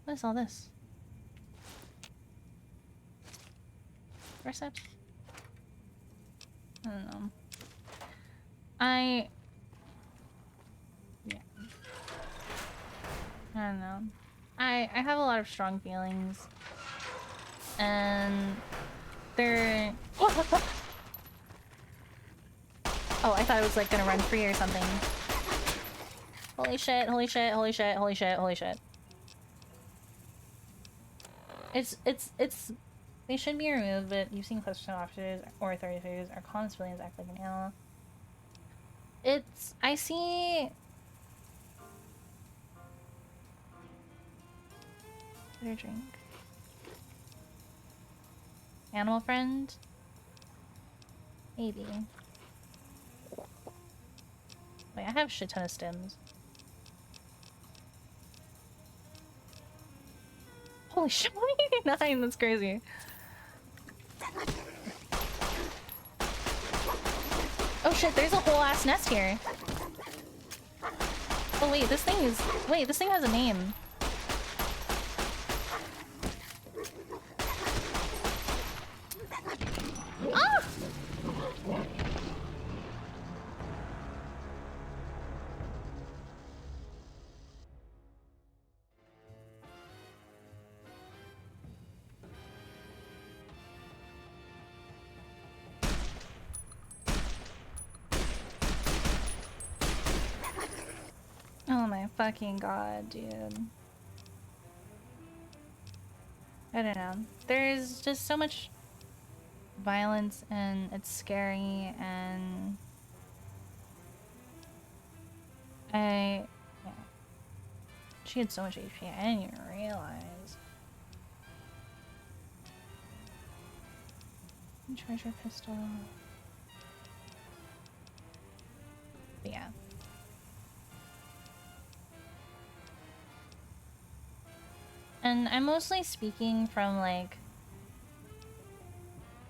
What is all this? Reset? I don't know. Yeah. I don't know. I have a lot of strong feelings. And they're... Oh, I thought it was like gonna run free or something. Holy shit, holy shit, holy shit, holy shit, holy shit. It's... They should be removed, but you've seen close to officers or authority figures or common civilians act like an animal. It's... I see... Better drink. Animal friend? Maybe. Wait, I have a shit ton of stems. Holy shit, 189, that's crazy. Oh shit, there's a whole ass nest here. Oh wait, this thing is... Wait, this thing has a name. Ah! Oh my fucking god, dude. I don't know. There's just so much violence and it's scary and yeah. She had so much HP, I didn't even realize. Treasure pistol. But yeah. And I'm mostly speaking from like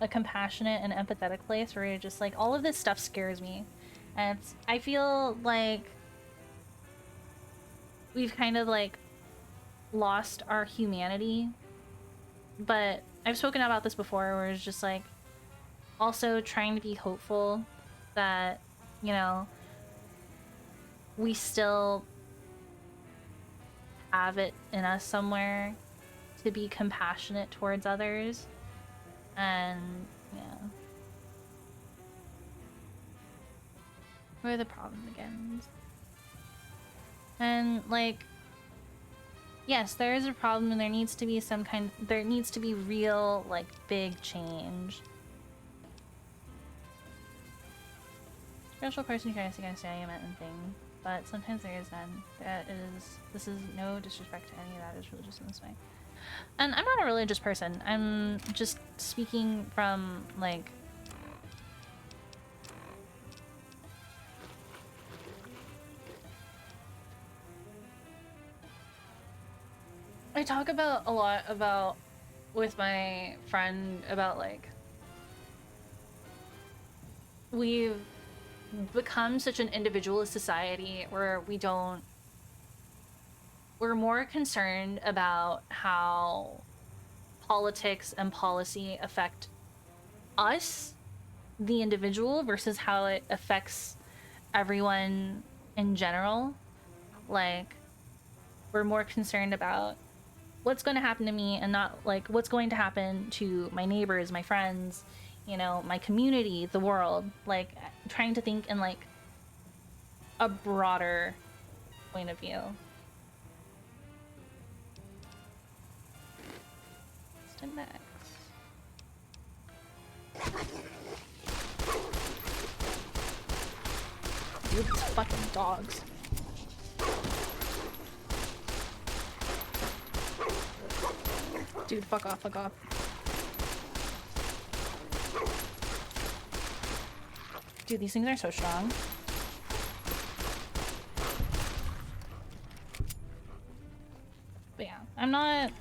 a compassionate and empathetic place where you're just like, all of this stuff scares me. And I feel like we've kind of like lost our humanity. But I've spoken about this before, where it's just like also trying to be hopeful that, you know, we still have it in us somewhere to be compassionate towards others. And yeah, where the problem begins. And like, yes, there is a problem, and there needs to be there needs to be real, like, big change. Special person tries to against argument and thing, but sometimes there is none. This is no disrespect to any that is religious in this way. And I'm not a religious person. I'm just speaking from, like, I talk about a lot about with my friend about, like, we've become such an individualist society where we're more concerned about how politics and policy affect us, the individual, versus how it affects everyone in general. Like, we're more concerned about what's going to happen to me and not like what's going to happen to my neighbors, my friends, you know, my community, the world. Like, trying to think in like a broader point of view. Next. Dude, these fucking dogs. Dude, fuck off, fuck off. Dude, these things are so strong. But yeah, I'm not...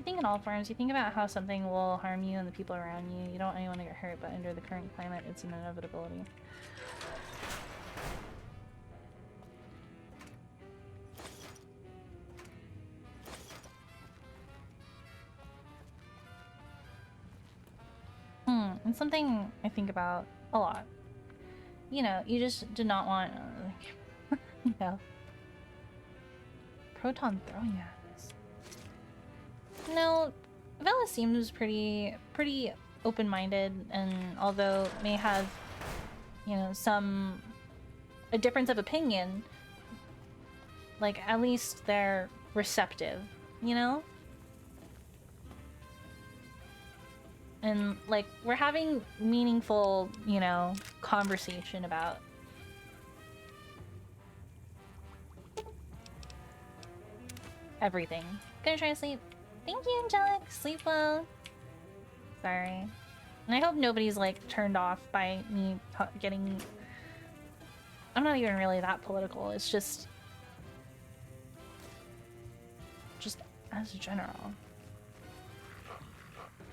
In all forms, you think about how something will harm you and the people around you. You don't want anyone to get hurt, but under the current climate, it's an inevitability. And something I think about a lot. You know, you just do not want, you know, proton throwing at. No, Vela seems pretty open-minded, and although may have, you know, a difference of opinion, like, at least they're receptive, you know? And, like, we're having meaningful, you know, conversation about everything. Gonna try to sleep. Thank you, Angelic. Sleep well. Sorry. And I hope nobody's, like, turned off by me getting... I'm not even really that political. It's just as general.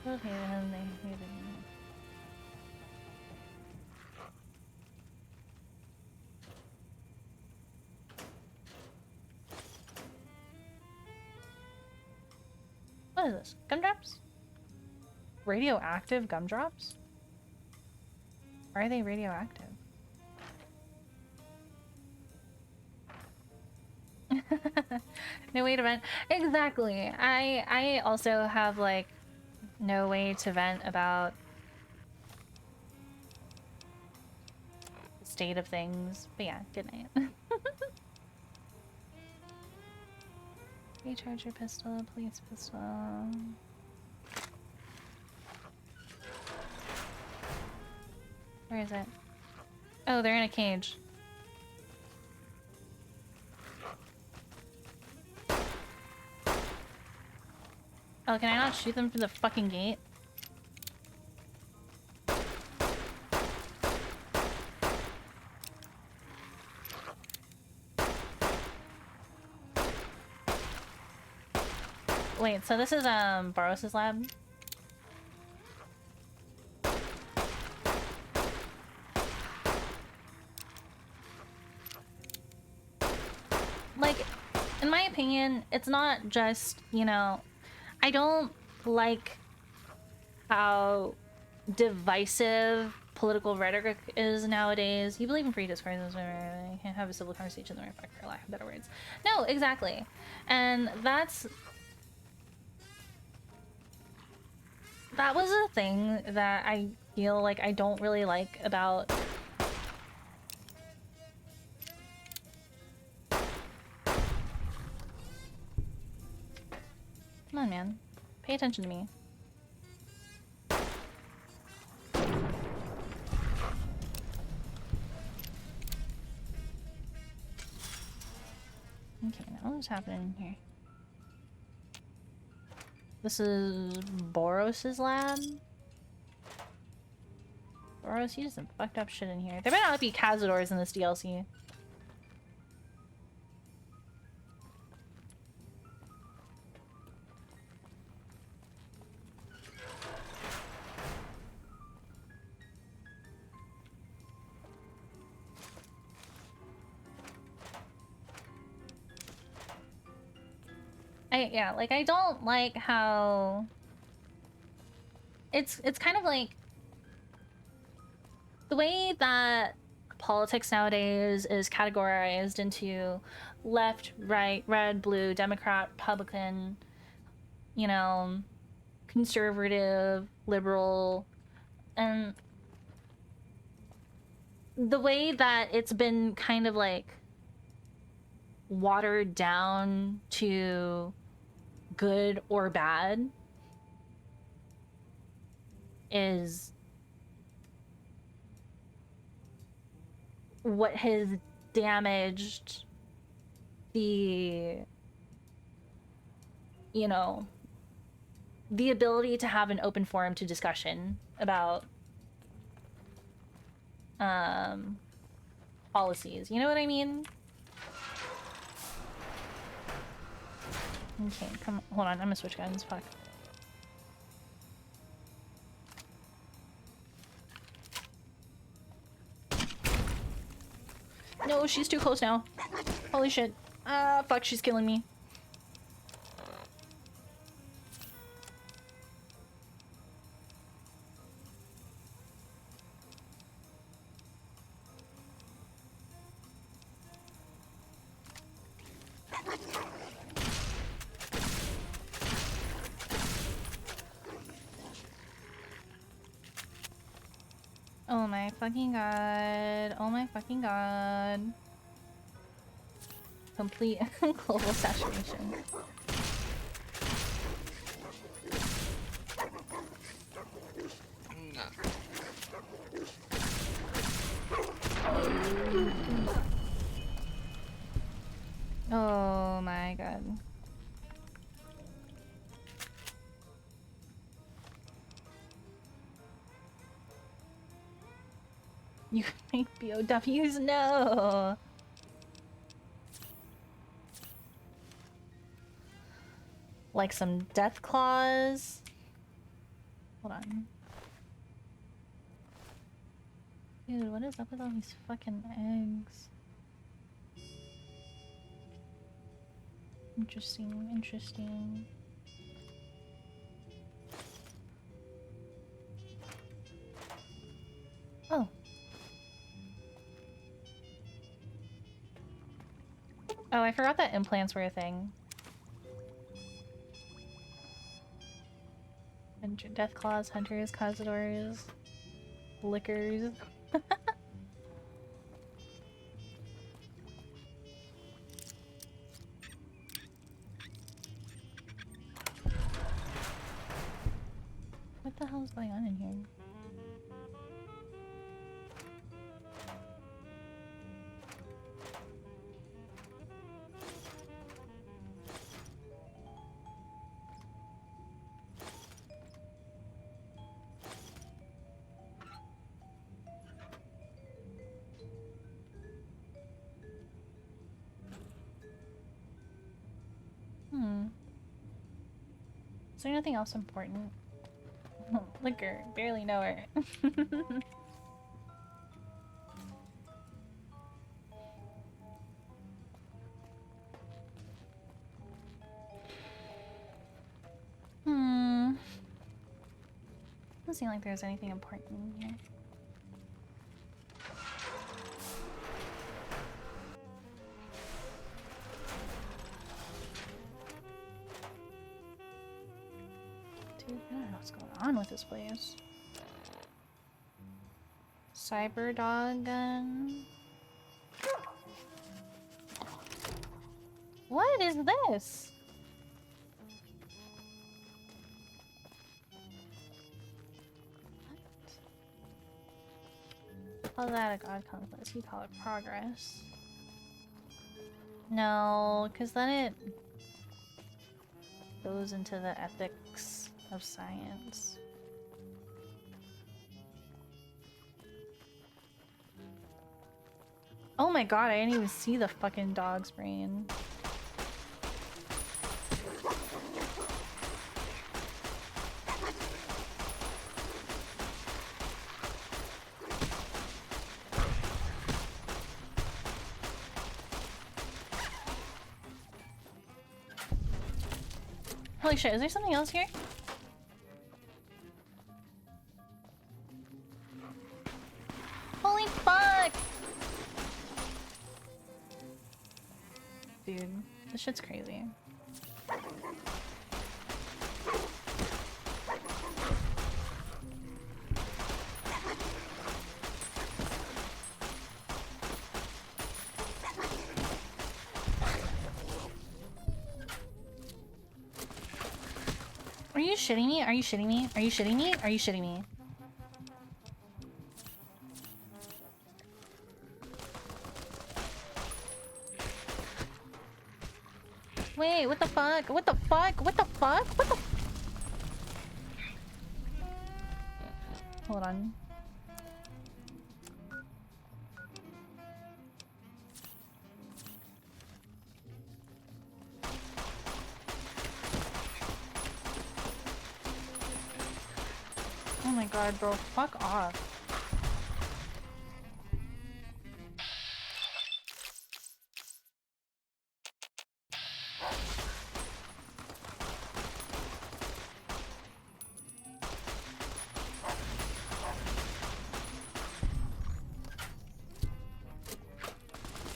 Okay, then they... What is this? Gumdrops? Radioactive gumdrops? Why are they radioactive? No way to vent. Exactly. I also have, like, no way to vent about the state of things. But yeah, good night. Recharge your pistol, police pistol. Where is it? Oh, they're in a cage. Oh, can I not shoot them from the fucking gate? Wait, so this is Barros's lab? Like, in my opinion, it's not just, you know, I don't like how divisive political rhetoric is nowadays. You believe in free discourse, you can't have a civil conversation in the right for lack of better words. No, exactly. And that was a thing that I feel like I don't really like about Come on, man. Pay attention to me. Okay, now what's happening here? This is Boros's lab? Boros, you did some fucked up shit in here. There better not be Cazadors in this DLC. Yeah, like I don't like how it's kind of like the way that politics nowadays is categorized into left, right, red, blue, Democrat, Republican, you know, conservative, liberal, and the way that it's been kind of like watered down to good or bad is what has damaged the, you know, the ability to have an open forum to discussion about policies. You know what I mean? Okay, come on, hold on, I'm gonna switch guns, fuck. No, she's too close now. Holy shit. Fuck, she's killing me. Oh my fucking god. Oh my fucking god. Complete global saturation. Oh my god. You make BOWs? No! Like some death claws? Hold on. Dude, what is up with all these fucking eggs? Interesting, interesting. Oh. Oh, I forgot that implants were a thing. Death claws, hunters, cazadors, lickers. What the hell is going on in here? Is there nothing else important? Liquor. Barely know her. Doesn't seem like there's anything important in here. Dude, I don't know what's going on with this place. Cyber dog gun. What is this? Call that a god conquest. You call it progress. No, because then it goes into the ethics of science. Oh my god, I didn't even see the fucking dog's brain. Holy shit, is there something else here? Holy fuck! Dude, this shit's crazy. Are you shitting me? Are you shitting me? Are you shitting me? Are you shitting me? Wait, what the fuck? What the fuck? What the fuck? What the f— Hold on. Oh my god, bro, fuck off.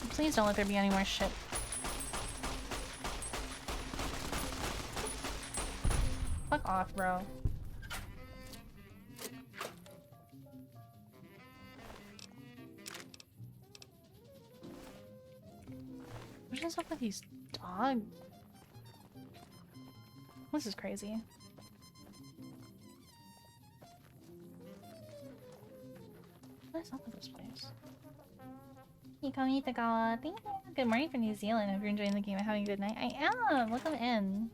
Please don't let there be any more shit. Fuck off, bro. What's up with these dogs? This is crazy. What is up with this place? Thank you. Good morning from New Zealand. Hope you're enjoying the game and having a good night. I am! Welcome in.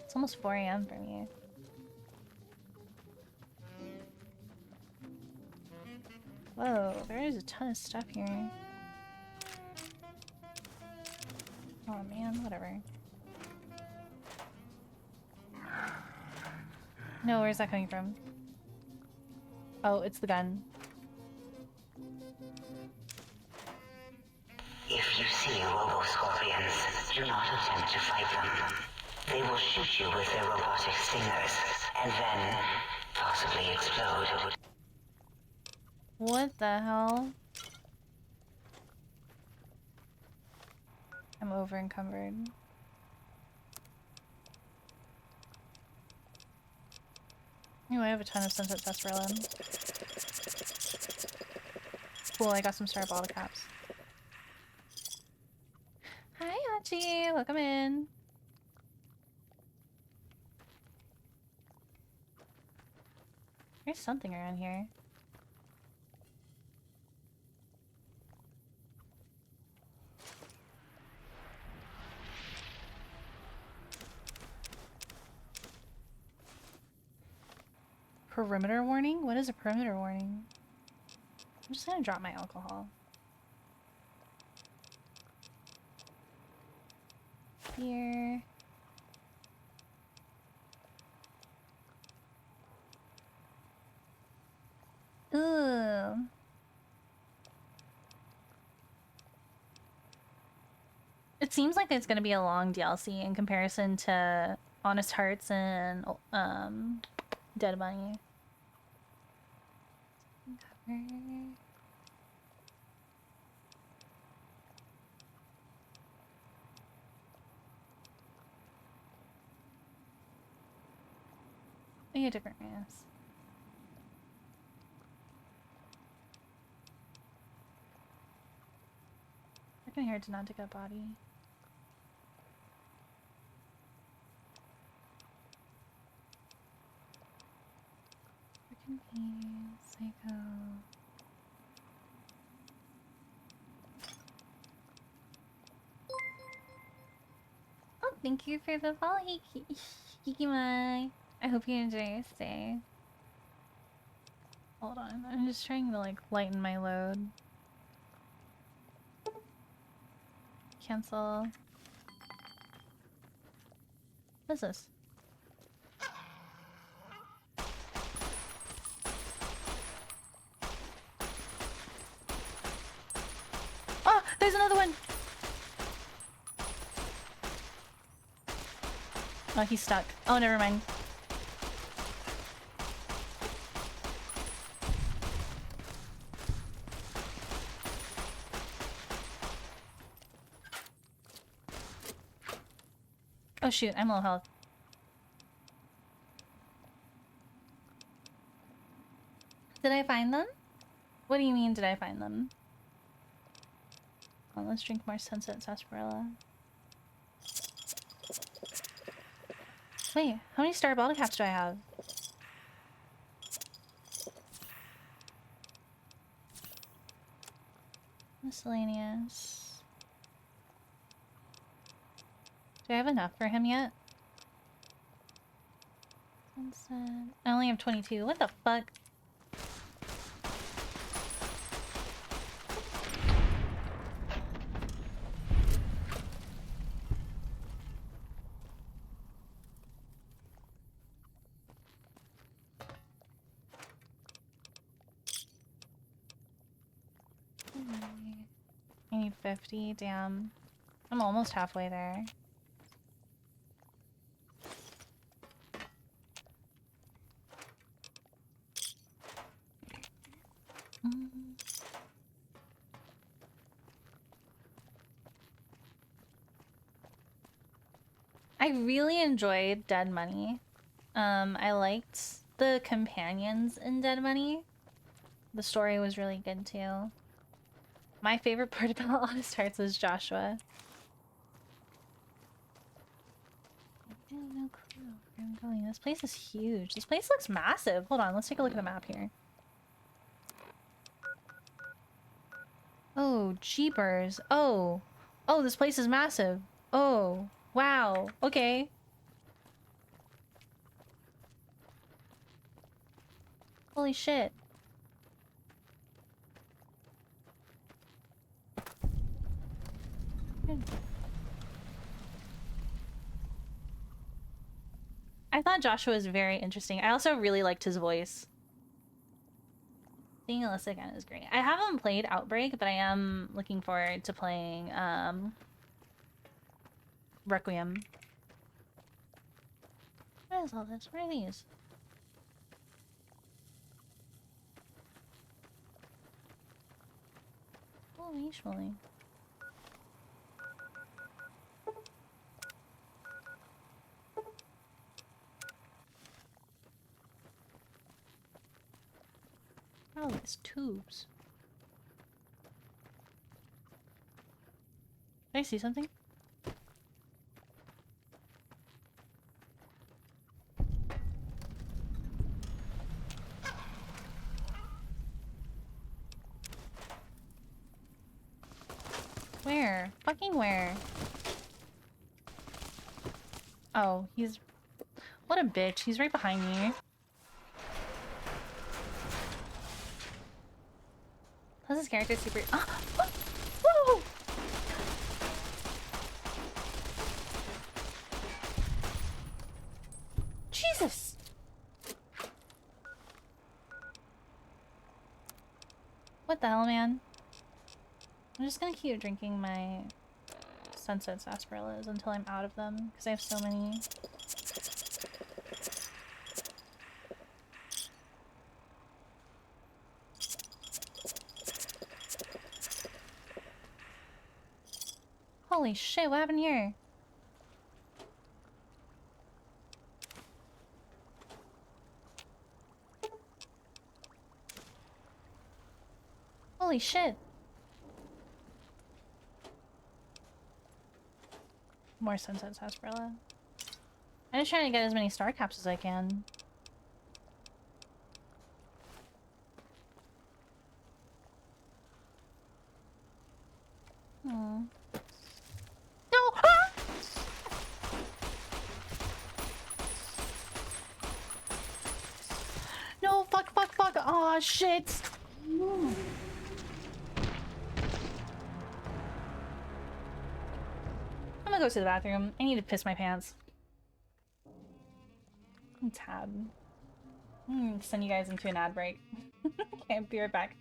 It's almost 4 AM for me. Whoa, there is a ton of stuff here. Oh man, whatever. No, where's that coming from? Oh, it's the gun. If you see robo-scorpions, do not attempt to fight them. They will shoot you with their robotic stingers, and then possibly explode. What the hell? I'm over encumbered. Anyway, I have a ton of Sunset Sarsaparilla. Cool, I got some star bottle caps. Hi, Hachi! Welcome in. There's something around here. Perimeter warning? What is a perimeter warning? I'm just gonna drop my alcohol. Here. It seems like it's gonna be a long DLC in comparison to Honest Hearts and Dead Money. Yeah, different mass. I can hear it to not take a body. Freaking peace, psycho. Oh, thank you for the follow, Hikimai. I hope you enjoy your stay. Hold on, I'm just trying to like lighten my load. Cancel. What's this? Oh, there's another one! Oh, he's stuck. Oh, never mind. Oh shoot, I'm low health. Did I find them? What do you mean, did I find them? Oh, let's drink more Sunset Sarsaparilla. Wait, how many star bottle caps do I have? Miscellaneous. Do I have enough for him yet? Sunset. I only have 22. What the fuck? I need 50, damn. I'm almost halfway there. I really enjoyed Dead Money. I liked the companions in Dead Money. The story was really good too. My favorite part about Honest Hearts was Joshua. I have no clue where I'm going. This place is huge. This place looks massive. Hold on, let's take a look at the map here. Oh, jeepers. Oh. Oh, this place is massive. Oh. Wow. Okay. Holy shit. I thought Joshua was very interesting. I also really liked his voice. Seeing Alyssa again is great. I haven't played Outbreak, but I am looking forward to playing Requiem. What is all this? What are these? Holy schmoly. Oh, these tubes. Did I see something? Where? Fucking where? Oh, he's... What a bitch. He's right behind me. How's this character super... Ah! Whoa! Jesus! What the hell, man? I'm just gonna keep drinking my sunset sarsaparillas until I'm out of them, because I have so many. Holy shit, what happened here? Holy shit. More sunset sarsaparilla. I'm just trying to get as many star caps as I can. Hmm. No! Ah! No, fuck, fuck, fuck. Aw, shit. I'm gonna go to the bathroom. I need to piss my pants. Tab. Send you guys into an ad break. Okay, I'll be right back.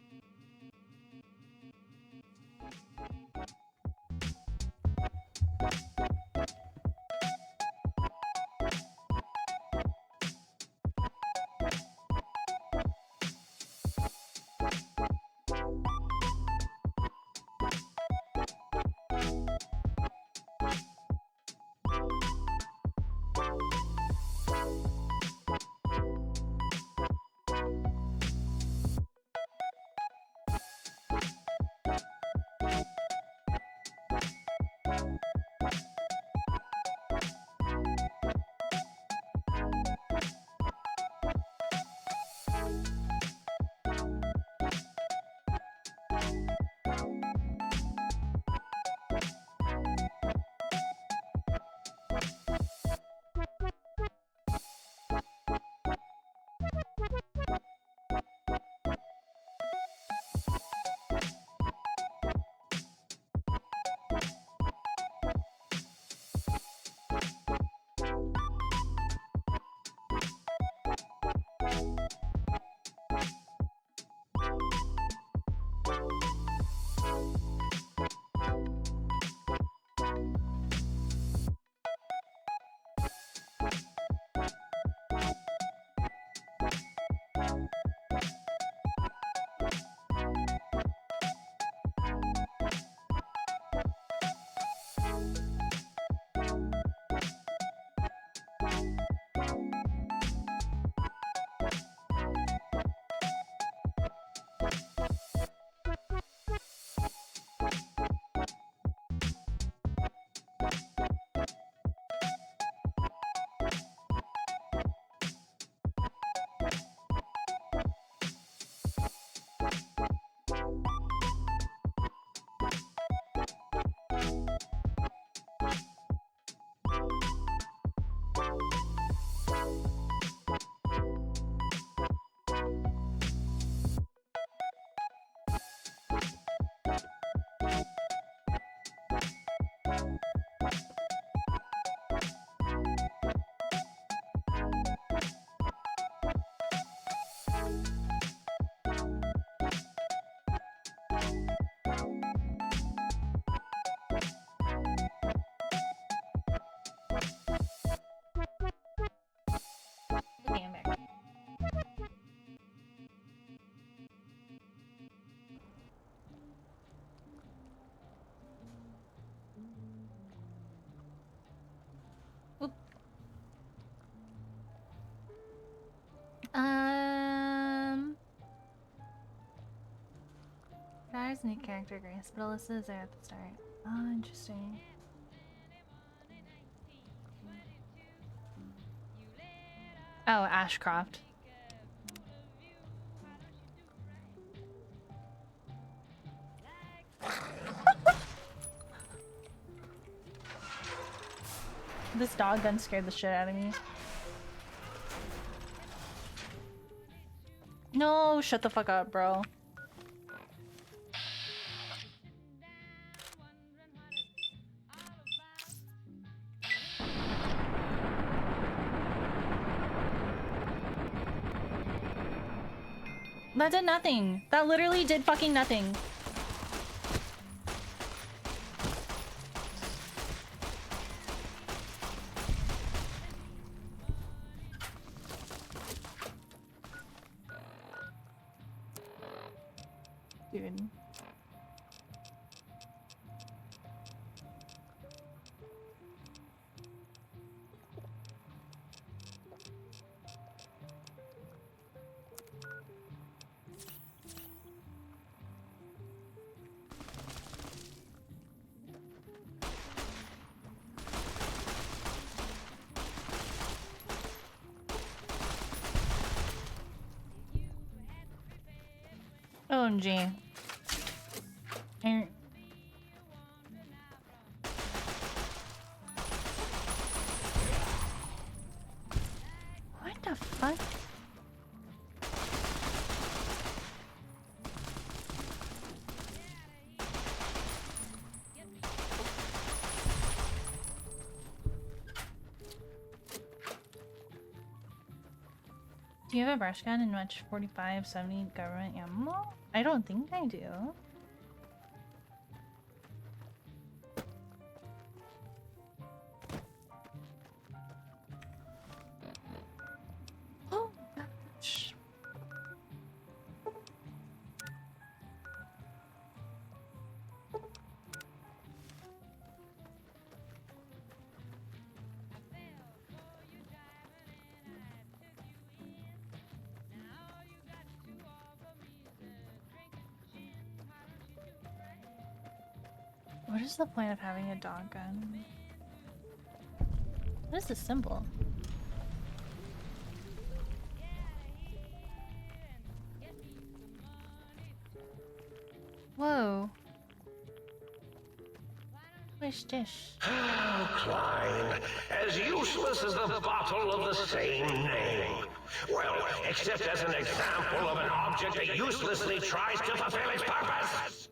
Okay, I'm back. Oop. There's a new character, Grace, but Alyssa is there at the start. Oh, interesting. Oh, Ashcroft. This dog gun scared the shit out of me. No, shut the fuck up, bro. That did nothing. That literally did fucking nothing. Dude. OMG. What the fuck? Do you have a brush gun and much 45-70 government ammo? I don't think I do. Oh gosh. What is the point of having a dog gun? What is the symbol? Whoa. What's this? Klein, as useless as the bottle of the same name. Well, except as an example of an object that uselessly tries to fulfill its purpose.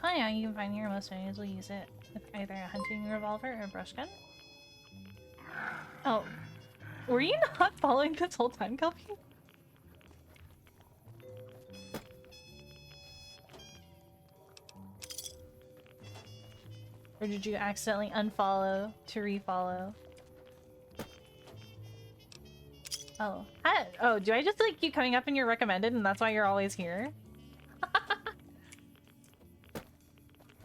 Oh yeah, you can find here most enemies will use it with either a hunting revolver or a brush gun. Oh. Were you not following this whole time, Kelpie? Or did you accidentally unfollow to refollow? Oh. Oh, do I just like keep coming up in your recommended and that's why you're always here?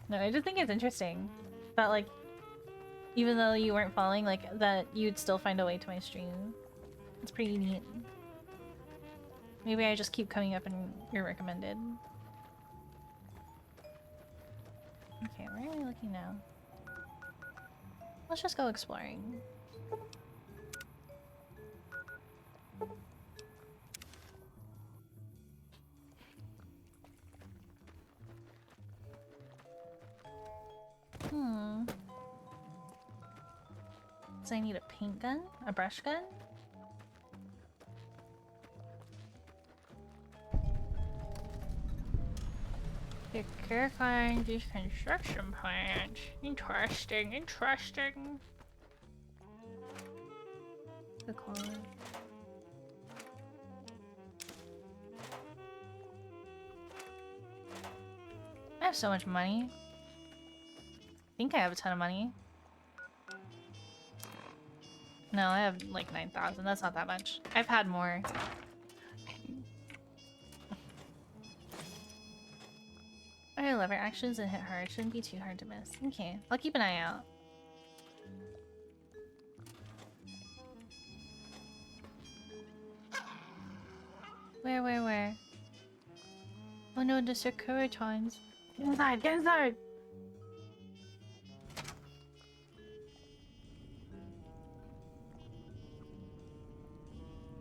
No, I just think it's interesting that, like, even though you weren't following, like, that you'd still find a way to my stream. It's pretty neat. Maybe I just keep coming up in your recommended. Okay, where are we looking now? Let's just go exploring. So I need a paint gun? A brush gun? The Kirkland construction plant. Interesting, interesting. Good quality. I have so much money. I think I have a ton of money. No, I have like 9,000. That's not that much. I've had more. Alright, lever actions and hit hard. Shouldn't be too hard to miss. Okay, I'll keep an eye out. Where? Oh no, the Securitons. Get inside, get inside!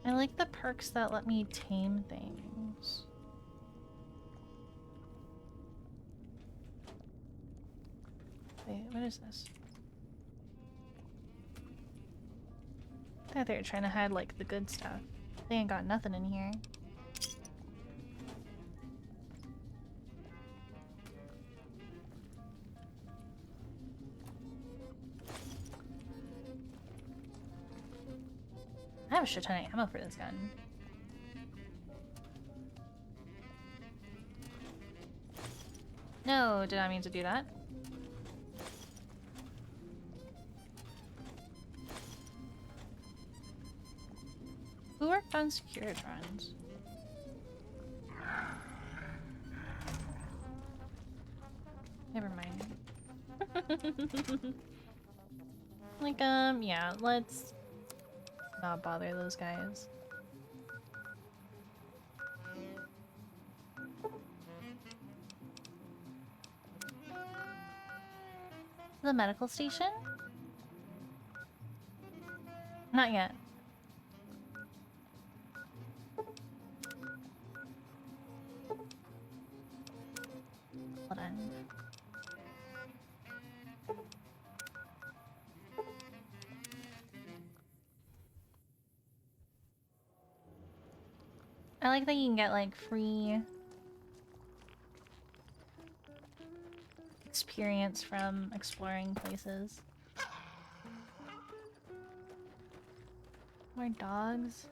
I like the perks that let me tame things. Wait, what is this? I thought they were trying to hide like the good stuff. They ain't got nothing in here. I have a shit ton of ammo for this gun. No, did not mean to do that. Who worked on Securitrons? Never mind. Like, yeah, let's not bother those guys. The medical station? Not yet. Hold on. I like that you can get like free experience from exploring places. More dogs.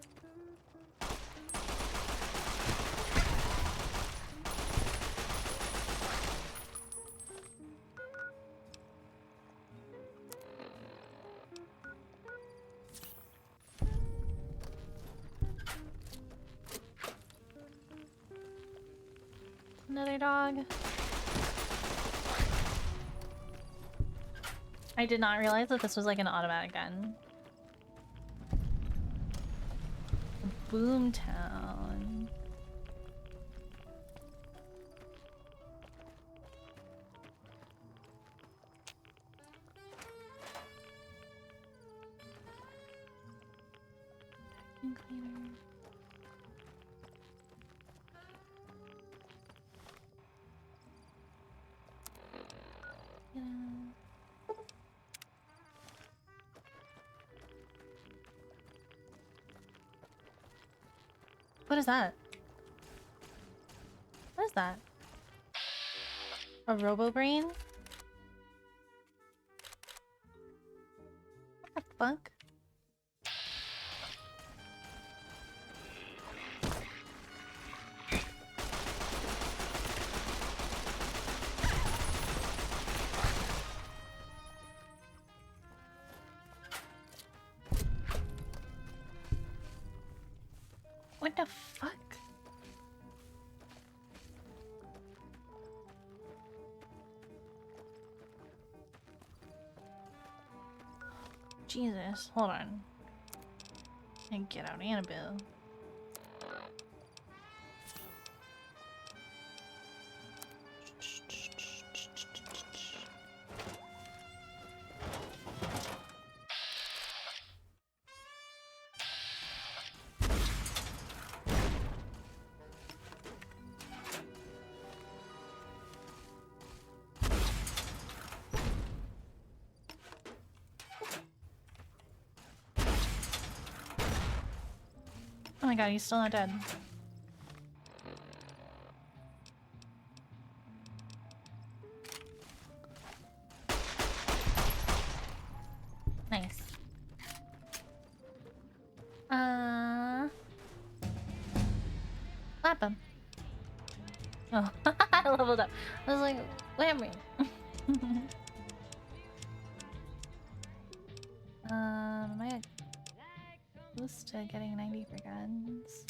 Another dog. I did not realize that this was like an automatic gun. Boomtown. Vacuum cleaner. Yeah. What is that? What is that? A robo-brain? What the fuck? What the fuck? Jesus, hold on. And get out Annabelle. Oh my god, he's still not dead. Nice. Slap him. Oh, I leveled up. I was like, wham me. Am I close to getting 90 for guns?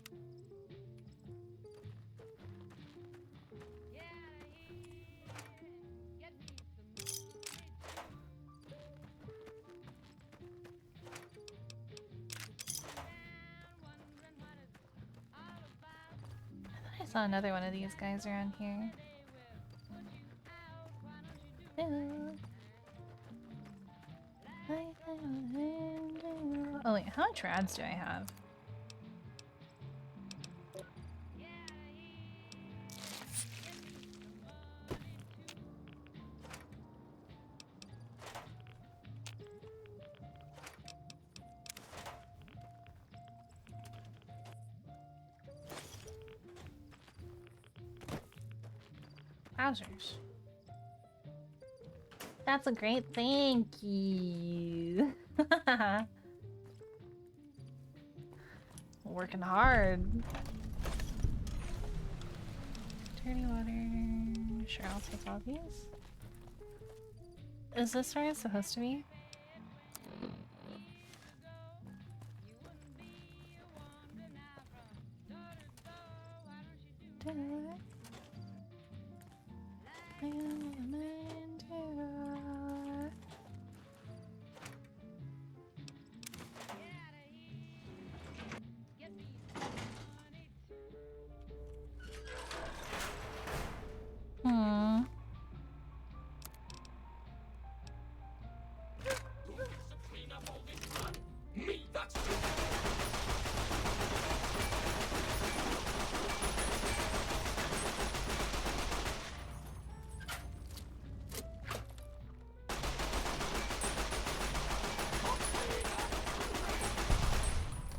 I saw another one of these guys around here. Oh wait, how much rads do I have? Wowzers. That's a great thank you. Working hard. Dirty water. Sure, I'll take all these. Is this where it's supposed to be? Hmm.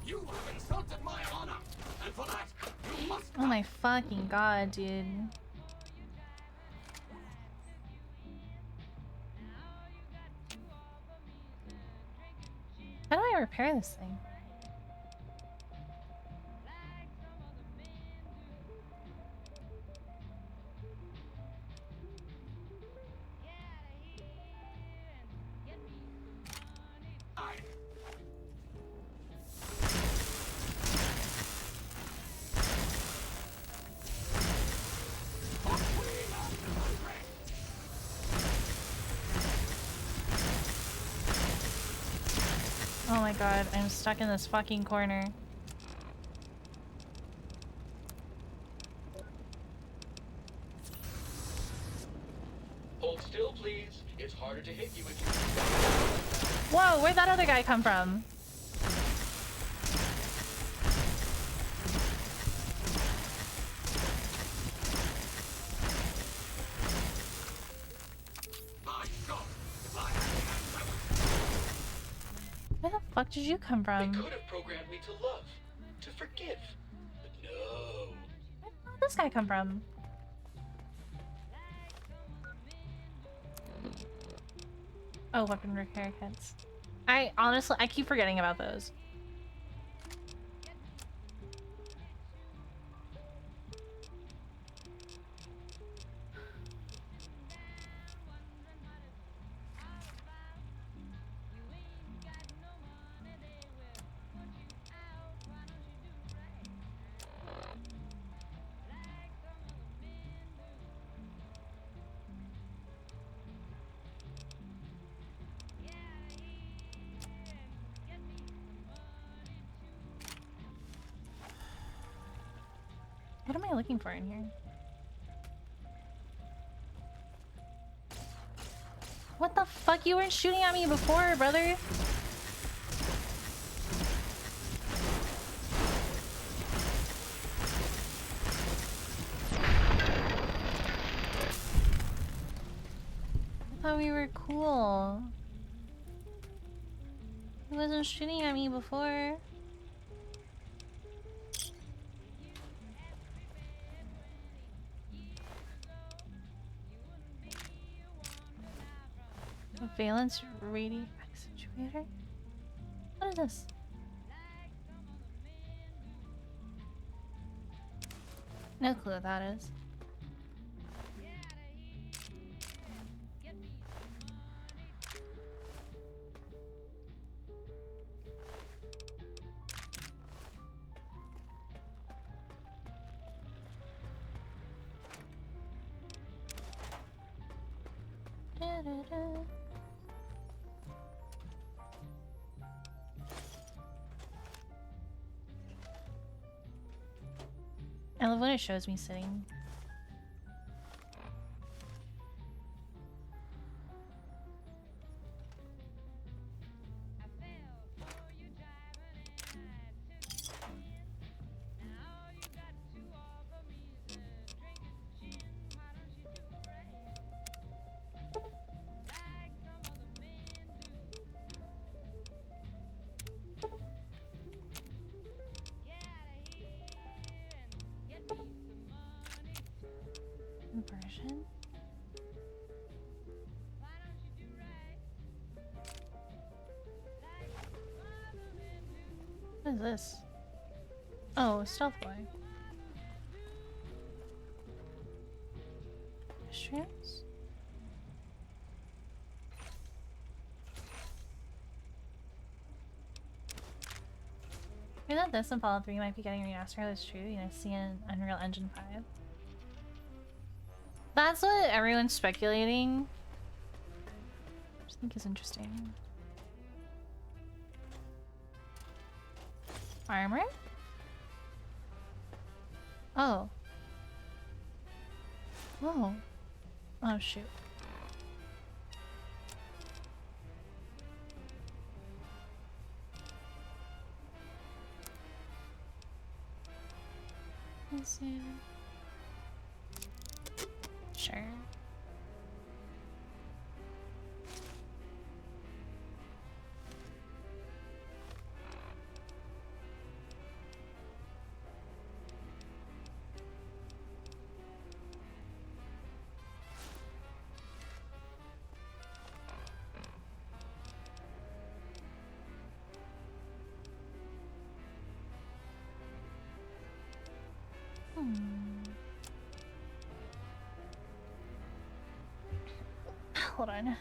You have insulted my honor, and for that, you must. Oh my fucking god, dude. How do I repair this thing? Oh my god, I'm stuck in this fucking corner. Hold still, please. It's harder to hit you if you... Whoa, where'd that other guy come from? Where the fuck did you come from? They could have programmed me to love, to forgive, but no. Where did this guy come from? Oh, weapon repair kits. I honestly, I keep forgetting about those. What am I looking for in here? What the fuck? You weren't shooting at me before, brother. I thought we were cool. He wasn't shooting at me before. Valence radius accentuator? What is this? No clue what that is. Da-da-da. I love when it shows me sitting. Version. What is this? Oh, stealth boy. industrials? I thought this and Fallout 3 might be getting remastered. That's true. You know, see in Unreal Engine 5. That's what everyone's speculating. Which I think is interesting. Armor? Oh. Oh. Oh, shoot. Let's see. Sure. Hold on.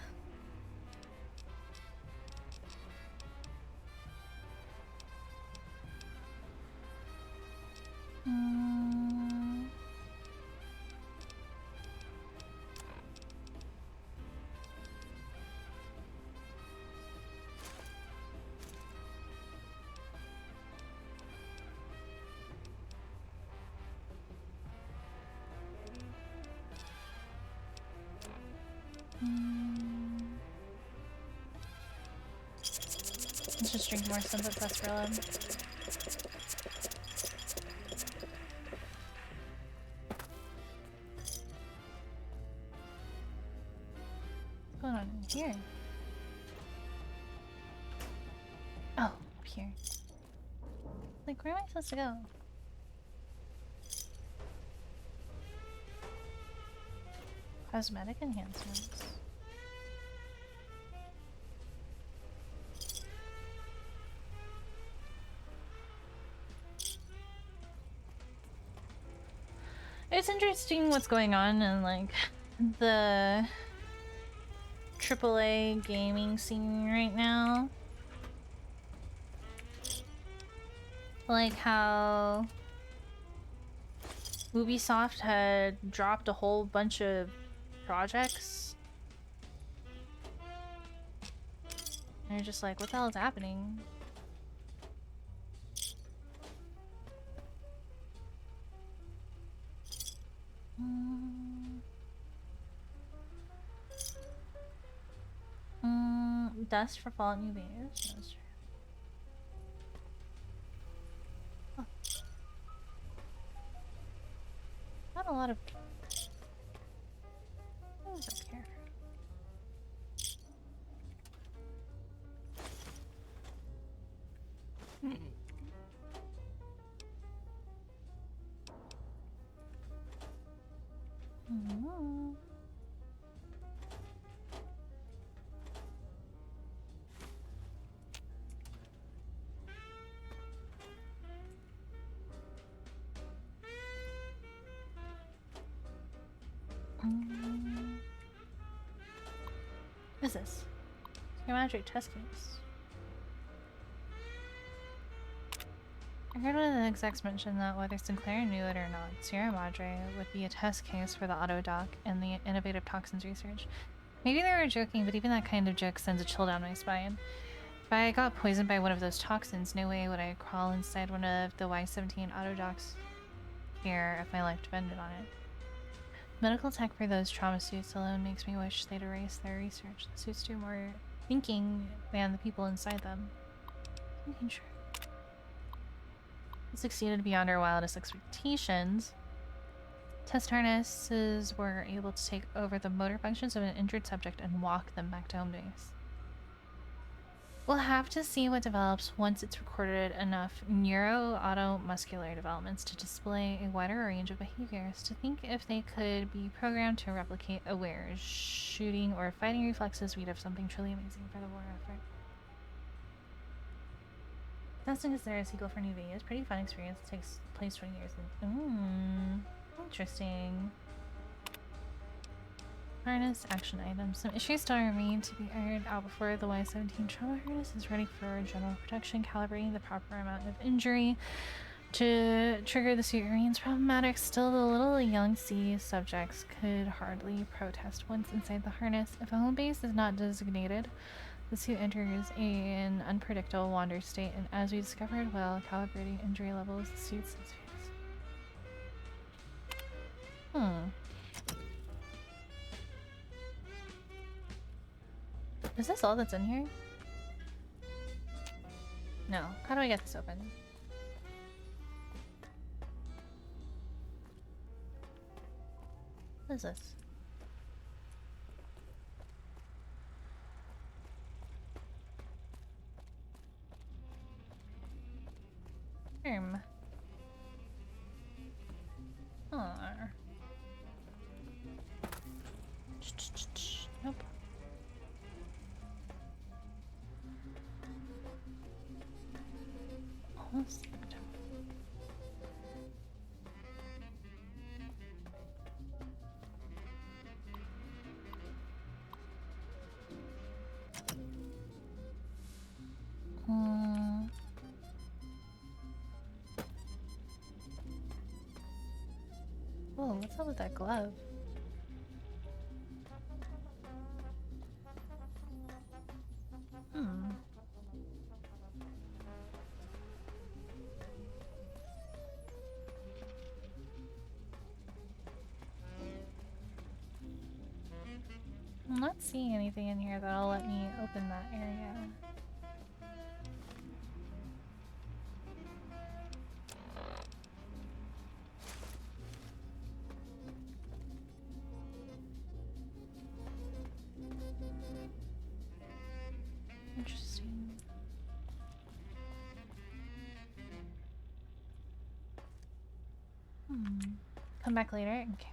Let's just drink more Sunset Sarsaparilla. What's going on in here? Oh, up here. Like, where am I supposed to go? Cosmetic enhancements. It's interesting what's going on in like the AAA gaming scene right now. Like how Ubisoft had dropped a whole bunch of projects. And you're just like, what the hell is happening? Dust for Fallout New Vegas. That's true. Oh. Not a lot of things up here. What is this? Magic test case. I heard one of the execs mention that whether Sinclair knew it or not, Sierra Madre would be a test case for the Autodoc and the innovative toxins research. Maybe they were joking, but even that kind of joke sends a chill down my spine. If I got poisoned by one of those toxins, no way would I crawl inside one of the Y-17 Autodocs here if my life depended on it. Medical tech for those trauma suits alone makes me wish they'd erase their research. The suits do more thinking than the people inside them. Sure. It succeeded beyond our wildest expectations. Test harnesses were able to take over the motor functions of an injured subject and walk them back to home base. We'll have to see what develops once it's recorded enough neuro-automuscular developments to display a wider range of behaviors, to think if they could be programmed to replicate a wearer's shooting or fighting reflexes, we'd have something truly amazing for the war effort. Testing is there a sequel for New Vegas. Pretty fun experience. It takes place 20 years in. Interesting. Harness action items. Some issues still remain to be ironed out before the Y-17 trauma harness is ready for general protection. Calibrating the proper amount of injury to trigger the suit remains problematic. Still, the little young sea subjects could hardly protest once inside the harness. If a home base is not designated, the suit enters an unpredictable wander state, and as we discovered while calibrating injury levels, the suit's Is this all that's in here? No. How do I get this open? What is this? Nope. Almost. Whoa, what's up with that glove? I'm not seeing anything in here that'll let me open that area. Interesting. Come back later? Okay.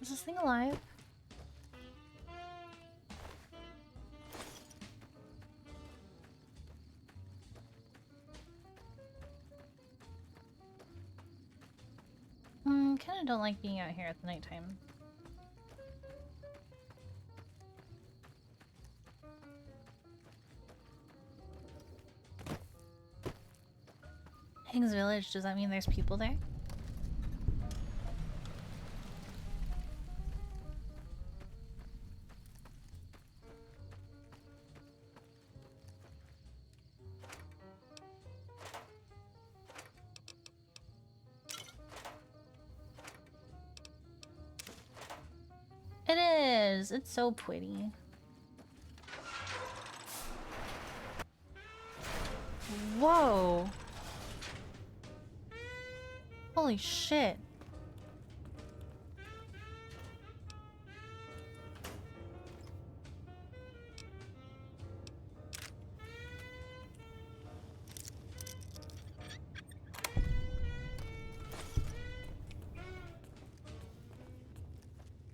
Is this thing alive? Kinda don't like being out here at the nighttime. Higgs Village, does that mean there's people there? It is! It's so pretty. Whoa! Holy shit.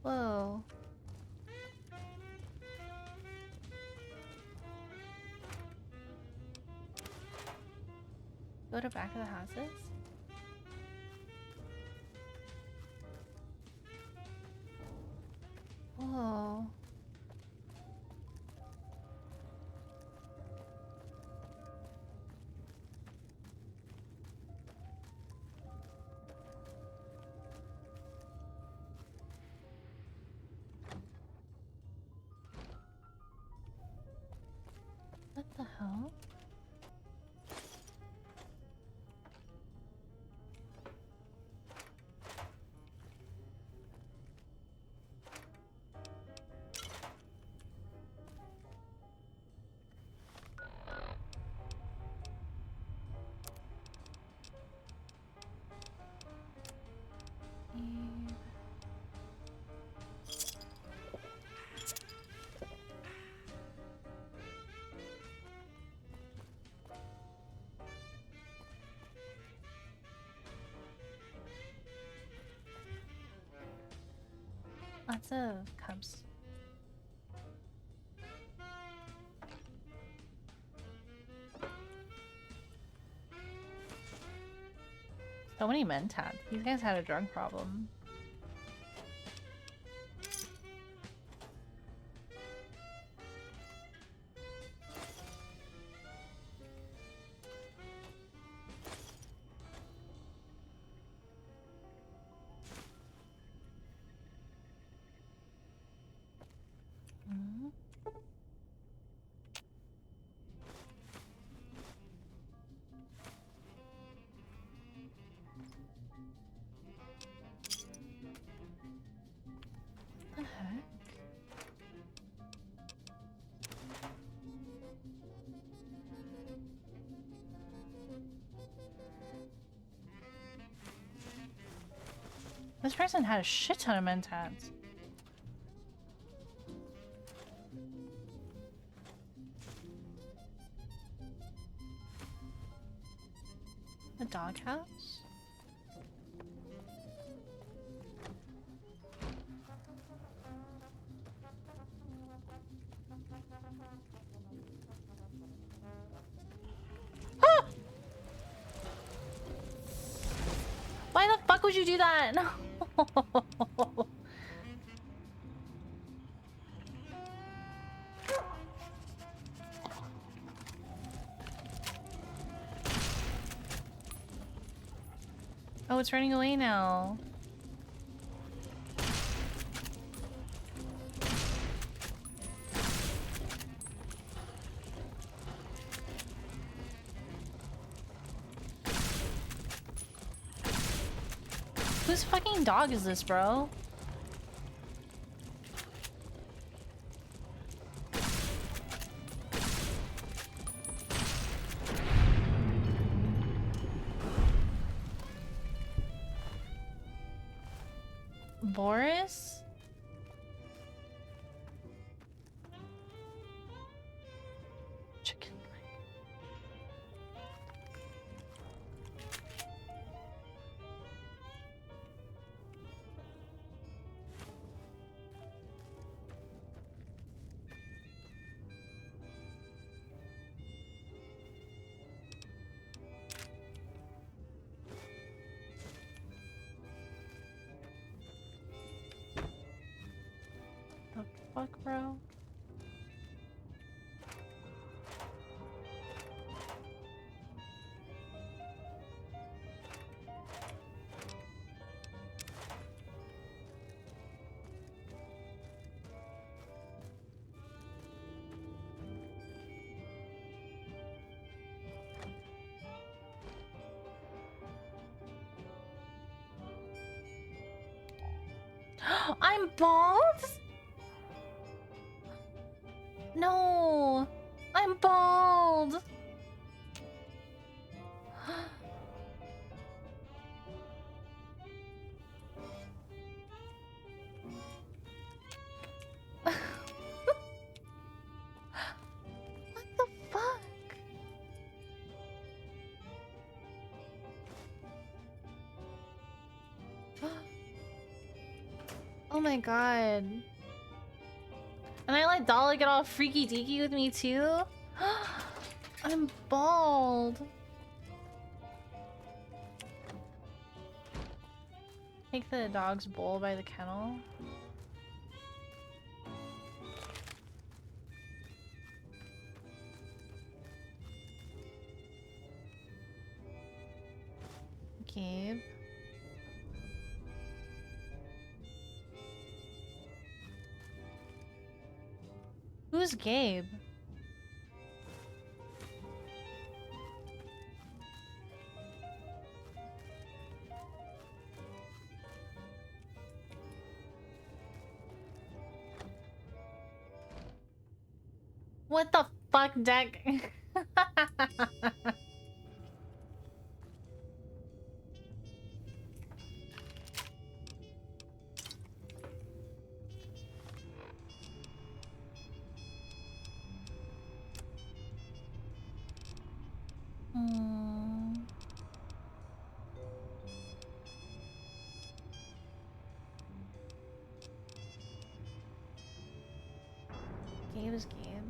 Whoa. Go to back of the houses? Whoa. What the hell? Lots of cubs. So many mentats. These guys had a drug problem. The heck? This person had a shit ton of mentats. The doghouse? Ah! Why the fuck would you do that? No. Oh, it's running away now. Whose fucking dog is this, bro? Boris? Chicken leg. The fuck, bro? I'm bald? No, I'm bald. What the fuck? Oh my god. And I let Dolly get all freaky deaky with me too? I'm bald. Take the dog's bowl by the kennel. Gabe. Who's Gabe? What the fuck, Deck? name is Gabe.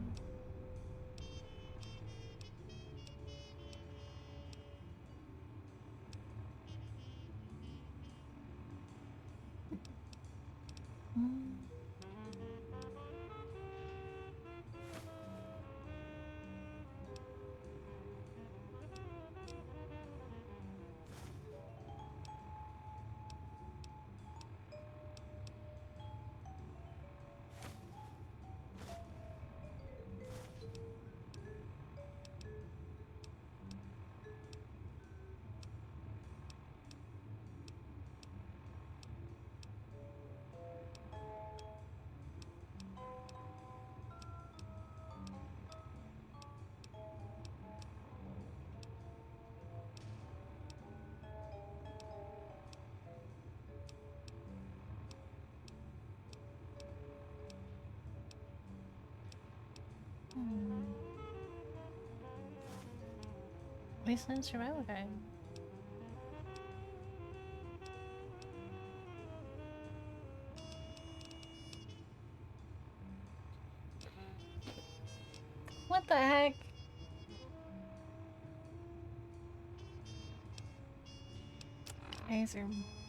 Wasteland survival guide. What the heck? You guys are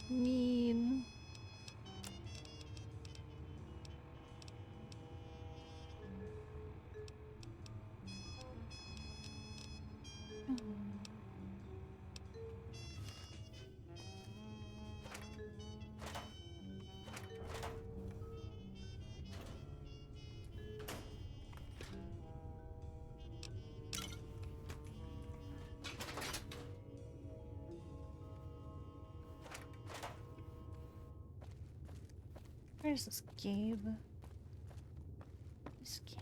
mean. Where's this Gabe? This Gabe.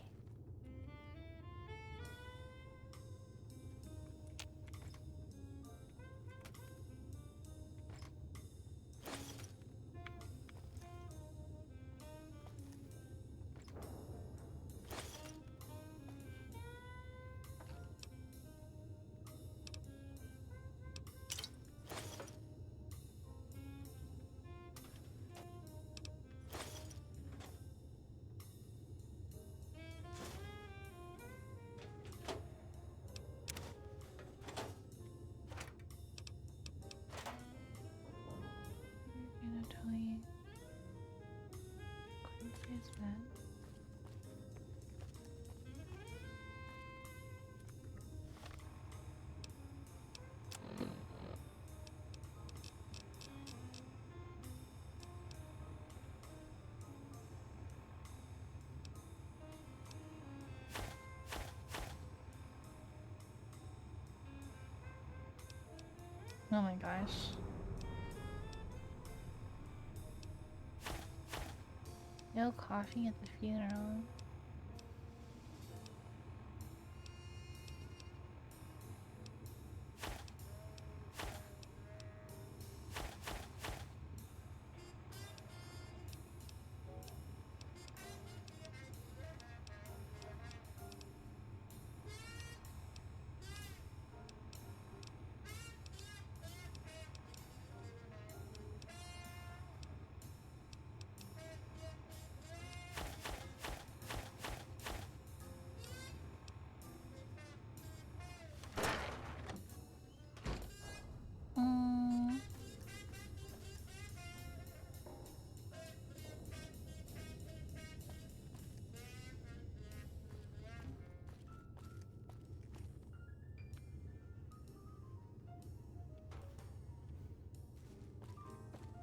Oh my gosh. No coffee at the funeral.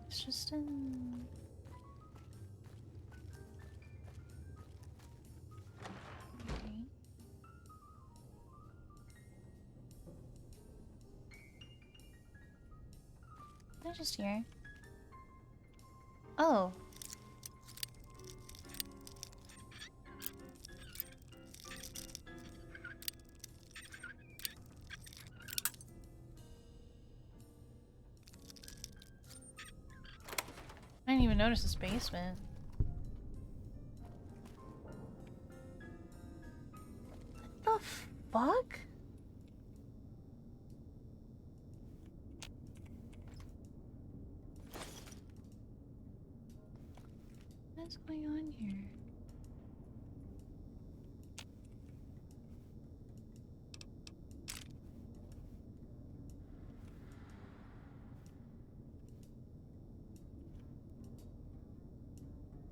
It's just in... Okay. They're just here. Oh. I didn't even notice this basement. What the fuck? What's going on here?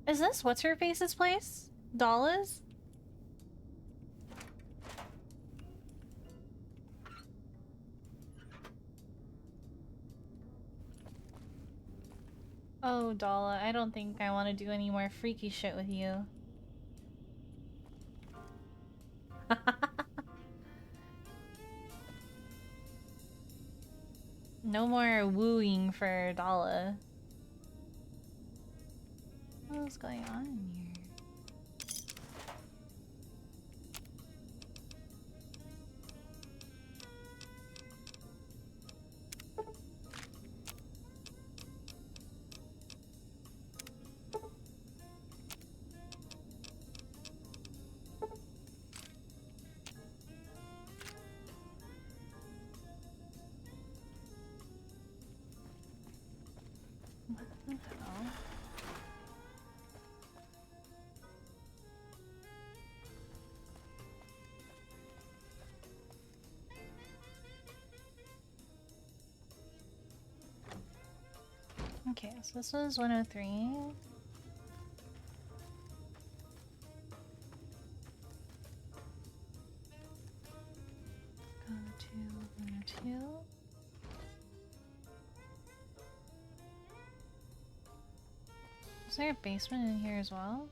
Is this what's her face's place? Dollars? Oh, Dala, I don't think I want to do any more freaky shit with you. No more wooing for Dala. What's going on here? What the hell? Okay, so this was 103. Go to 102. Is there a basement in here as well?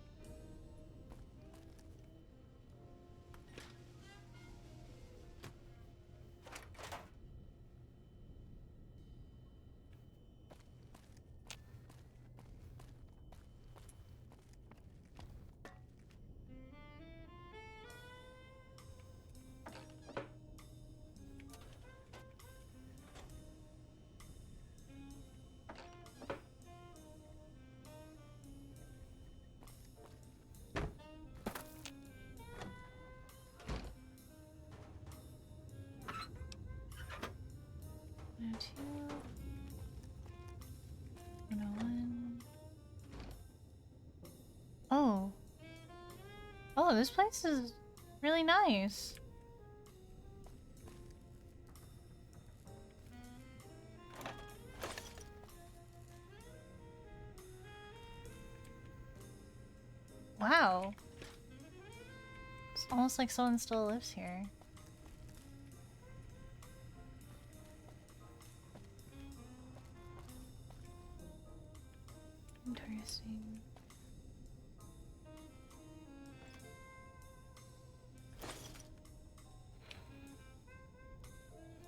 Oh. Oh, this place is really nice. Wow. It's almost like someone still lives here. Interesting.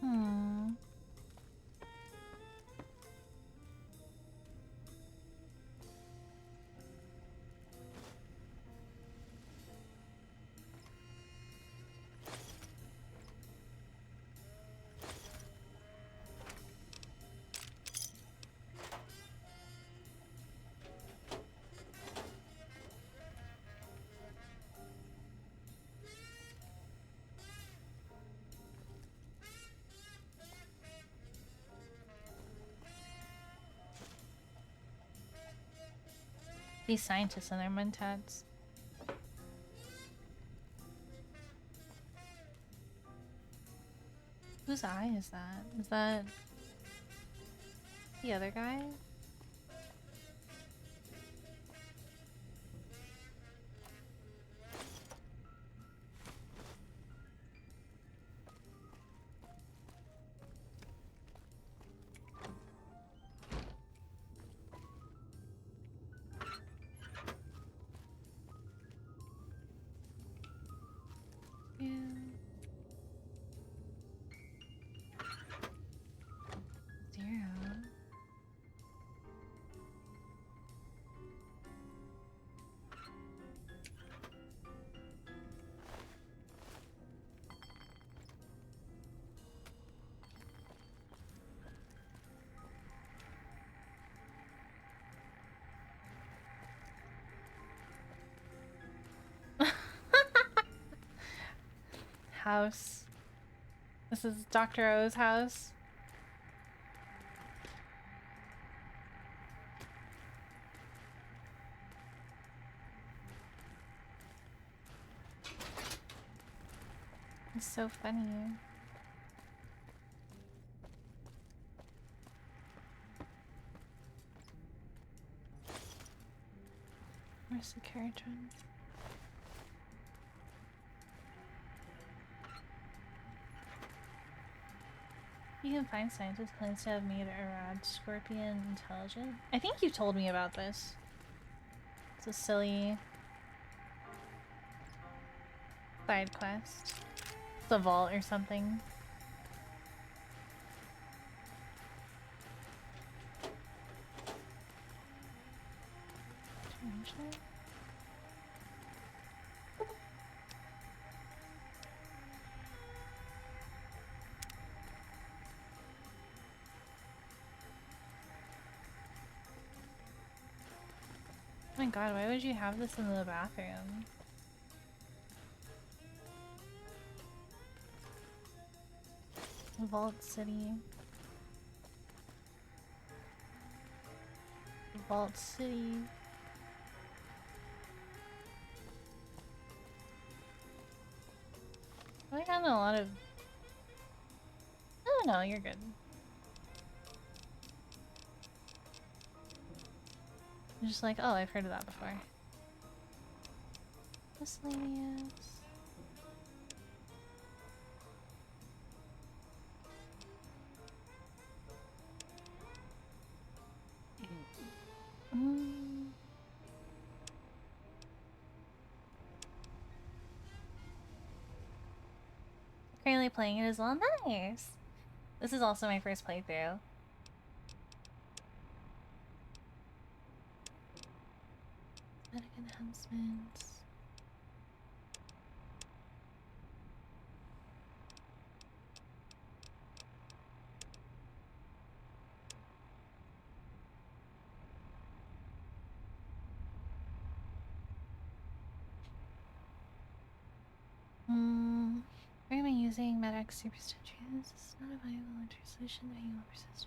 Hmm. These scientists and their mentats. Whose eye is that? Is that the other guy? House. This is Dr. O's house. It's so funny. Where's the carriage one? You can find scientists claims to have made a rad scorpion intelligent. I think you told me about this. It's a silly side quest. It's a vault or something. Oh my god, why would you have this in the bathroom? Vault City. Vault City. I got a lot of... I don't know, you're good. I'm just like, oh, I've heard of that before. Miscellaneous. Currently playing it as well. Nice! This is also my first playthrough. Cosmetic enhancements. Why am I using MedX Superstitches? This is not a viable long-term solution that you will persist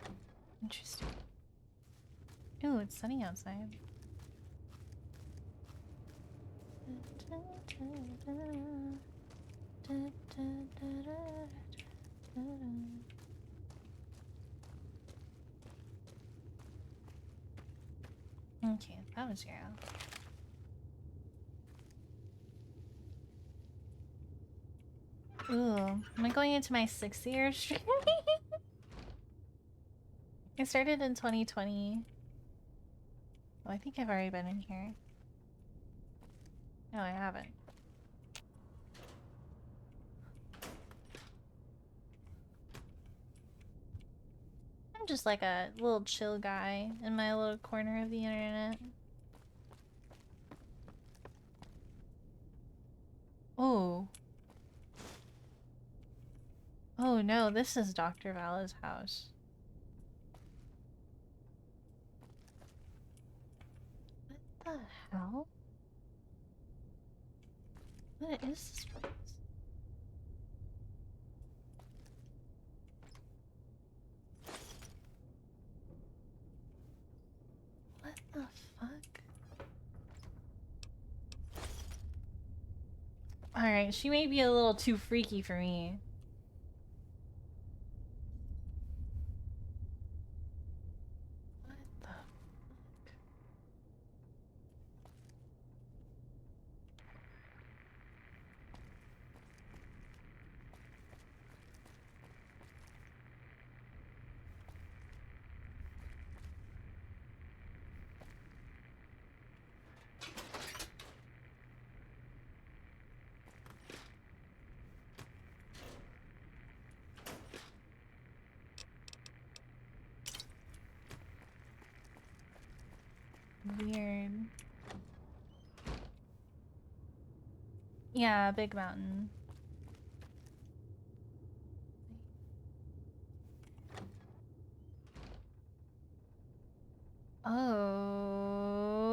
in. Interesting. Ooh, it's sunny outside. Okay, that was 0. Ooh, am I going into my 6th year of streaming? I started in 2020. Oh, I think I've already been in here. No, I haven't. I'm just like a little chill guy in my little corner of the internet. Oh. Oh no, this is Dr. Vala's house. What the hell? What is this place? What the fuck? Alright, she may be a little too freaky for me. What the fuck? Weird. Yeah, big mountain. Okay.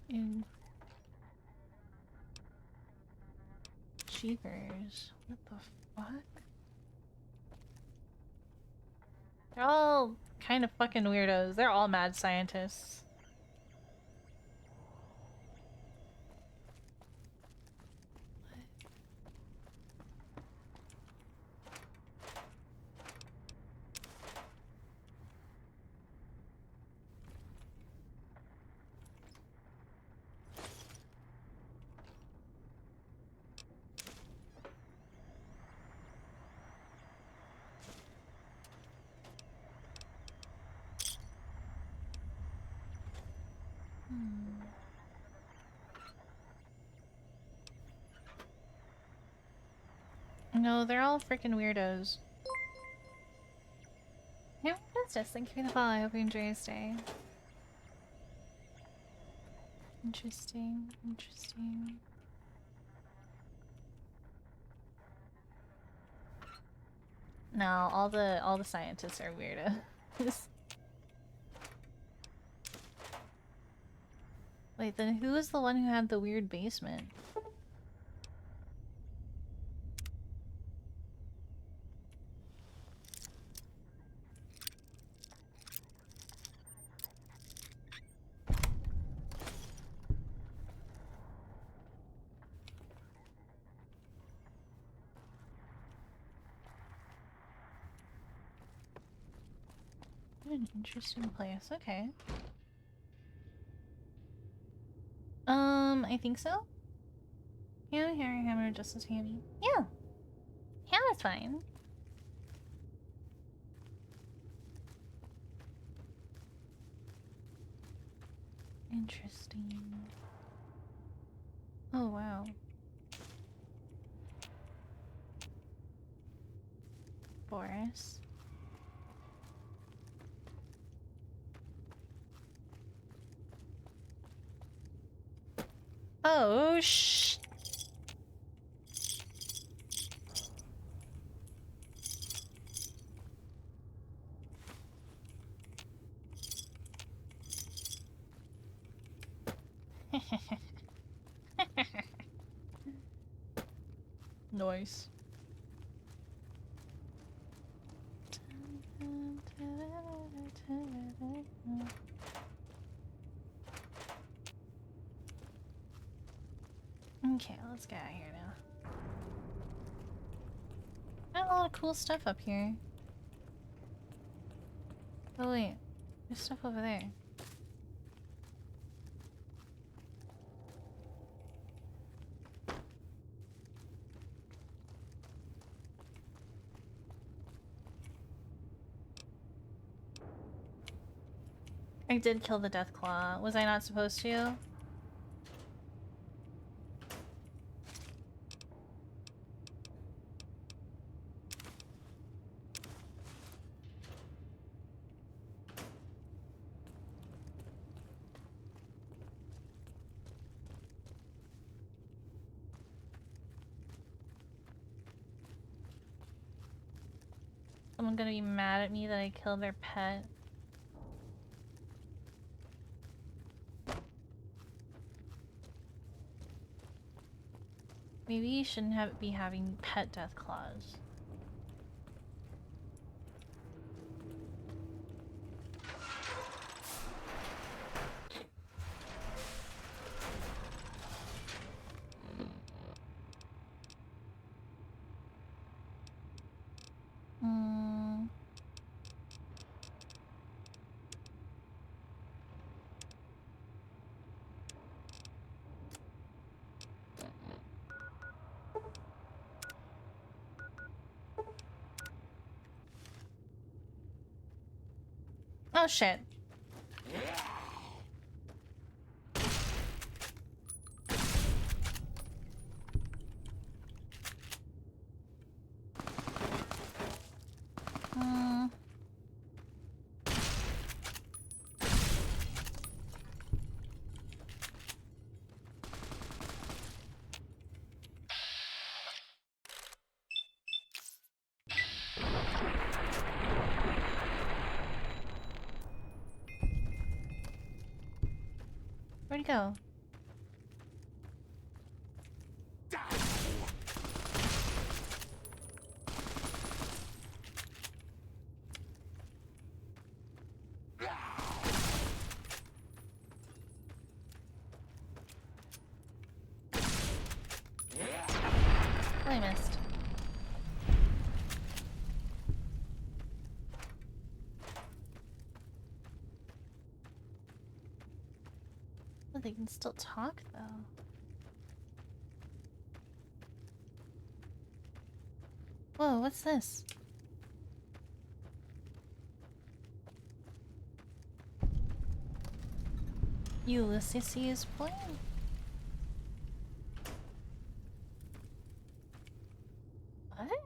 In Jeepers. What the fuck? They're all kind of fucking weirdos. They're all mad scientists. What No, they're all freaking weirdos. Yeah, Justice, thank you for the follow. I hope you enjoy your stay. Interesting, interesting. No, all the scientists are weirdos. Wait, then who was the one who had the weird basement? What an interesting place. Okay. I think so. Yeah, Harry Hammer just as Hammy. Yeah. Hammer's fine. Interesting. Oh, wow. Boris. Oh, shh. Nice. Okay, let's get out of here now. Got a lot of cool stuff up here. Oh wait, there's stuff over there. I did kill the Deathclaw. Was I not supposed to? Someone gonna be mad at me that I killed their pet. Maybe you shouldn't be having pet Deathclaws. Oh shit. Where'd he go? I missed. But they can still talk though. Whoa, what's this? Ulysses' plan? What?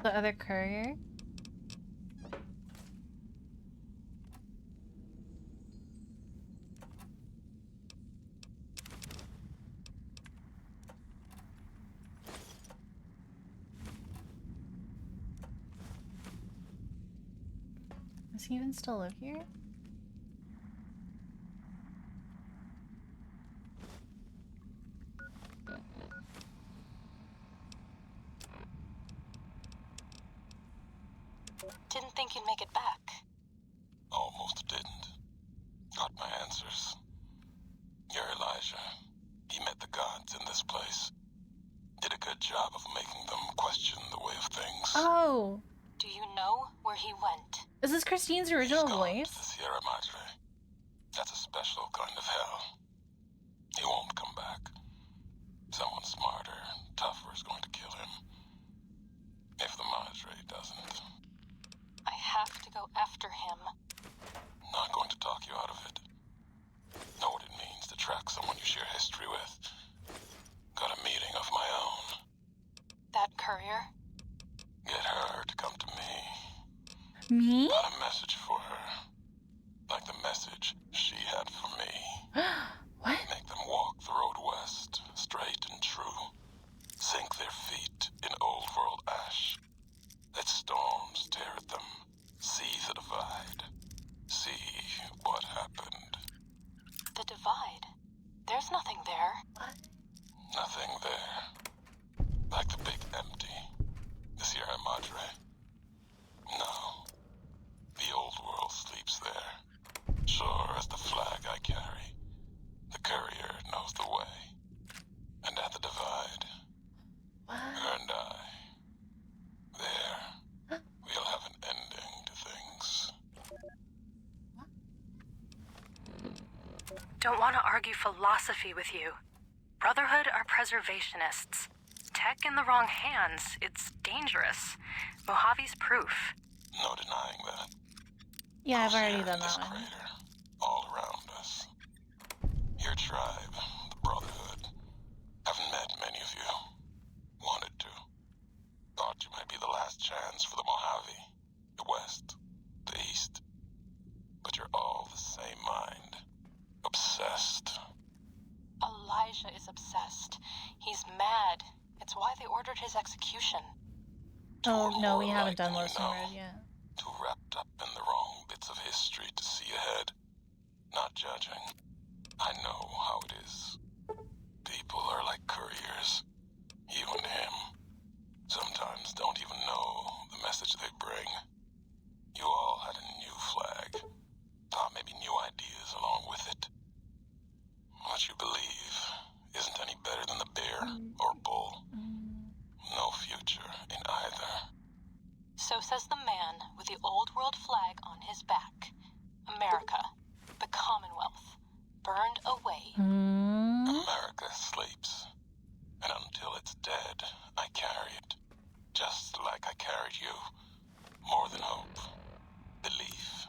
The other courier? Does he even still live here? Didn't think you'd make it back. Almost didn't. Got my answers. You're Elijah. He met the gods in this place. Did a good job of making them question the way of things. Oh! Do you know where he went? Is this Christine's original He's gone voice? to the Sierra Madre. That's a special kind of hell. He won't come back. Someone smarter and tougher is going to kill him. If the Madre doesn't. I have to go after him. Not going to talk you out of it. Know what it means to track someone you share history with. Got a meeting of my own. That courier? Get her to come to me. Me? Got a message for her. Like the message she had for me. What? Make them walk the road west, straight and true. Sink their feet in old world ash. Let storms tear at them. See the divide. See what happened. The divide? There's nothing there. What? Nothing there. Like the big empty. The Sierra Madre. No. The old world sleeps there. Sure as the flag I carry. The courier knows the way. And at the divide, What? her and I, there, we'll have an ending to things. Don't want to argue philosophy with you. Brotherhood are preservationists. Tech in the wrong hands, it's dangerous. Mojave's proof. No denying that. Yeah, I've already Here done in this that one. crater, all around us. Your tribe, the Brotherhood, haven't met many of you. Wanted to. Thought you might be the last chance for the Mojave, the West, the East. But you're all the same mind. Obsessed. Elijah is obsessed. He's mad. It's why they ordered his execution. Oh, no, we more haven't alike done than Lost you know. Road yet. Too wrapped up in the wrong bits of history to see ahead. Not judging. I know how it is. People are like couriers. Even him. Sometimes don't even know the message they bring. You all had a new flag. Thought maybe new ideas along with it. What you believe isn't any better than the bear or bull. No future in either. So says the man with the old world flag on his back. America, the Commonwealth, burned away. America sleeps. And until it's dead, I carry it. Just like I carried you. More than hope. Belief.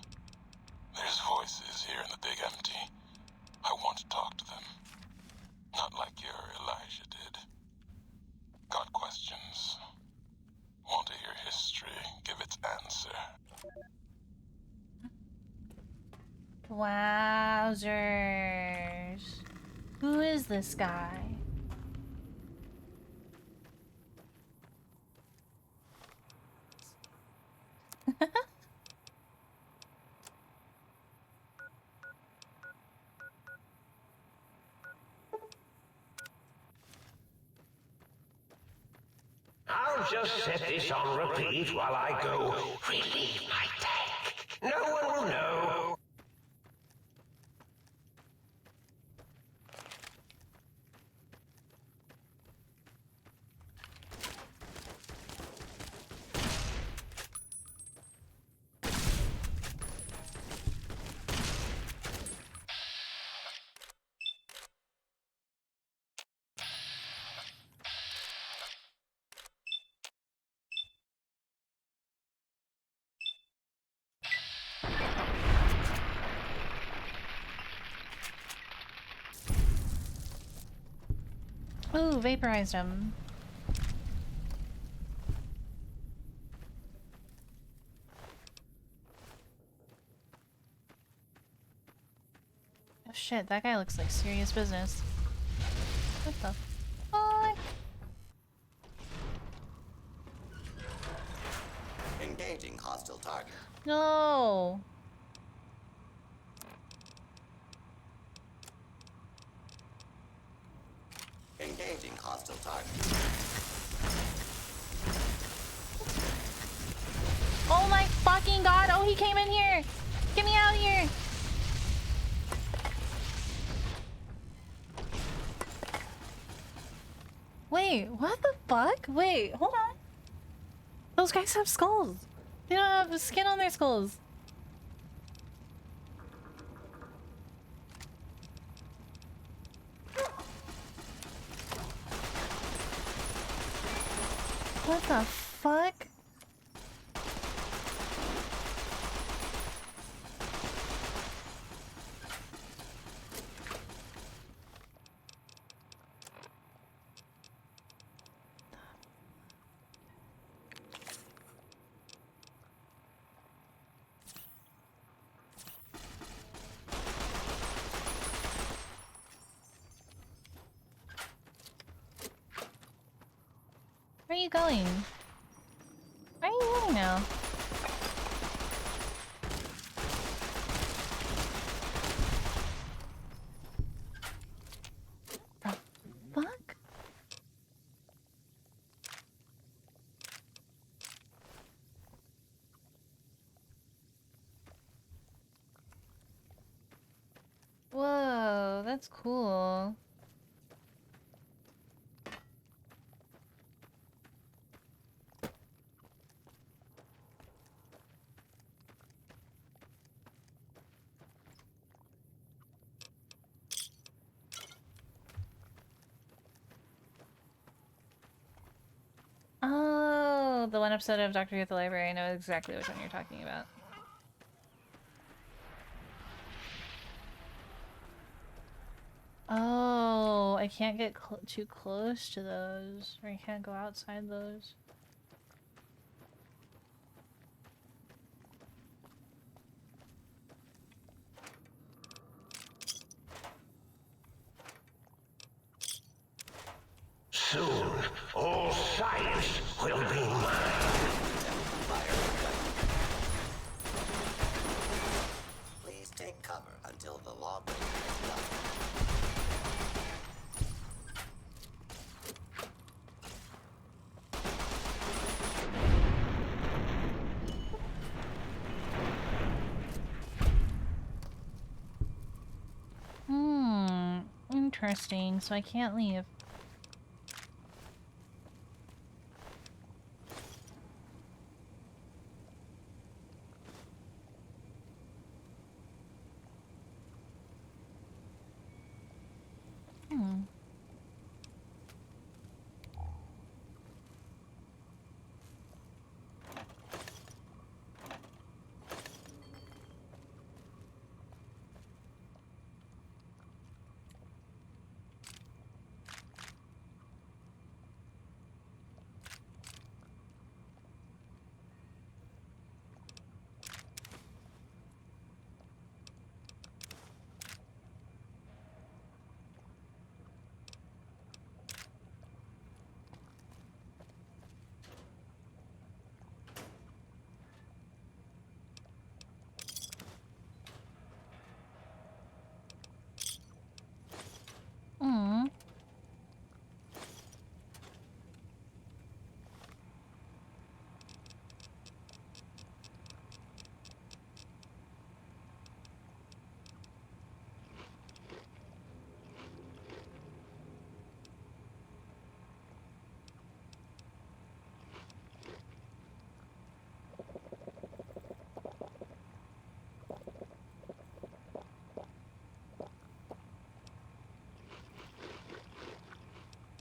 There's voices here in the big empty. I want to talk to them. Not like your Elijah did. Got questions. Want to hear history give its answer. Wowzers. Who is this guy? I'll just set this on repeat while I go relieve my tank. No one will know. Ooh, vaporized him. shit, that guy looks like serious business. What the fuck? Engaging hostile target. No. Engaging hostile target. Oh my fucking god! Oh, he came in here! Get me out of here! Wait, what the fuck? Wait, hold on. Those guys have skulls. They don't have skin on their skulls. What the fuck? Where are you going? Where are you going now? The fuck? Whoa, that's cool. Oh, the one episode of Doctor Who at the Library. I know exactly which one you're talking about. Oh, I can't get too close to those, or I can't go outside those. Soon, all science will be mine. Please take cover until the lawbreaker is done. Interesting. So I can't leave.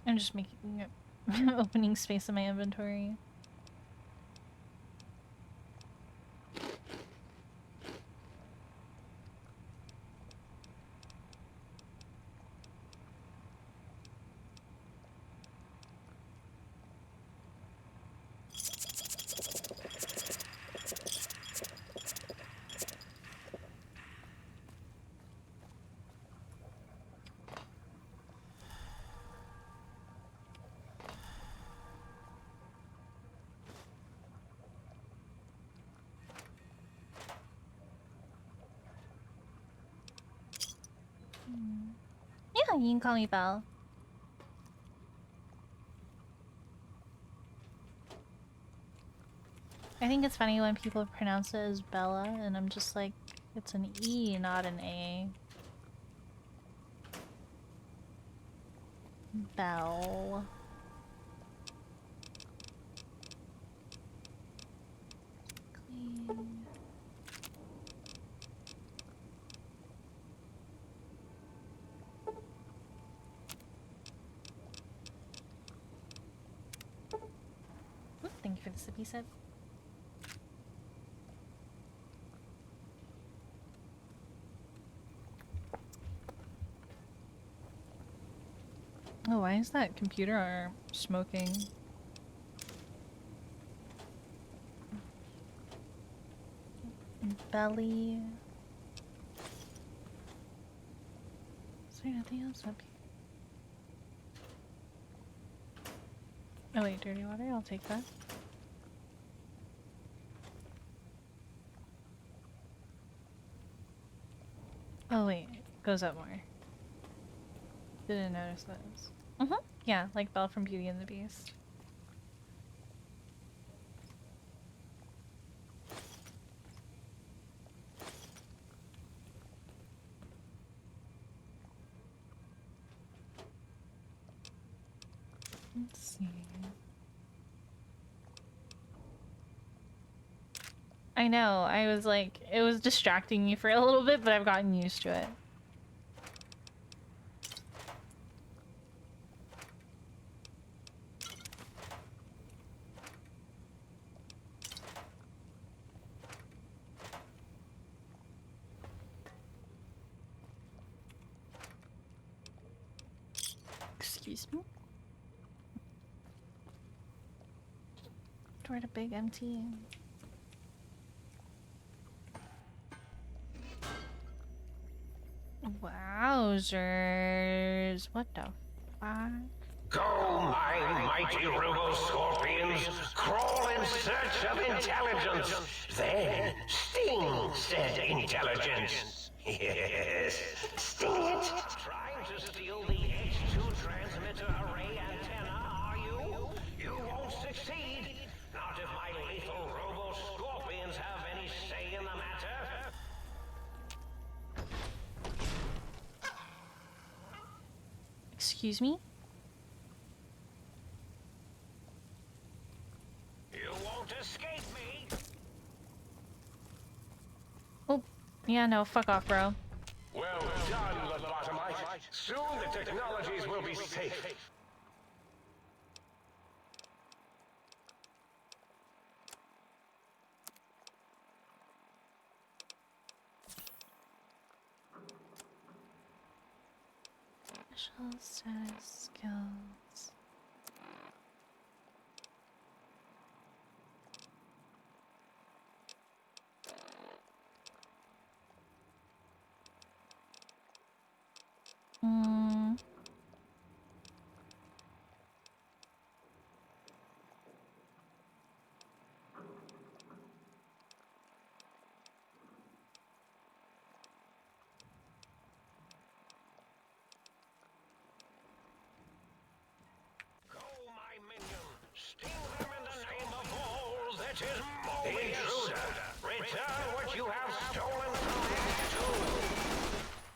I'm just making opening space in my inventory. you can call me Belle. I think it's funny when people pronounce it as Bella, and I'm just like, it's an E, not an A. Belle. Clean. Thank you for the sippy sip. Oh, why is that computer smoking? Belly. Is there nothing else up here? Oh wait, dirty water? I'll take that. Oh wait, it goes up more. Didn't notice those. Yeah, like Belle from Beauty and the Beast. Let's see. I know, I was like, it was distracting me for a little bit, but I've gotten used to it. Excuse me? Toward a big empty. Wowzers. What the fuck? Go, my mighty robo-scorpions, crawl in search of intelligence. Then sting said intelligence. Yes, sting it. Trying to steal the H2 transmitter array antenna, are you? You won't succeed. Not if my lethal robo-scorpions have any say in the matter. Excuse me? You won't escape me. Oh, yeah, no, fuck off, bro. Well done, Lobotomite. Soon the technologies will be safe. Special status skills.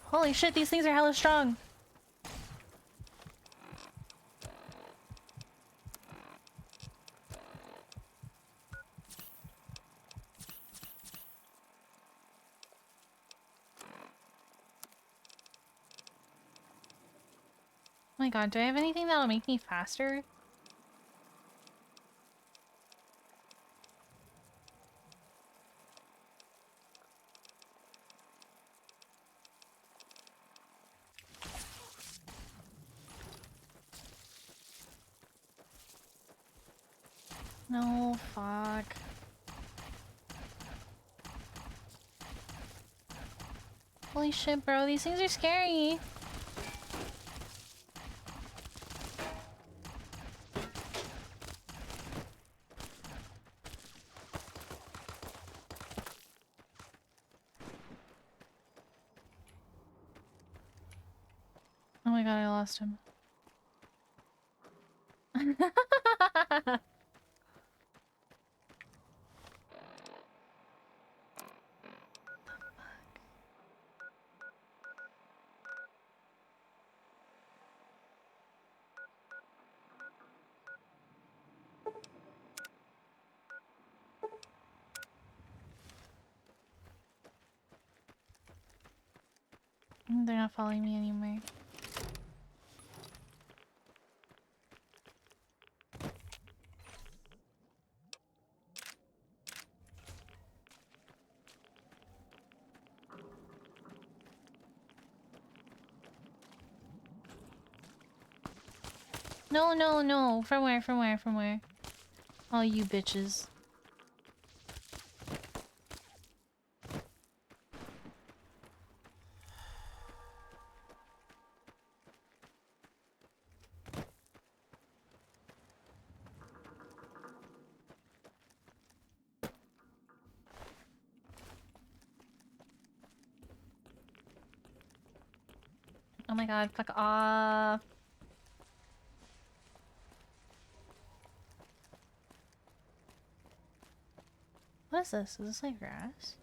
Holy shit, these things are hella strong. Oh my god, do I have anything that'll make me faster? No, fuck. Holy shit, bro, these things are scary. Oh my god, lost him. They're not following me anymore. No, no, no. From where? From where? From where? Oh, you bitches. Oh my god, fuck off. What is this? Is this like grass?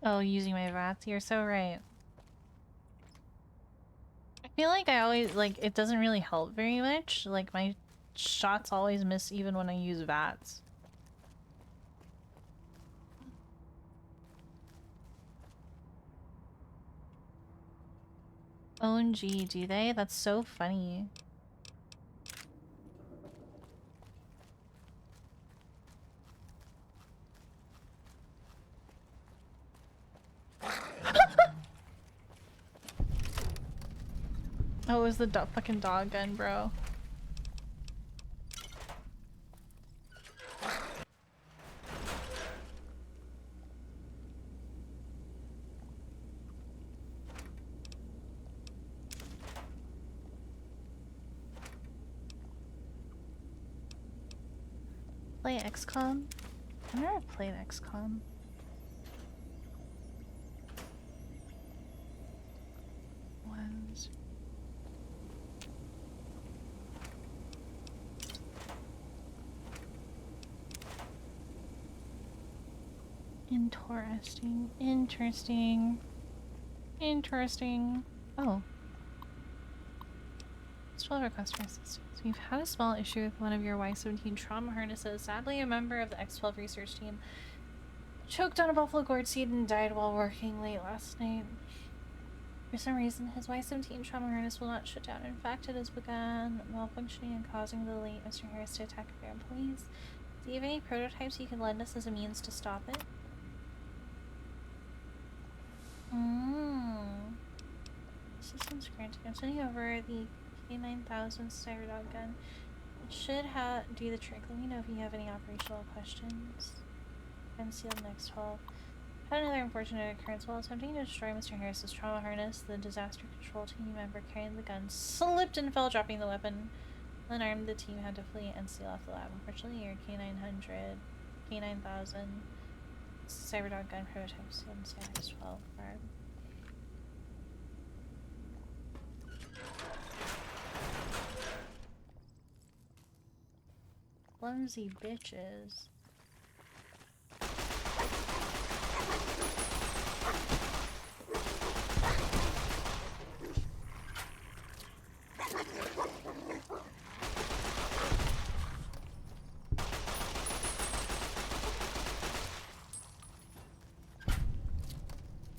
Oh, using my VATS. You're so right. I feel like I always, like, it doesn't really help very much. Like, my shots always miss even when I use VATS. OMG, do they? That's so funny. Oh, it was the fucking dog gun, bro. Play XCOM? I've never played XCOM. Was... Interesting. Interesting. Interesting. Oh. Still request for assistance. We've had a small issue with one of your Y-17 trauma harnesses. Sadly, a member of the X-12 research team choked on a buffalo gourd seed and died while working late last night. For some reason, his Y-17 trauma harness will not shut down. In fact, it has begun malfunctioning and causing the late Mr. Harris to attack your employees. Do you have any prototypes you can lend us as a means to stop it? Assistance granted. I'm sending over the K9000 Cyberdog gun. It should do the trick. Let me know if you have any operational questions. Unsealed next 12. Had another unfortunate occurrence while attempting to destroy Mr. Harris's trauma harness. The disaster control team member carrying the gun slipped and fell, dropping the weapon. Unarmed, the team had to flee and seal off the lab. Unfortunately, your K900, K9000 Cyberdog gun prototype sealed in Status 12 guard. Clumsy bitches.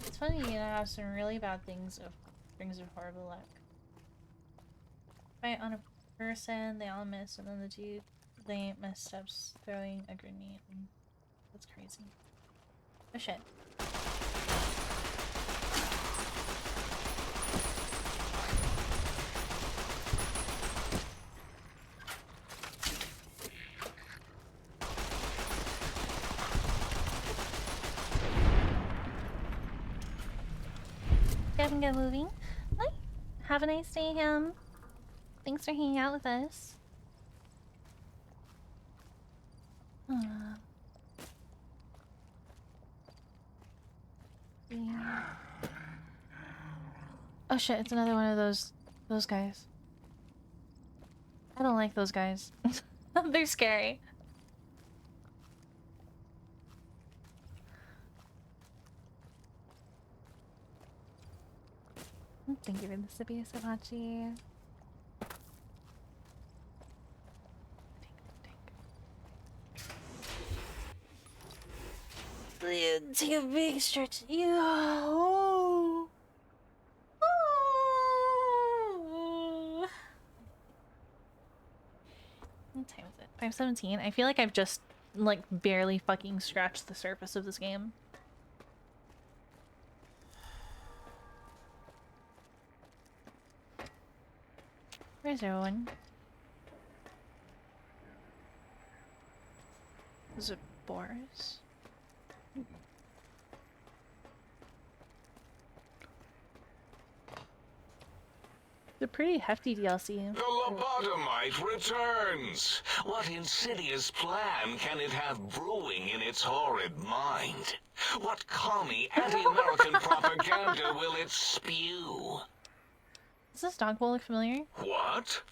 It's funny, you know, have some really bad things of brings of horrible luck. Fight on a person, they all miss, and then the dude they messed up throwing a grenade. That's crazy. Oh shit. can get moving. Bye. Have a nice day, Ham. Thanks for hanging out with us. Yeah. Oh shit, it's another one of those guys. I don't like those guys. They're scary. Thank you for the Sibius Apache. Take a big stretch. Yo. What time is it? 5:17. I feel like I've just like barely fucking scratched the surface of this game. Where's everyone? Is it Boris? It's a pretty hefty DLC. The lobotomite returns! What insidious plan can it have brewing in its horrid mind? What commie anti-American propaganda will it spew? Does this dog bowl look familiar? What?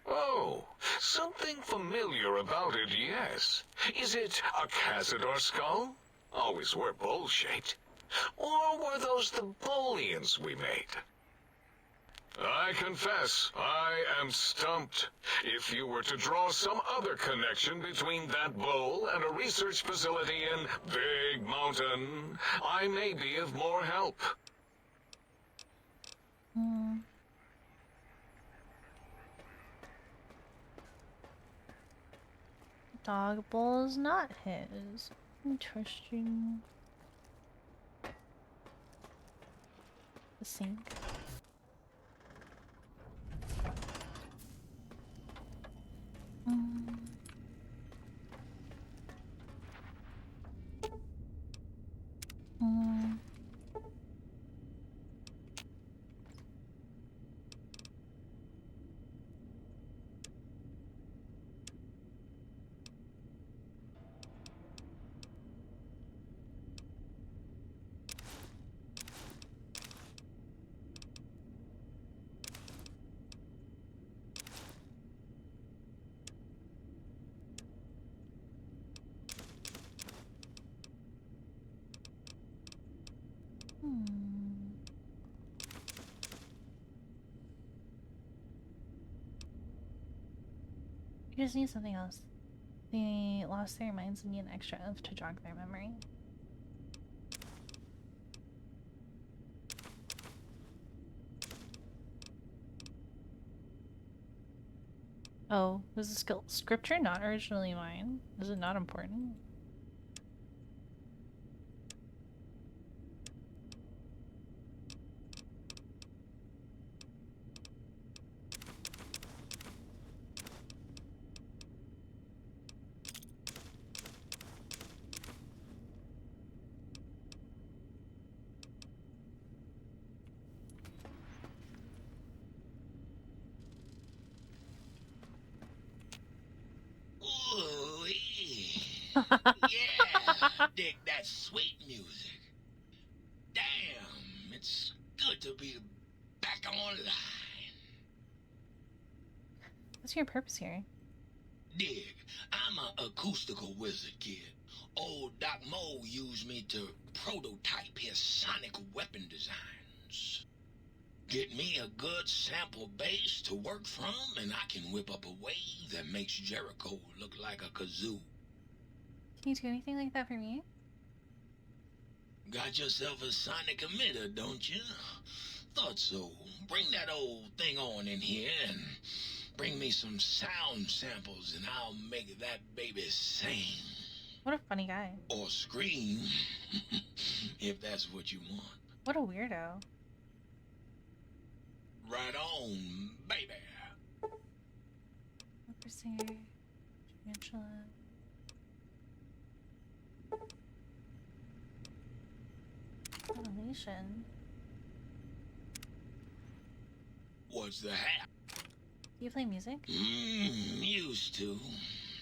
Oh, something familiar about it, yes. Is it a Cazador skull? Always were bowl-shaped. Or were those the Bolians we made? I confess, I am stumped. If you were to draw some other connection between that bowl and a research facility in Big Mountain, I may be of more help. Dog bowl is not his. Interesting. The sink. You just need something else. They lost their minds and need an extra oomph to jog their memory. Oh, was the scripture not originally mine? Is it not important? Yeah, dig that sweet music. Damn, it's good to be back online. What's your purpose here? Dig, I'm an acoustical wizard, kid. Old Doc Mo used me to prototype his sonic weapon designs. Get me a good sample base to work from, and I can whip up a wave that makes Jericho look like a kazoo. Can you do anything like that for me? Got yourself a sonic emitter, don't you? Thought so. Bring that old thing on in here and bring me some sound samples and I'll make that baby sing. What a funny guy. Or scream, if that's what you want. What a weirdo. Right on, baby. Opera singer, Angela. Elevation. What's the hap? Do you play music? Used to.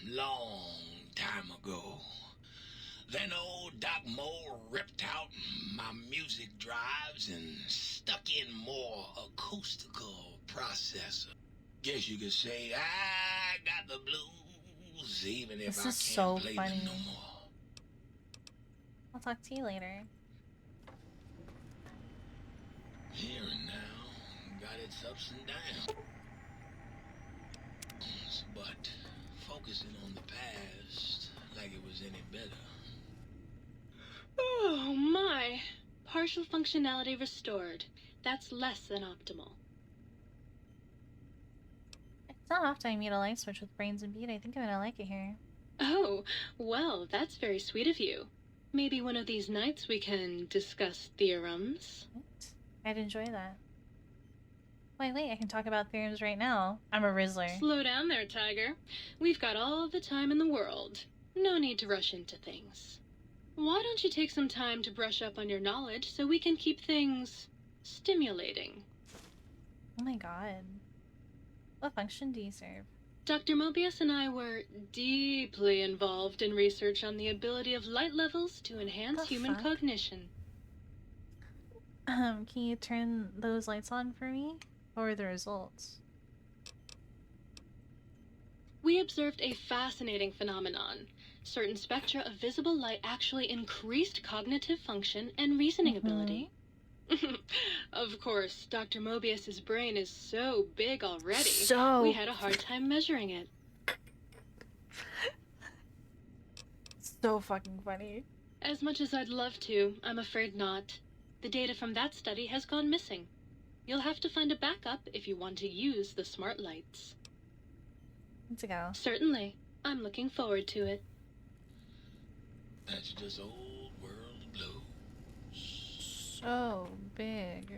Long time ago. Then old Doc Moe ripped out my music drives and stuck in more acoustical processor. Guess you could say I got the blues, even if I can't play them no more. I'll talk to you later. Here and now, got its ups and downs. But focusing on the past like it was any better. Oh my! Partial functionality restored. That's less than optimal. It's not often I meet a light switch with brains and beat. I think I'm gonna like it here. Oh, well, that's very sweet of you. Maybe one of these nights we can discuss theorems. What? I'd enjoy that. Wait, I can talk about theorems right now. I'm a Rizzler. Slow down there, Tiger. We've got all the time in the world. No need to rush into things. Why don't you take some time to brush up on your knowledge so we can keep things stimulating? Oh my god. What function do you serve? Dr. Mobius and I were deeply involved in research on the ability of light levels to enhance human cognition. Can you turn those lights on for me? What were the results? We observed a fascinating phenomenon. Certain spectra of visible light actually increased cognitive function and reasoning ability. Of course, Dr. Mobius's brain is so big already, we had a hard time measuring it. So fucking funny. As much as I'd love to, I'm afraid not. The data from that study has gone missing. You'll have to find a backup if you want to use the smart lights. Let's go. Certainly. I'm looking forward to it. That's just old world blue. So big.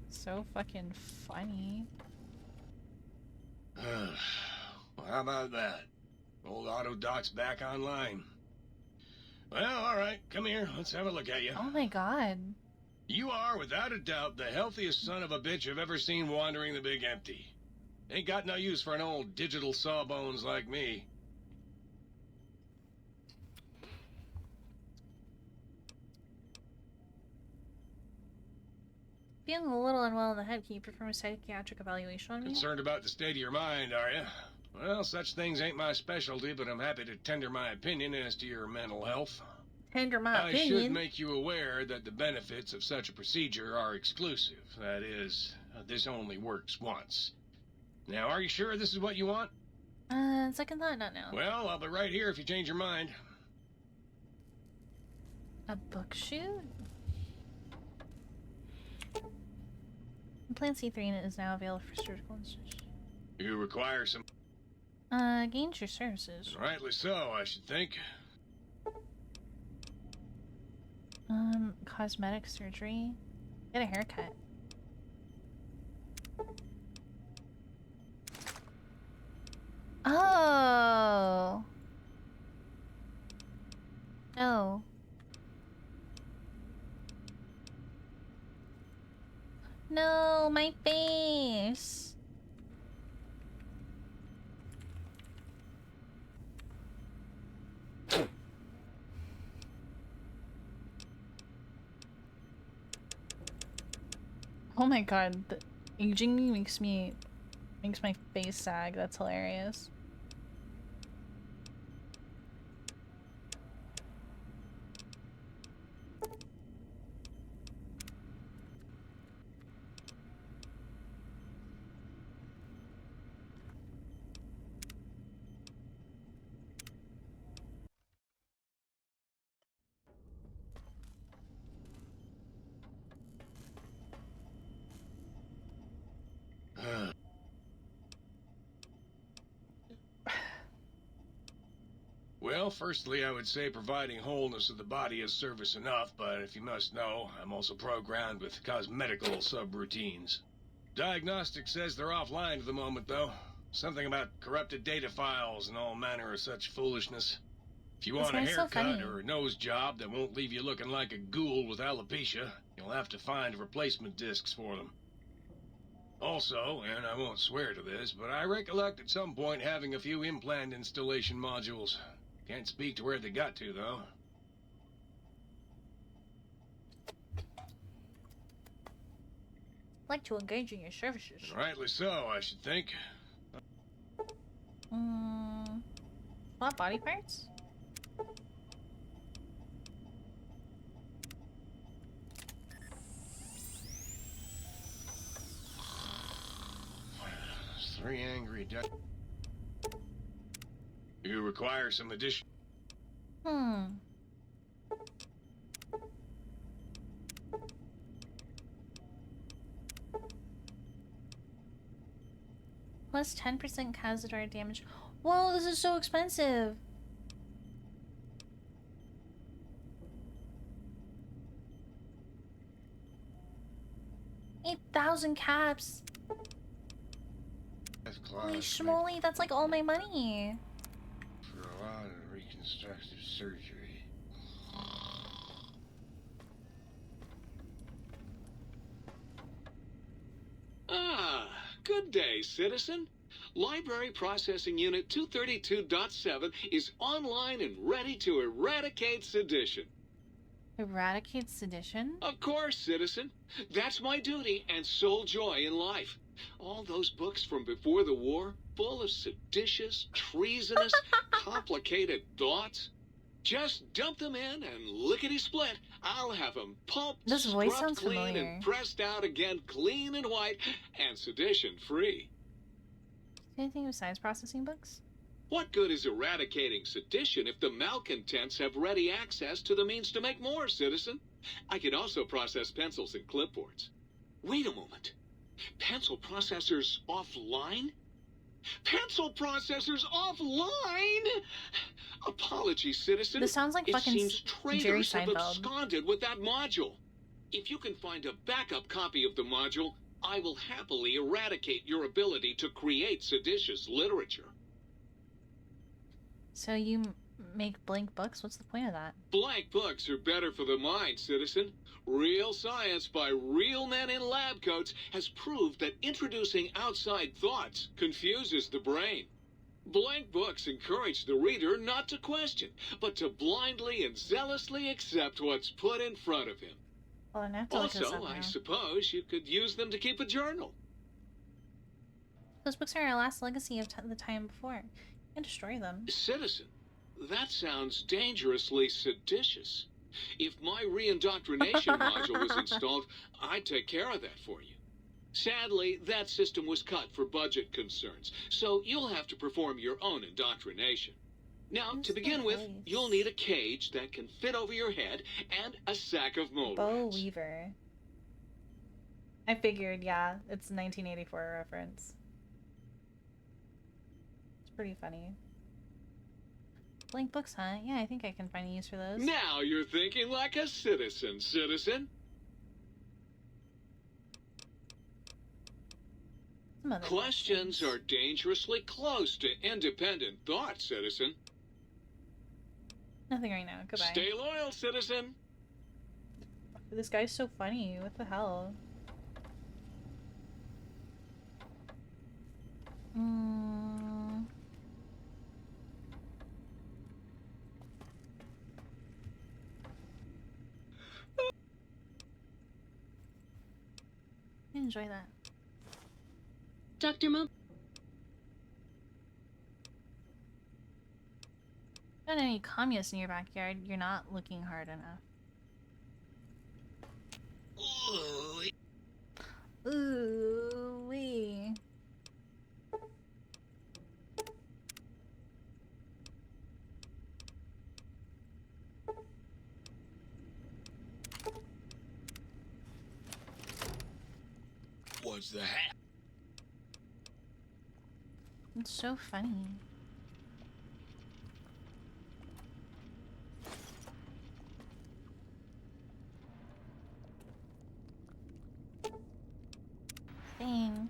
So fucking funny. Well, how about that? Old Autodoc's back online. Well, alright, come here. Let's have a look at you. Oh my god. You are, without a doubt, the healthiest son of a bitch I've ever seen wandering the big empty. Ain't got no use for an old digital sawbones like me. Feeling a little unwell in the head, can you perform a psychiatric evaluation on me? Concerned about the state of your mind, are you? Well, such things ain't my specialty, but I'm happy to tender my opinion as to your mental health. Tender my opinion? I should make you aware that the benefits of such a procedure are exclusive. That is, this only works once. Now, are you sure this is what you want? Second thought, not now. Well, I'll be right here if you change your mind. A book shoot? Plan C3 is now available for surgical incision. You require some... gains your services. Rightly so, I should think. Cosmetic surgery. Get a haircut. Oh! No. No, my face! Oh my god, the aging me makes my face sag. That's hilarious. Well, firstly, I would say providing wholeness of the body is service enough, but if you must know, I'm also programmed with cosmetical subroutines. Diagnostics says they're offline at the moment, though. Something about corrupted data files and all manner of such foolishness. If you want a haircut or a nose job that won't leave you looking like a ghoul with alopecia, you'll have to find replacement discs for them. Also, and I won't swear to this, but I recollect at some point having a few implant installation modules. Can't speak to where they got to, though. Like to engage in your services. Rightly so, I should think. What body parts? Three angry duck. You require some addition. Plus 10% Cazador damage. Whoa, this is so expensive. $8,000 caps. Holy schmoly, that's like all my money. For a lot of reconstructive surgery. Ah, good day, citizen. Library Processing Unit 232.7 is online and ready to eradicate sedition. Eradicate sedition? Of course, citizen. That's my duty and sole joy in life. All those books from before the war, full of seditious, treasonous, complicated thoughts. Just dump them in and lickety-split. I'll have them pulped, This voice scrubbed sounds clean, familiar. and pressed out again clean and white and sedition-free. Anything besides processing books? What good is eradicating sedition if the malcontents have ready access to the means to make more, citizen? I can also process pencils and clipboards. Wait a moment. Pencil processors offline? Pencil processors offline? Apologies, citizen. This sounds like it fucking seems Jerry traitors have Seinfeld. absconded with that module. If you can find a backup copy of the module, I will happily eradicate your ability to create seditious literature. So you make blank books? What's the point of that? Blank books are better for the mind, citizen. Real science by real men in lab coats has proved that introducing outside thoughts confuses the brain. Blank books encourage the reader not to question, but to blindly and zealously accept what's put in front of him. Well, I have to look this Also, up I now. suppose you could use them to keep a journal. Those books are our last legacy of the time before. You can destroy them. Citizen, that sounds dangerously seditious. If my re-indoctrination module was installed, I'd take care of that for you. Sadly, that system was cut for budget concerns, so you'll have to perform your own indoctrination. Now, to begin with, you'll need a cage that can fit over your head and a sack of mold Bow rats. Weaver. I figured, yeah, it's a 1984 reference. It's pretty funny. Blank books, huh? Yeah, I think I can find a use for those. Now you're thinking like a citizen, citizen. Some other Questions are dangerously close to independent thought, citizen. Nothing right now. Goodbye. Stay loyal, citizen. This guy's so funny. What the hell? Enjoy that. Dr. Mo. Not any communists in your backyard. You're not looking hard enough. Ooh wee. What's the hat? It's so funny. Thing.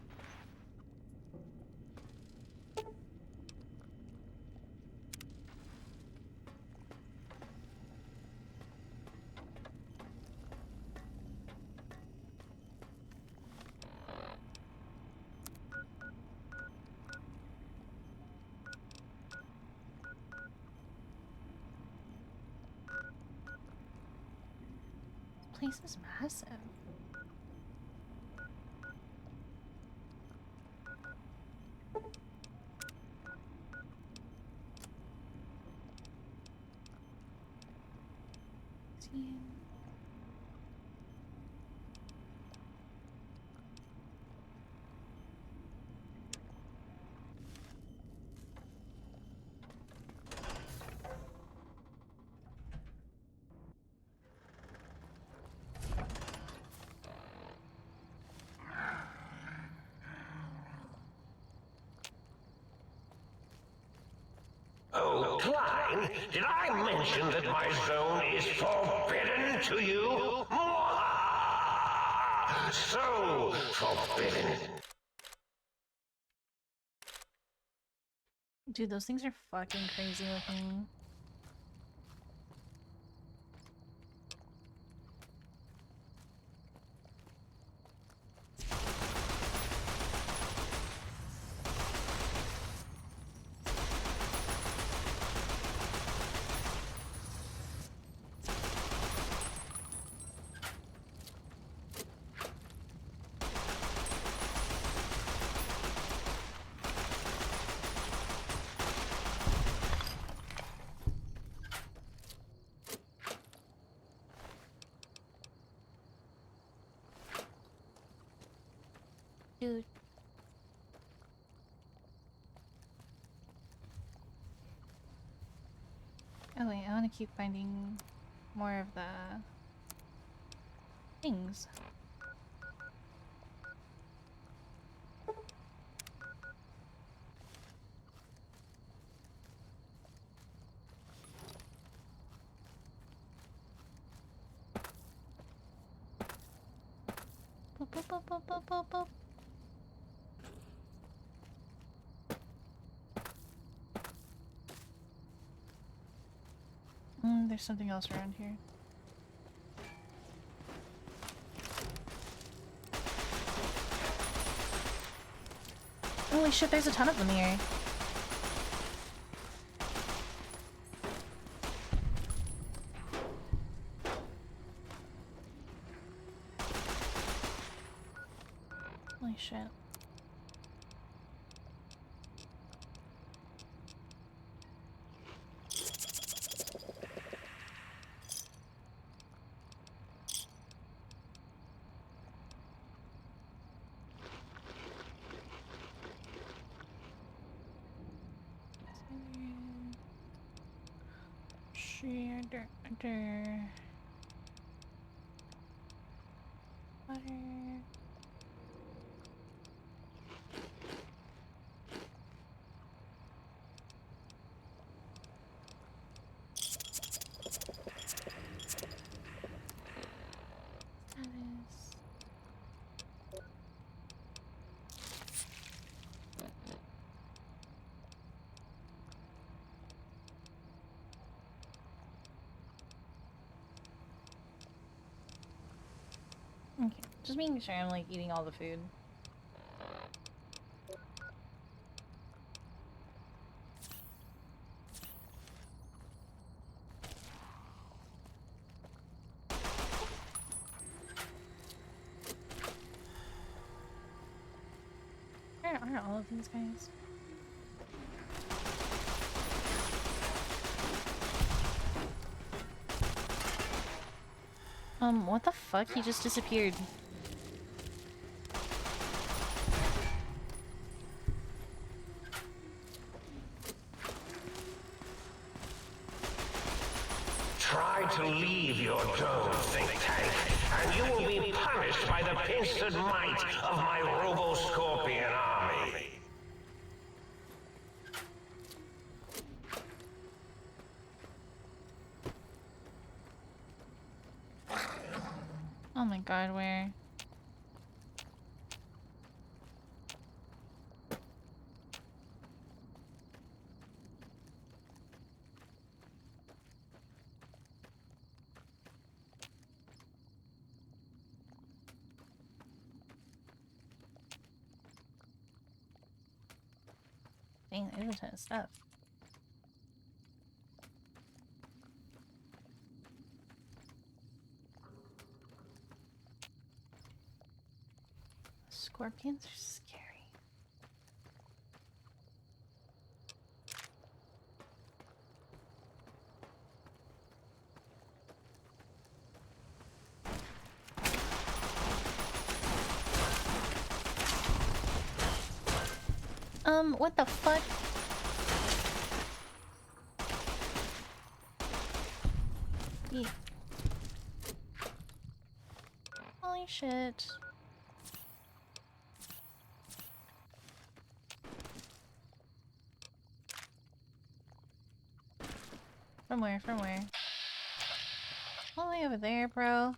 place is massive. See. Oh, Klein, did I mention that my zone is forbidden to you? Mwah! So forbidden. Dude, those things are fucking crazy looking. Dude. Oh wait, I want to keep finding more of the things. Boop, boop, boop, boop, boop, boop, boop. There's something else around here. Holy shit, there's a ton of them here. Holy shit. Butter. Okay, just making sure I'm like eating all the food. Where are all of these guys? What the fuck? He just disappeared. Try to leave your dome, think tank, and you will be punished by the pincered might of my Robo-Scorpion army. Oh my god, where? Dang, there's a ton of stuff. Scorpions are scary. What the fuck? Yeah. Holy shit. From where? From where? All the way over there, bro.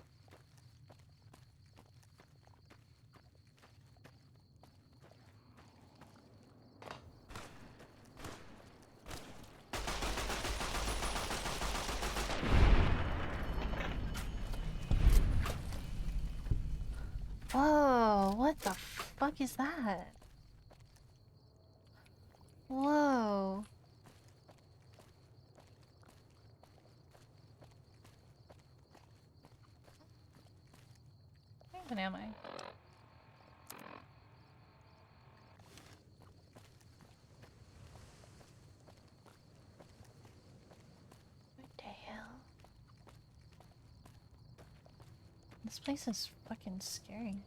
Whoa, what the fuck is that? Whoa. Where even am I? What the hell? This place is fucking scary.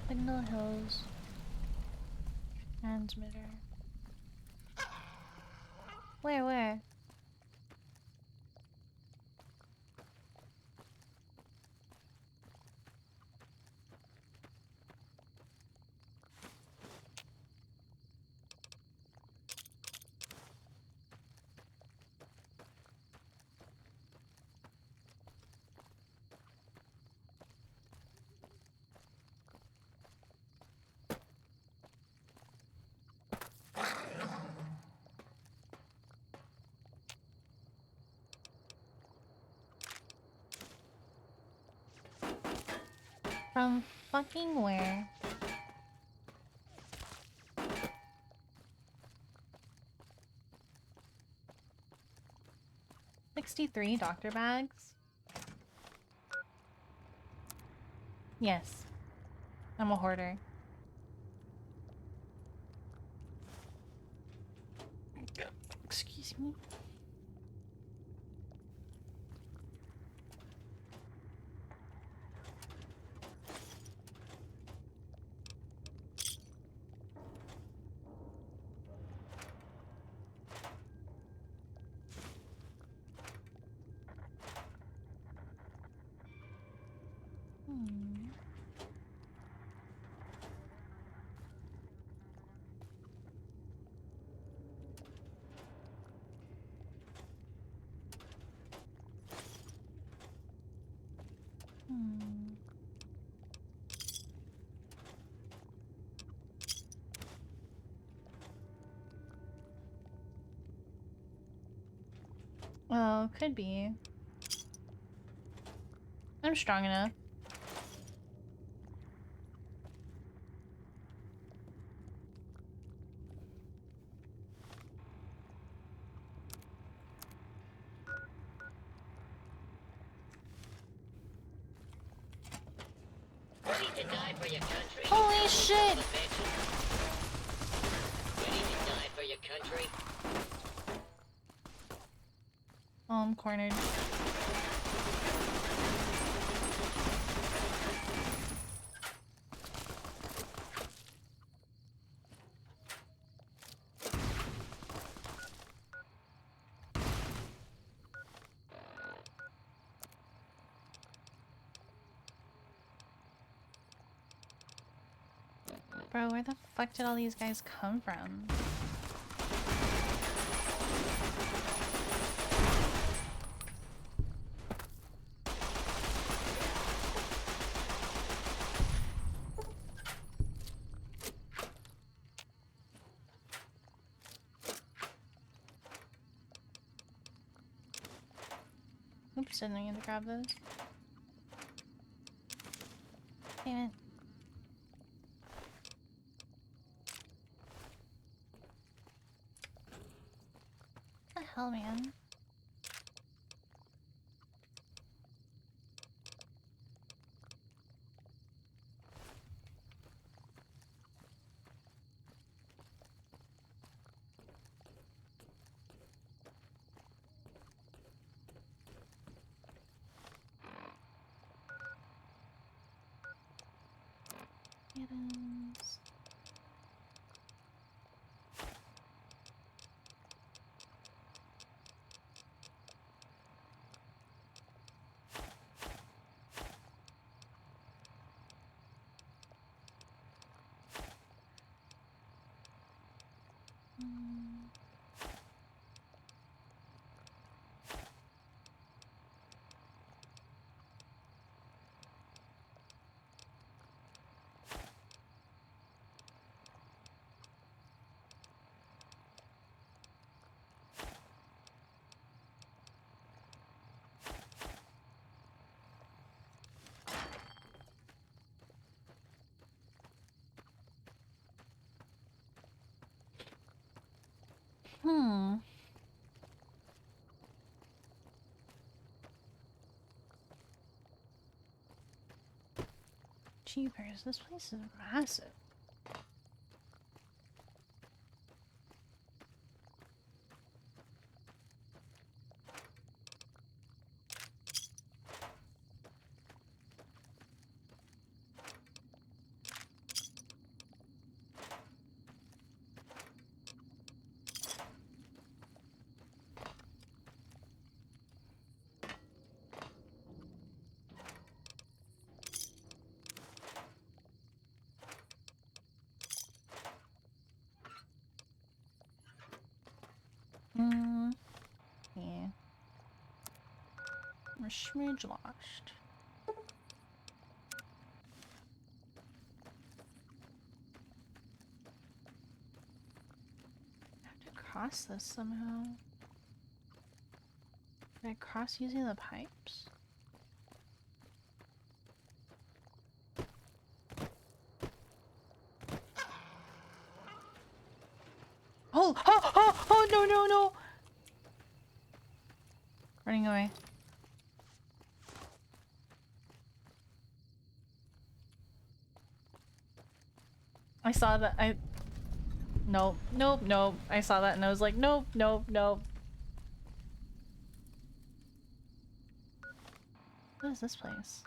Signal Hills transmitter. Where? From fucking where? $63 doctor bags? Yes. I'm a hoarder. Excuse me. Oh, could be. I'm strong enough. Ready to die for your country? Holy shit! Ready to die for your country? Oh, I'm cornered. Bro, where the fuck did all these guys come from? Oops, didn't mean to grab those. Damn it. What the hell, man? Items. Hmm. Jeepers, this place is massive. Yeah. We're smidge lost. I have to cross this somehow. Can I cross using the pipes? Oh! Oh! Oh! Oh! No! No! No! Running away. I saw that. Nope. Nope. Nope. I saw that and I was like, nope. Nope. Nope. What is this place?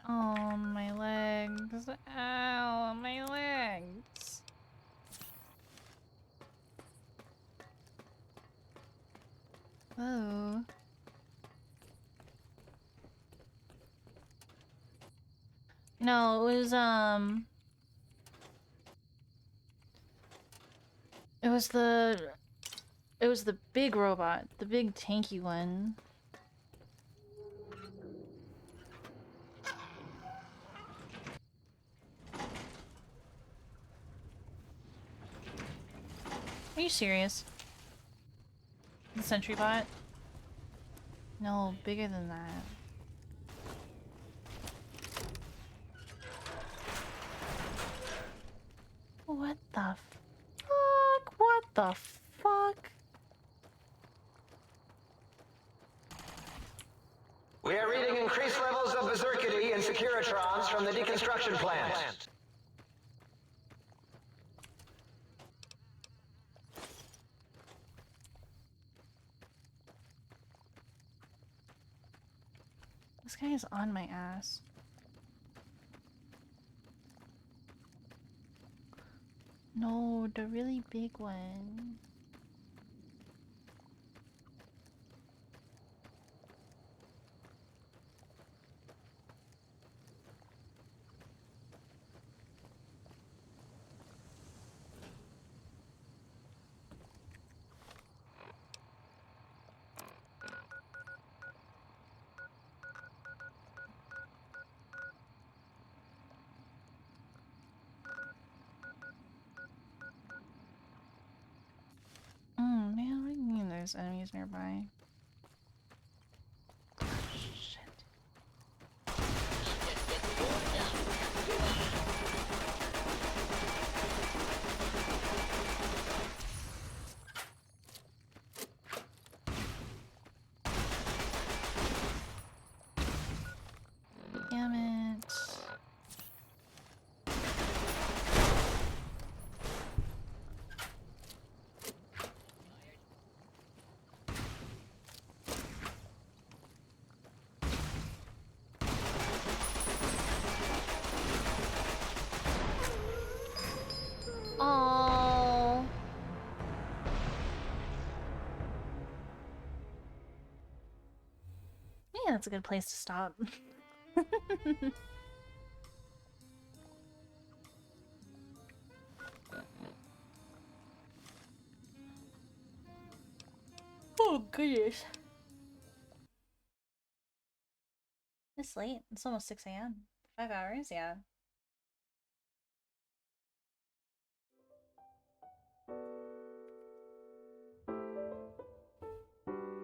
Oh, my legs. Ow, my legs. Oh. No, it was it was the big robot, the big tanky one. Are you serious? The sentry bot? No, bigger than that. What the fuck? What the fuck? We are reading increased levels of berserkity and securitrons from the deconstruction plant. This guy is on my ass. No, the really big one. there's enemies nearby. Damn it. Oh. Yeah, that's a good place to stop. Oh goodness. It's late. It's almost 6 a.m. 5 hours, yeah.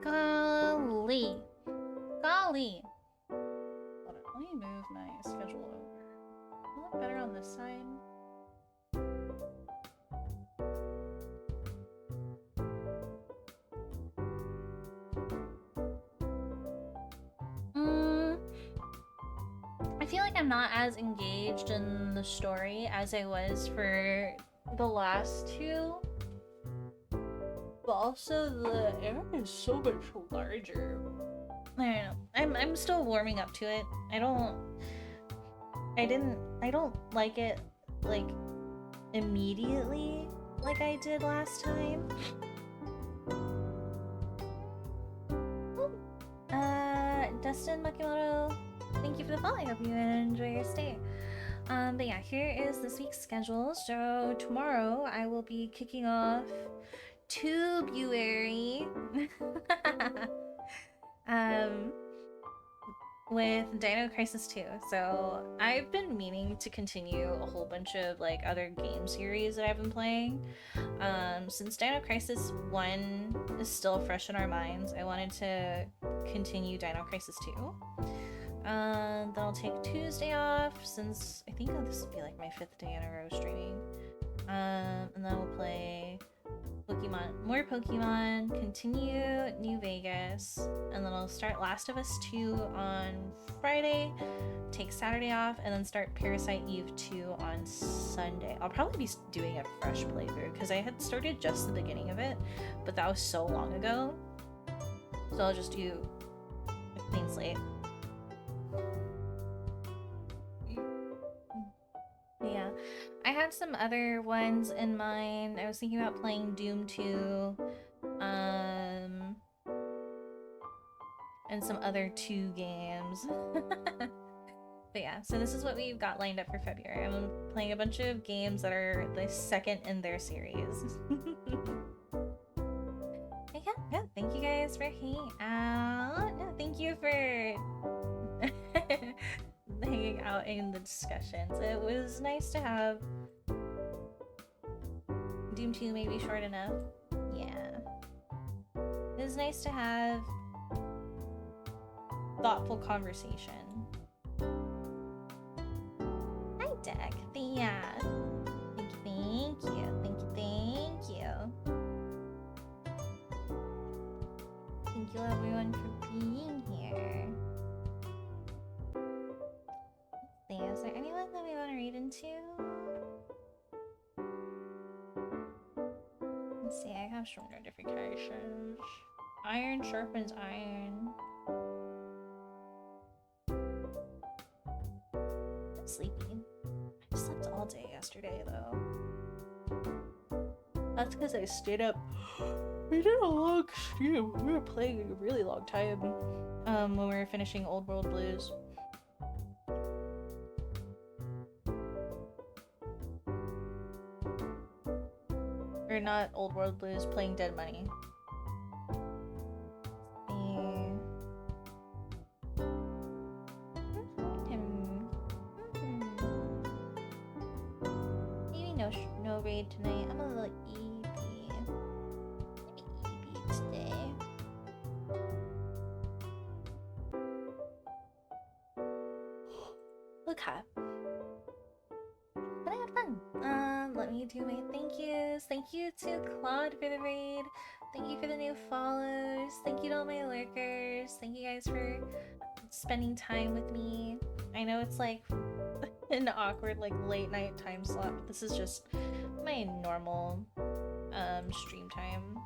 Golly. Golly. Hold on, let me move my schedule over. I look better on this side. I feel like I'm not as engaged in the story as I was for the last two. But also the area is so much larger. I don't know. I'm still warming up to it. I don't like it like immediately like I did last time. Dustin Makimoto, thank you for the follow. I hope you enjoy your stay. But yeah, here is this week's schedule. So tomorrow I will be kicking off Tubuary with Dino Crisis 2. So I've been meaning to continue a whole bunch of like other game series that I've been playing. Since Dino Crisis 1 is still fresh in our minds, I wanted to continue Dino Crisis 2. Then I'll take Tuesday off since I think this will be like my 5th day in a row streaming. And then we'll play Pokemon, more Pokemon, continue New Vegas, and then I'll start Last of Us 2 on Friday, take Saturday off, and then start Parasite Eve 2 on Sunday. I'll probably be doing a fresh playthrough because I had started just the beginning of it, but that was so long ago. So I'll just do a clean slate. Yeah, I had some other ones in mind. I was thinking about playing Doom 2, and some other 2 games. But yeah, so this is what we've got lined up for February. I'm playing a bunch of games that are the second in their series. Yeah, thank you guys for hanging out. No, thank you for hanging out in the discussions. It was nice to have Doom 2 maybe short enough. Yeah. It was nice to have thoughtful conversation. Hi, Deck. Yeah. Thank you. Thank you everyone for being here. Let's see, is there anyone that we want to read into? Let's see, I have some notifications. Iron sharpens iron. I'm sleepy. I slept all day yesterday though. That's because I stayed up. We did a long stream. We were playing a really long time when we were finishing Old World Blues. Or not Old World Blues, playing Dead Money. Maybe no raid tonight. I'm a little EB. Maybe EB today. Okay. But I had fun. Let me do my thank yous. Thank you to Claude for the raid. Thank you for the new follows. Thank you to all my lurkers. Thank you guys for spending time with me. I know it's like an awkward like late night time slot, but this is just my normal stream time.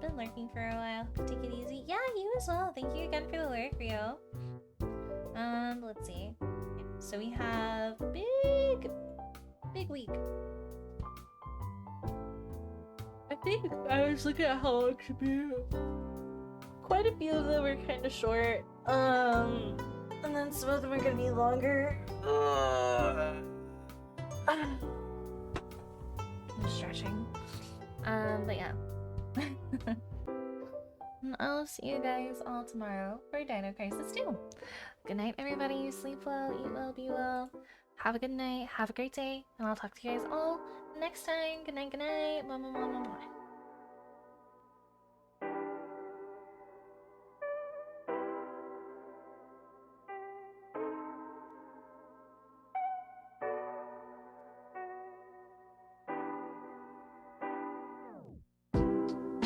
Been lurking for a while. Take it easy. Yeah, you as well. Thank you again for the lurk, Rio. Let's see. So we have big week. I think I was looking at how long should be. Quite a few of them were kind of short. And then some of them are gonna be longer. I'm stretching. But yeah. And I'll see you guys all tomorrow for Dino Crisis 2. Good night, everybody. Sleep well, eat well, be well. Have a good night, have a great day, and I'll talk to you guys all next time. Good night, good night. Bye, bye, bye, bye, bye.